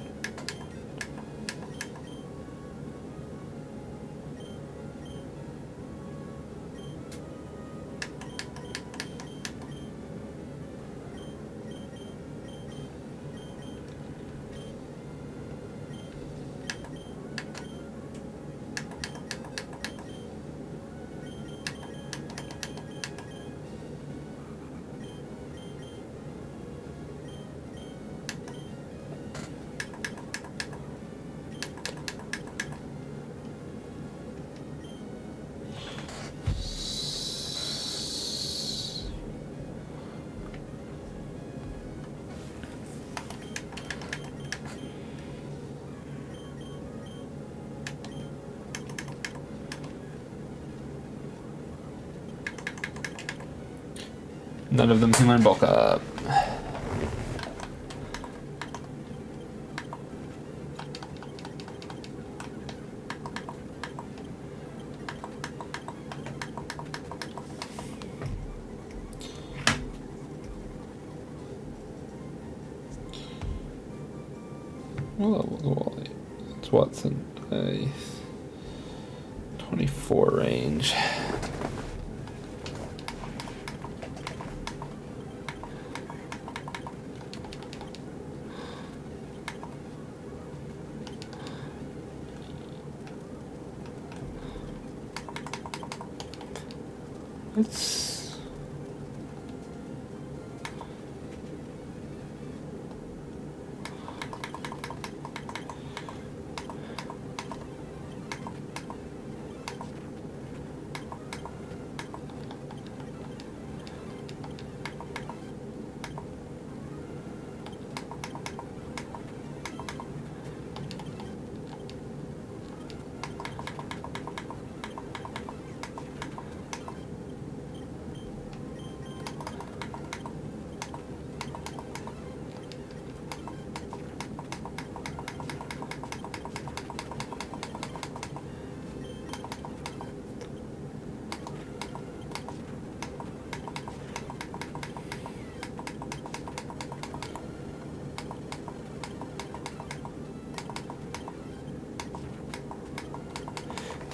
None of them can learn bulk up. Well, it's what's in a 24 range. It's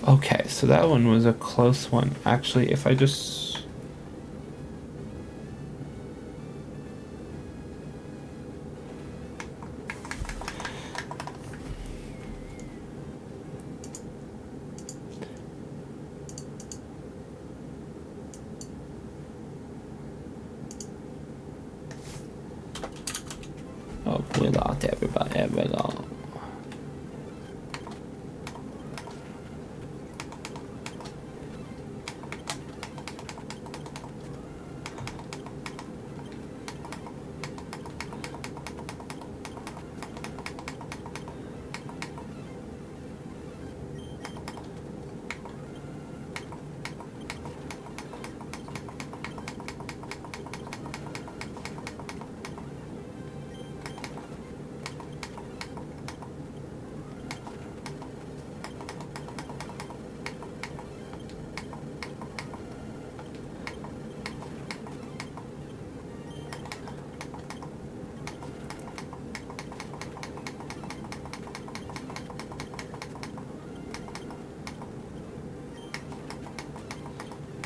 okay, so that one was a close one. Actually, if I just oh, we lost everybody.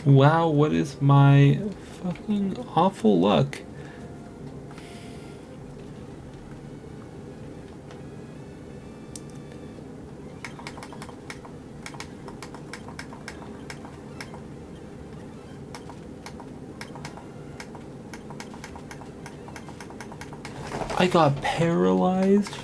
Wow, what is my fucking awful luck? I got paralyzed.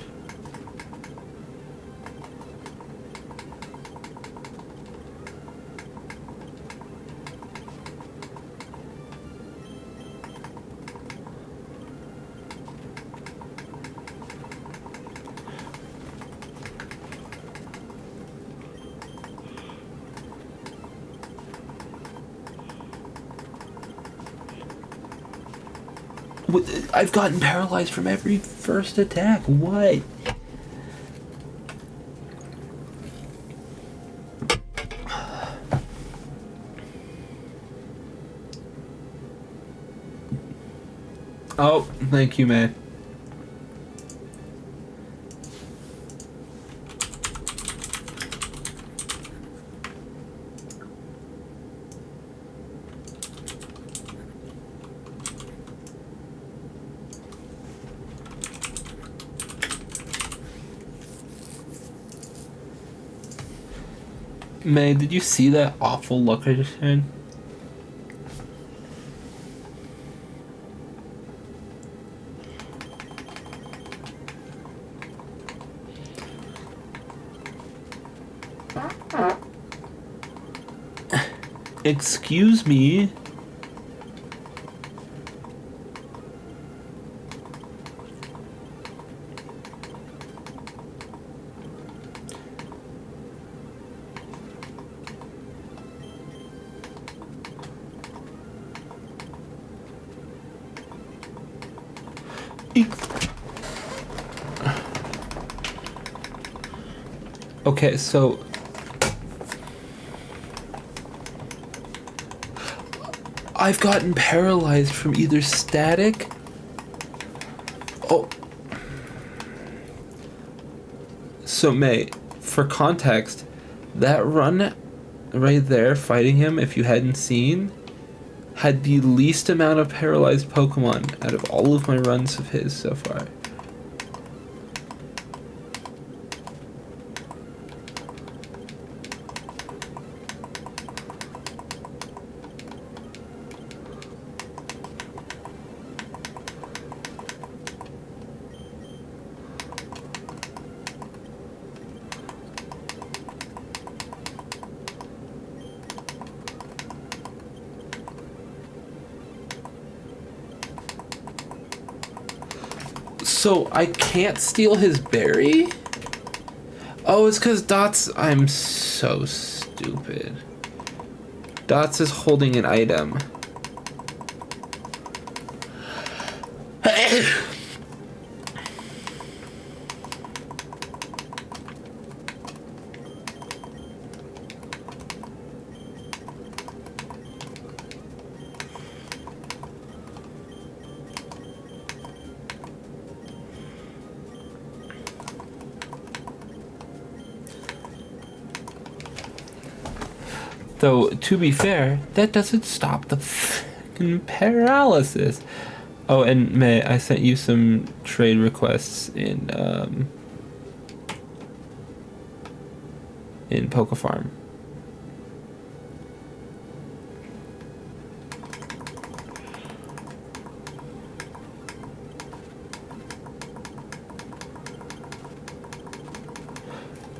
I've gotten paralyzed from every first attack. What? Oh, thank you, man. May, did you see that awful look I just had? Excuse me? Okay, so I've gotten paralyzed from either static. Oh. So May, for context, that run right there fighting him, if you hadn't seen, had the least amount of paralyzed Pokemon out of all of my runs of his so far. So I can't steal his berry? Oh, it's because Dots... I'm so stupid. Dots is holding an item. Though, to be fair, that doesn't stop the fucking paralysis. Oh, and May, I sent you some trade requests in PokeFarm.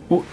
Well,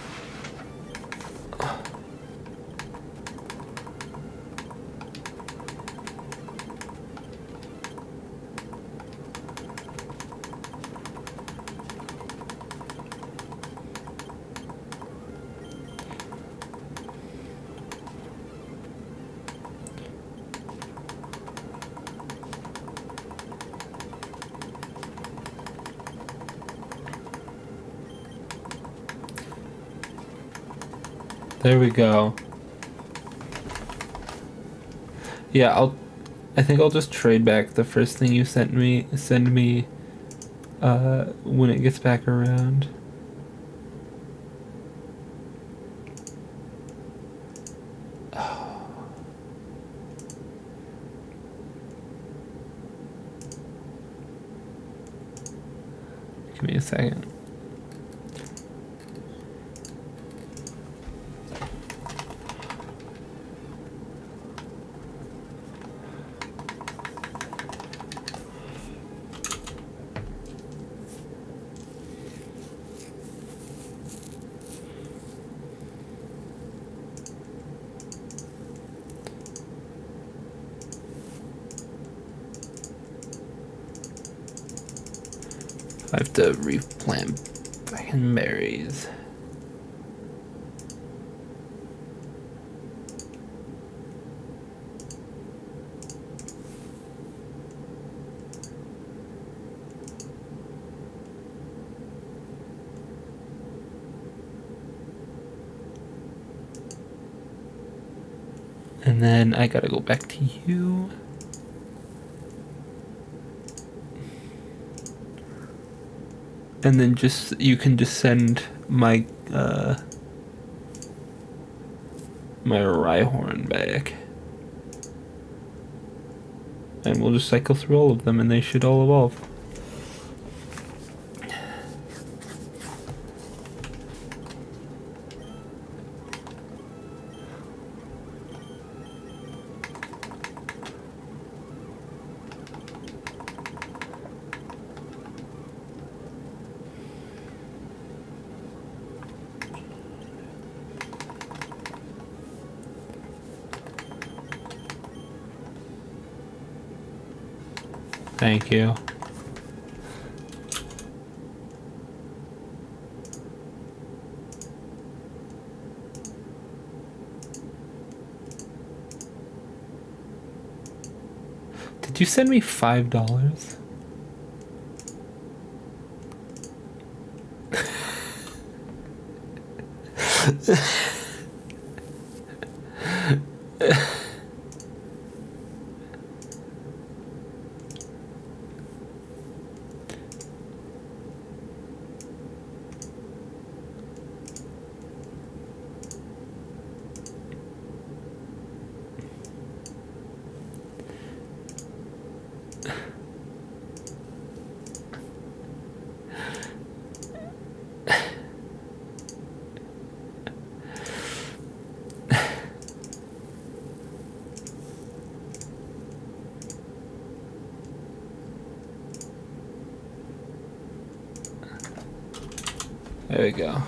there we go. Yeah, I think I'll just trade back the first thing you send me when it gets back around. Give me a second. I have to replant fucking berries. And then I gotta go back to you. And then you can just send my my Rhyhorn back. And we'll just cycle through all of them and they should all evolve. Thank you. Did you send me $5? There we go.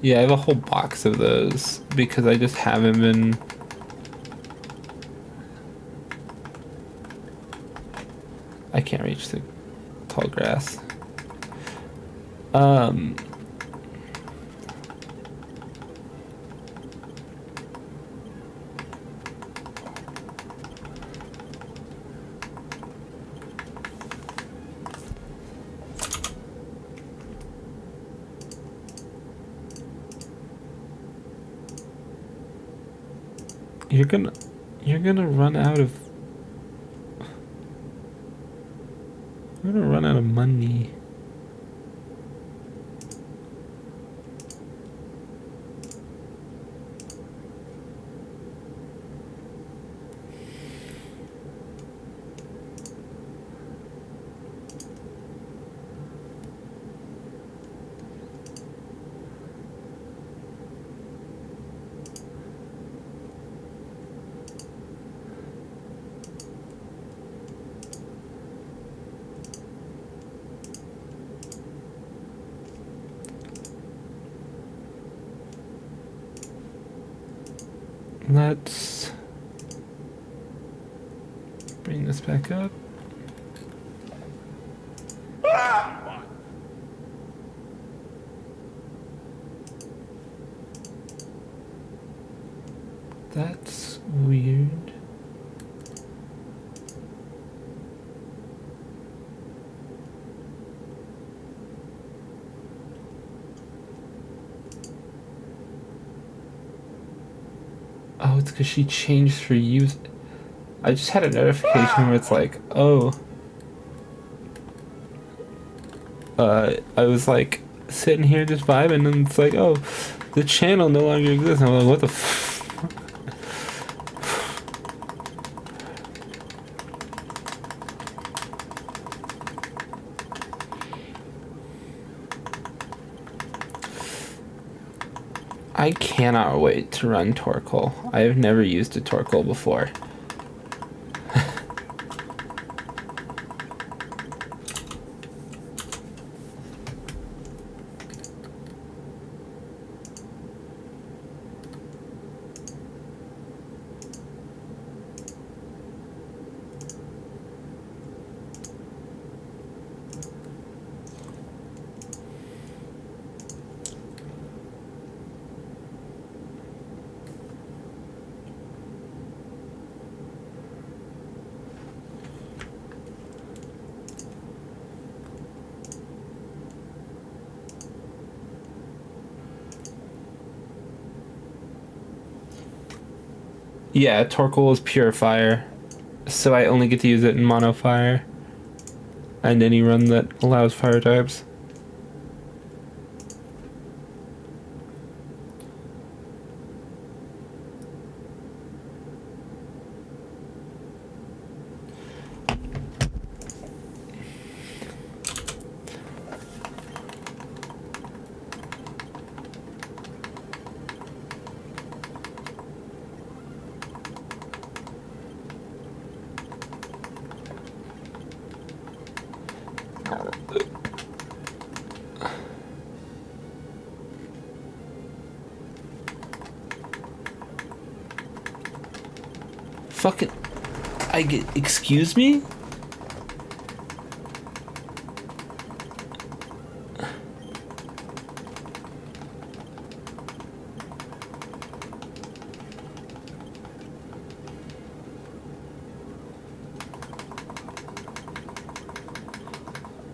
Yeah, I have a whole box of those because I just haven't been. I can't reach the tall grass. You're gonna run out of. You're gonna run out of money. Let's bring this back up. That's weird. Oh, it's because she changed her use. I just had a notification where it's like, oh. I was like sitting here just vibing, and it's like, oh, the channel no longer exists. And I'm like, what the f. I cannot wait to run Torkoal. I have never used a Torkoal before. Yeah, Torkoal is pure fire, so I only get to use it in mono fire and any run that allows fire types. Fucking, excuse me?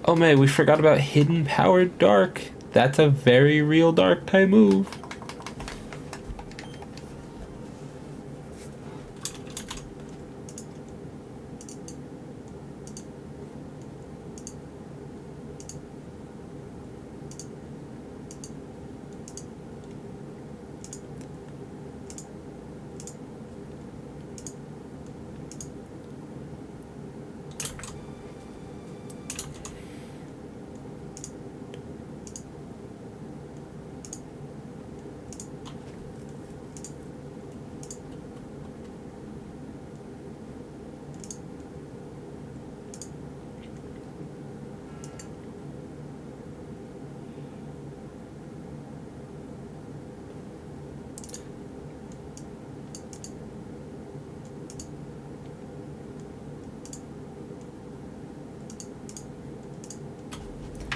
Oh man, we forgot about Hidden Power Dark. That's a very real dark type move.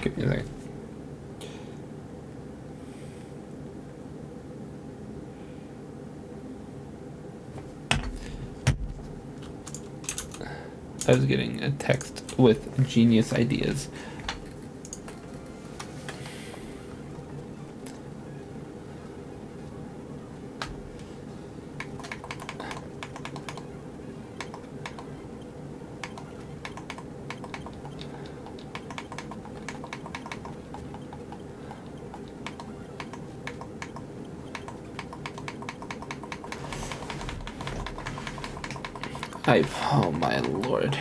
Give me a second. I was getting a text with genius ideas. Oh my lord.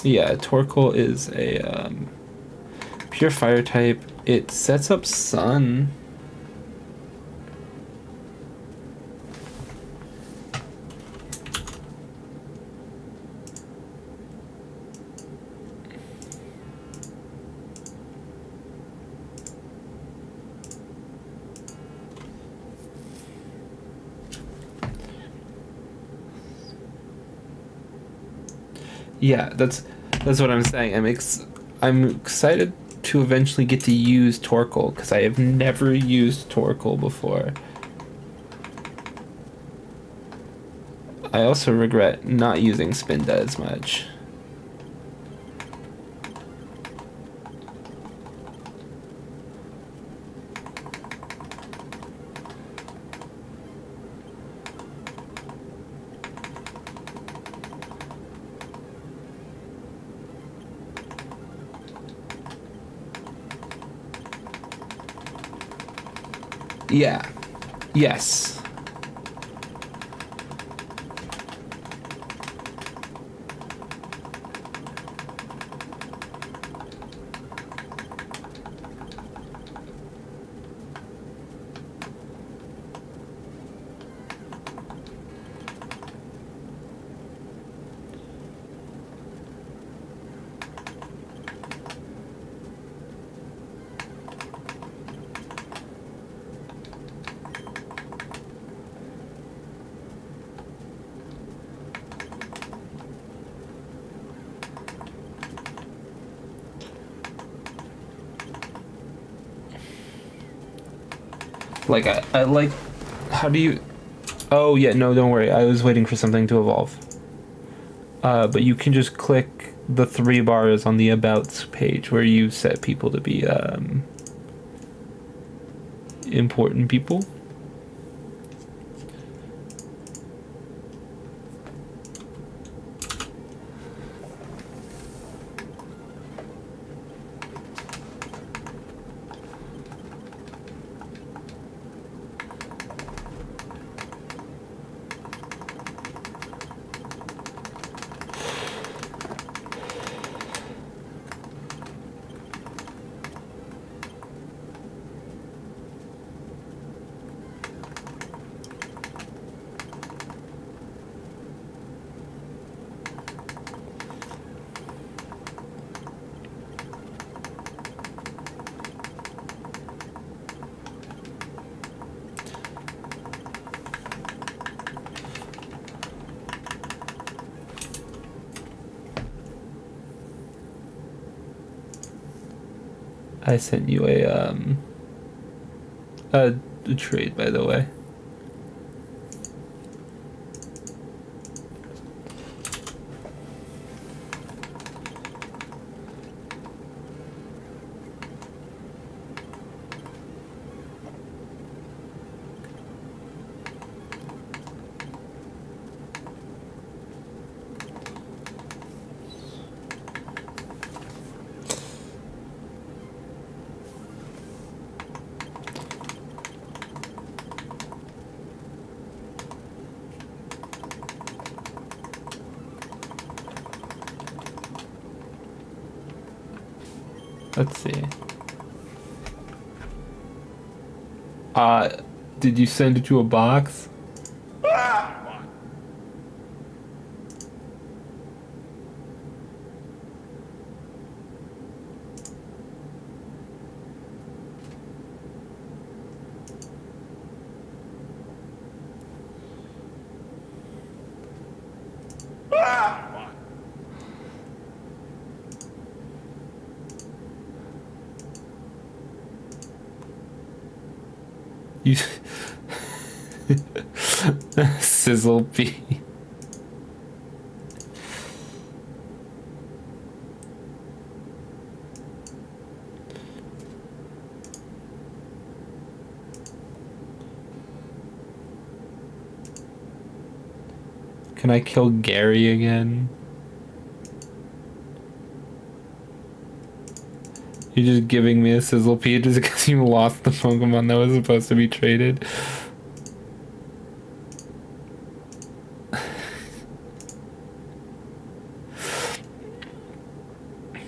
Yeah, Torkoal is a pure fire type. It sets up Sun. Yeah, that's what I'm saying. I'm excited to eventually get to use Torkoal because I have never used Torkoal before. I also regret not using Spinda as much. Yeah. Yes. Like, I like... How do you... Oh, yeah, no, don't worry. I was waiting for something to evolve. But you can just click the 3 bars on the About page where you set people to be, important people. I sent you a The trade, by the way. Let's see. Did you send it to a box? You sizzle pea. Can I kill Gary again? You're just giving me a sizzle pea just because you lost the Pokemon that was supposed to be traded.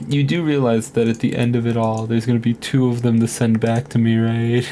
You do realize that at the end of it all, there's gonna be 2 of them to send back to me, right?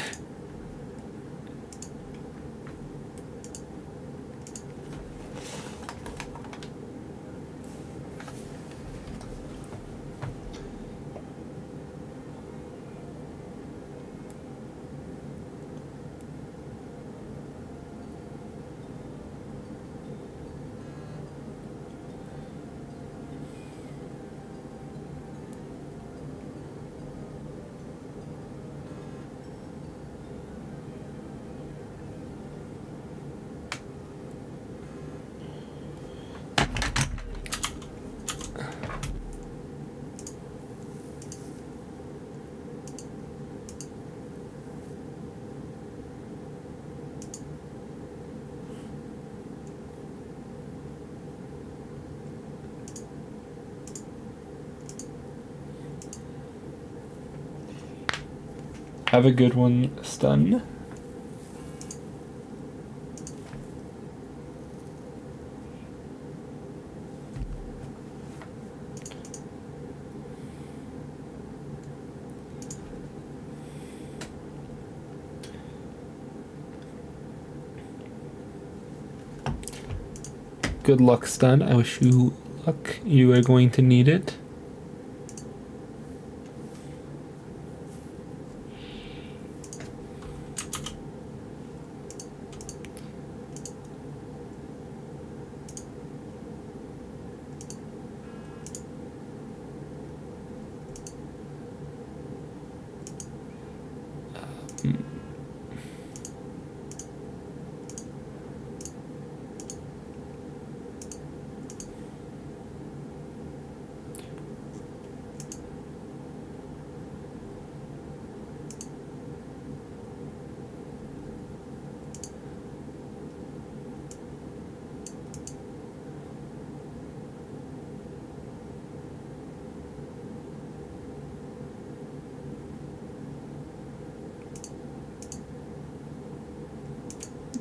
Have a good one, Stun. Good luck, Stun. I wish you luck. You are going to need it.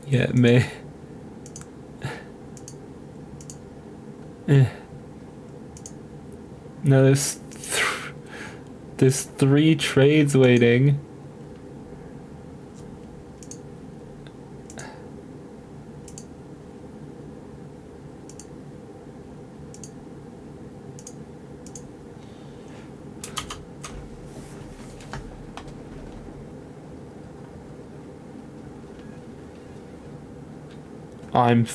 Yeah, it may. No, there's 3 trades waiting. I'm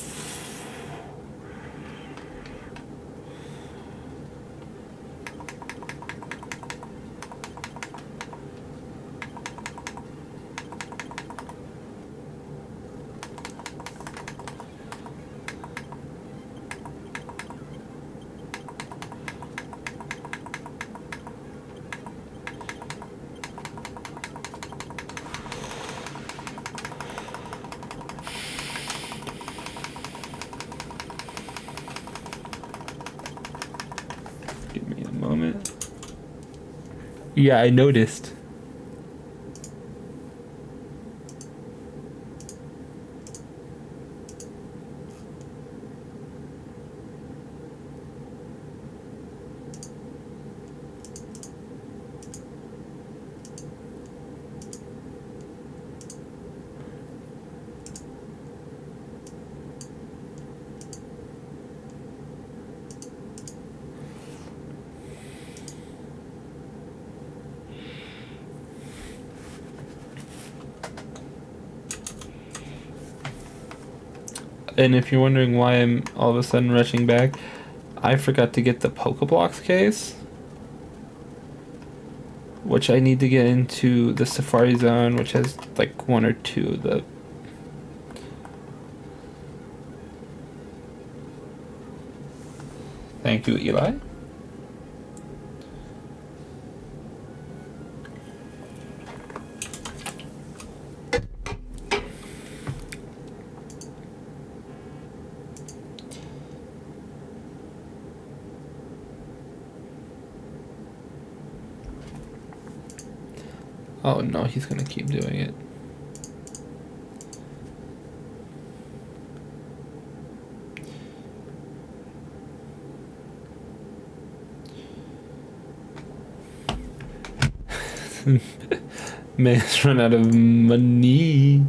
Yeah, I noticed. And if you're wondering why I'm all of a sudden rushing back, I forgot to get the Pokeblocks case, which I need to get into the Safari Zone, which has like one or two of the. Thank you, Eli. Oh no, he's gonna keep doing it. Man's run out of money.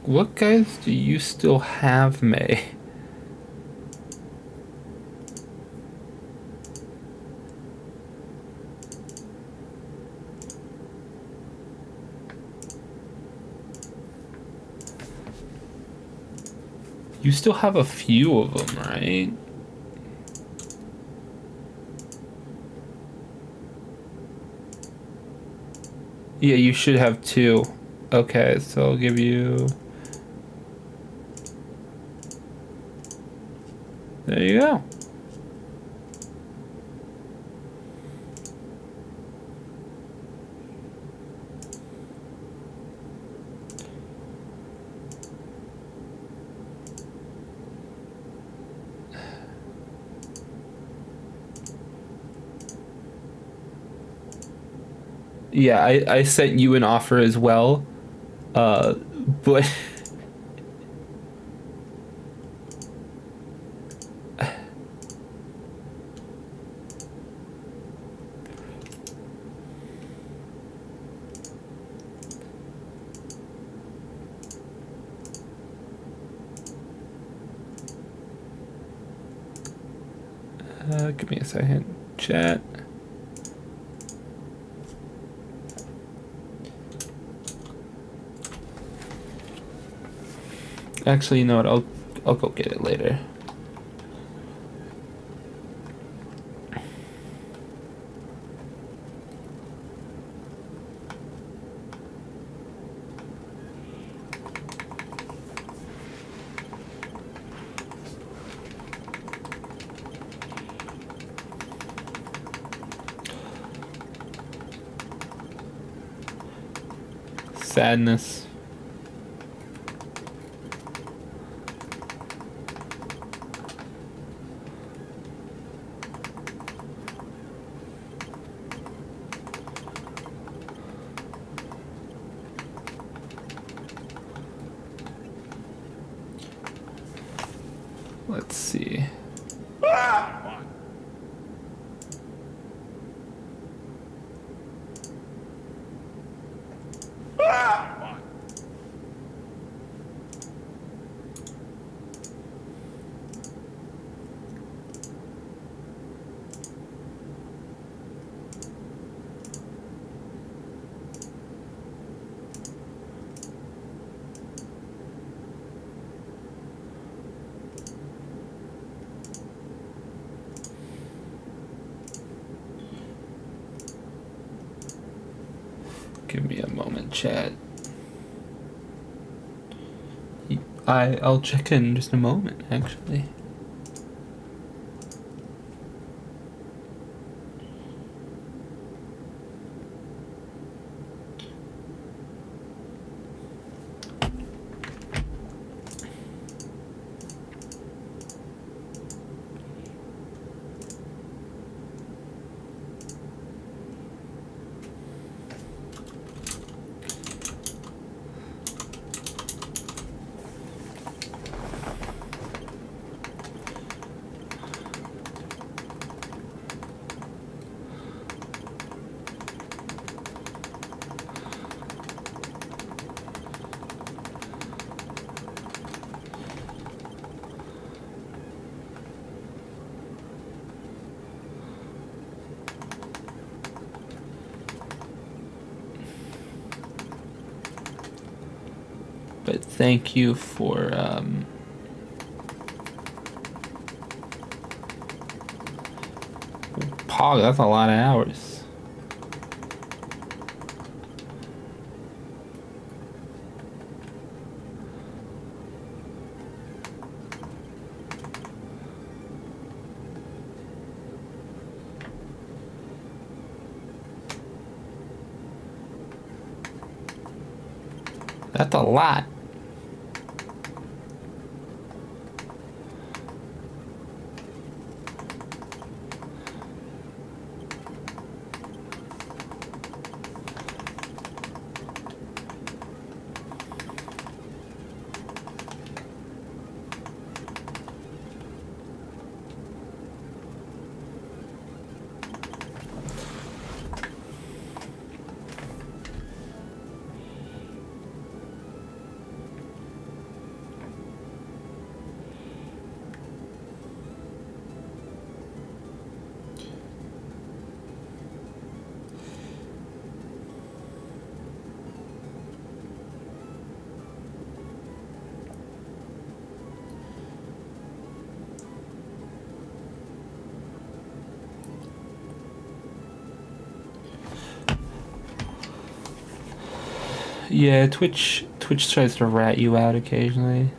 What guys do you still have, May? You still have a few of them, right? Yeah, you should have two. Okay, so I'll give you... There you go. Yeah, I sent you an offer as well. But give me a second. Chat. Actually, you know what? I'll go get it later. Sadness. Let's see. Give me a moment, chat. I'll check in just a moment, actually. But thank you for Pog, that's a lot of hours. That's a lot. Yeah, Twitch tries to rat you out occasionally.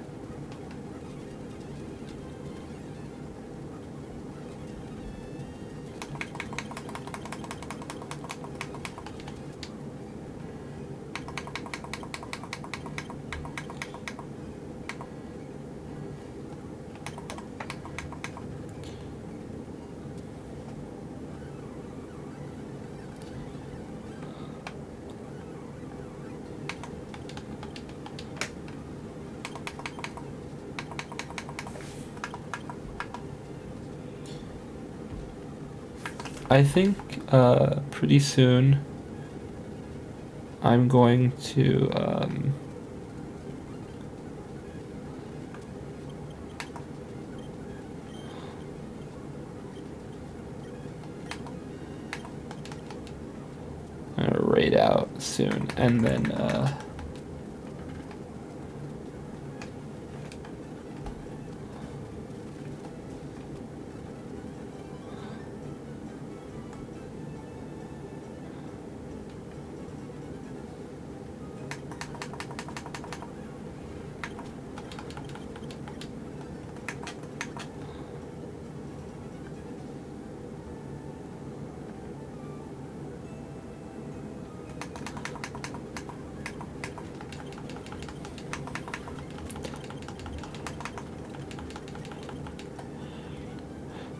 I think pretty soon I'm going to I'm gonna raid out soon, and then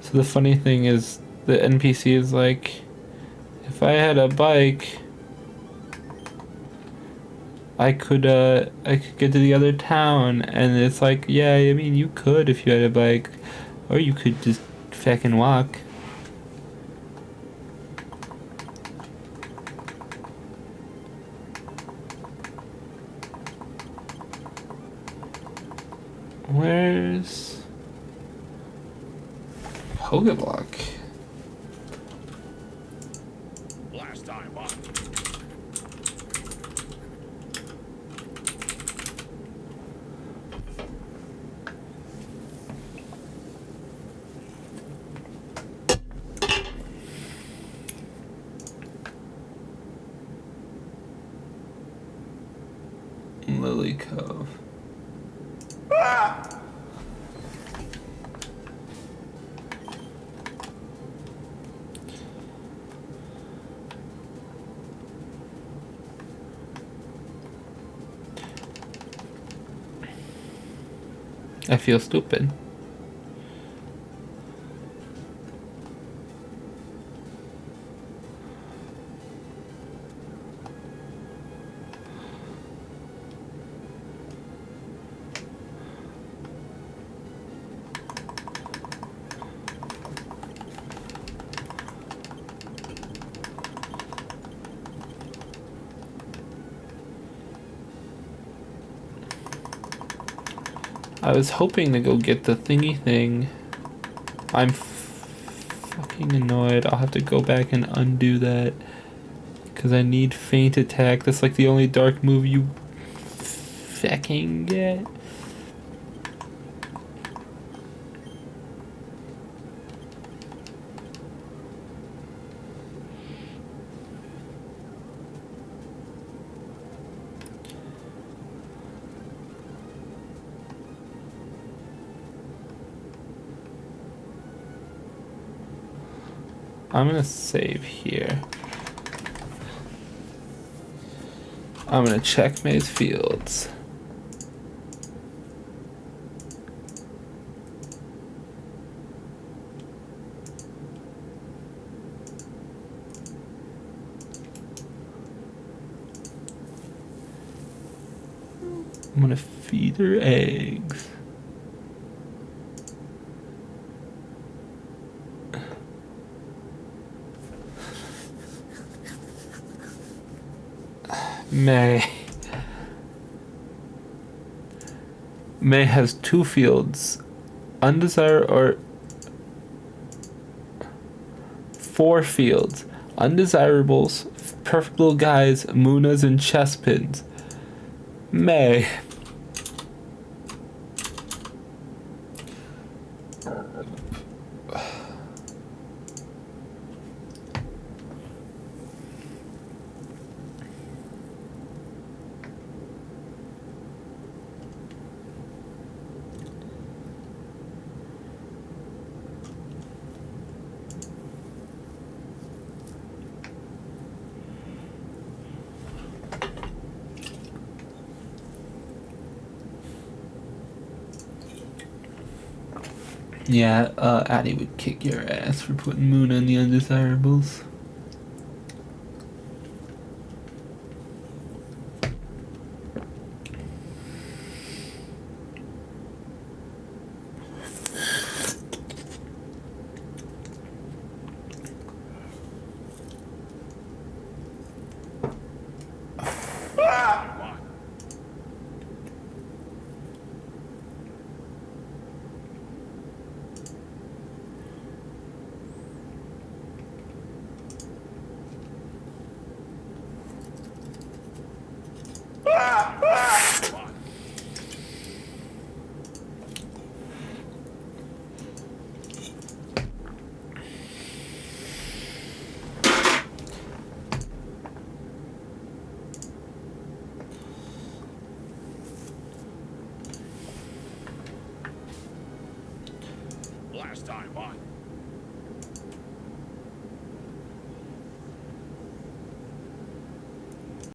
so the funny thing is the NPC is like, if I had a bike, I could get to the other town, and it's like, yeah, I mean you could if you had a bike, or you could just fucking walk. Where's Pokeblock? Last time on. Lily Cove. I feel stupid. I was hoping to go get the thingy thing. I'm fucking annoyed. I'll have to go back and undo that. Because I need feint attack. That's like the only dark move you fucking get. I'm gonna save here. I'm gonna check May's fields. I'm gonna feed her eggs. May. May has 2 fields. Undesirable or 4 fields. Undesirables, perfect little guys, Munas, and chess pins. May. Yeah, Addie would kick your ass for putting Muna in the undesirables.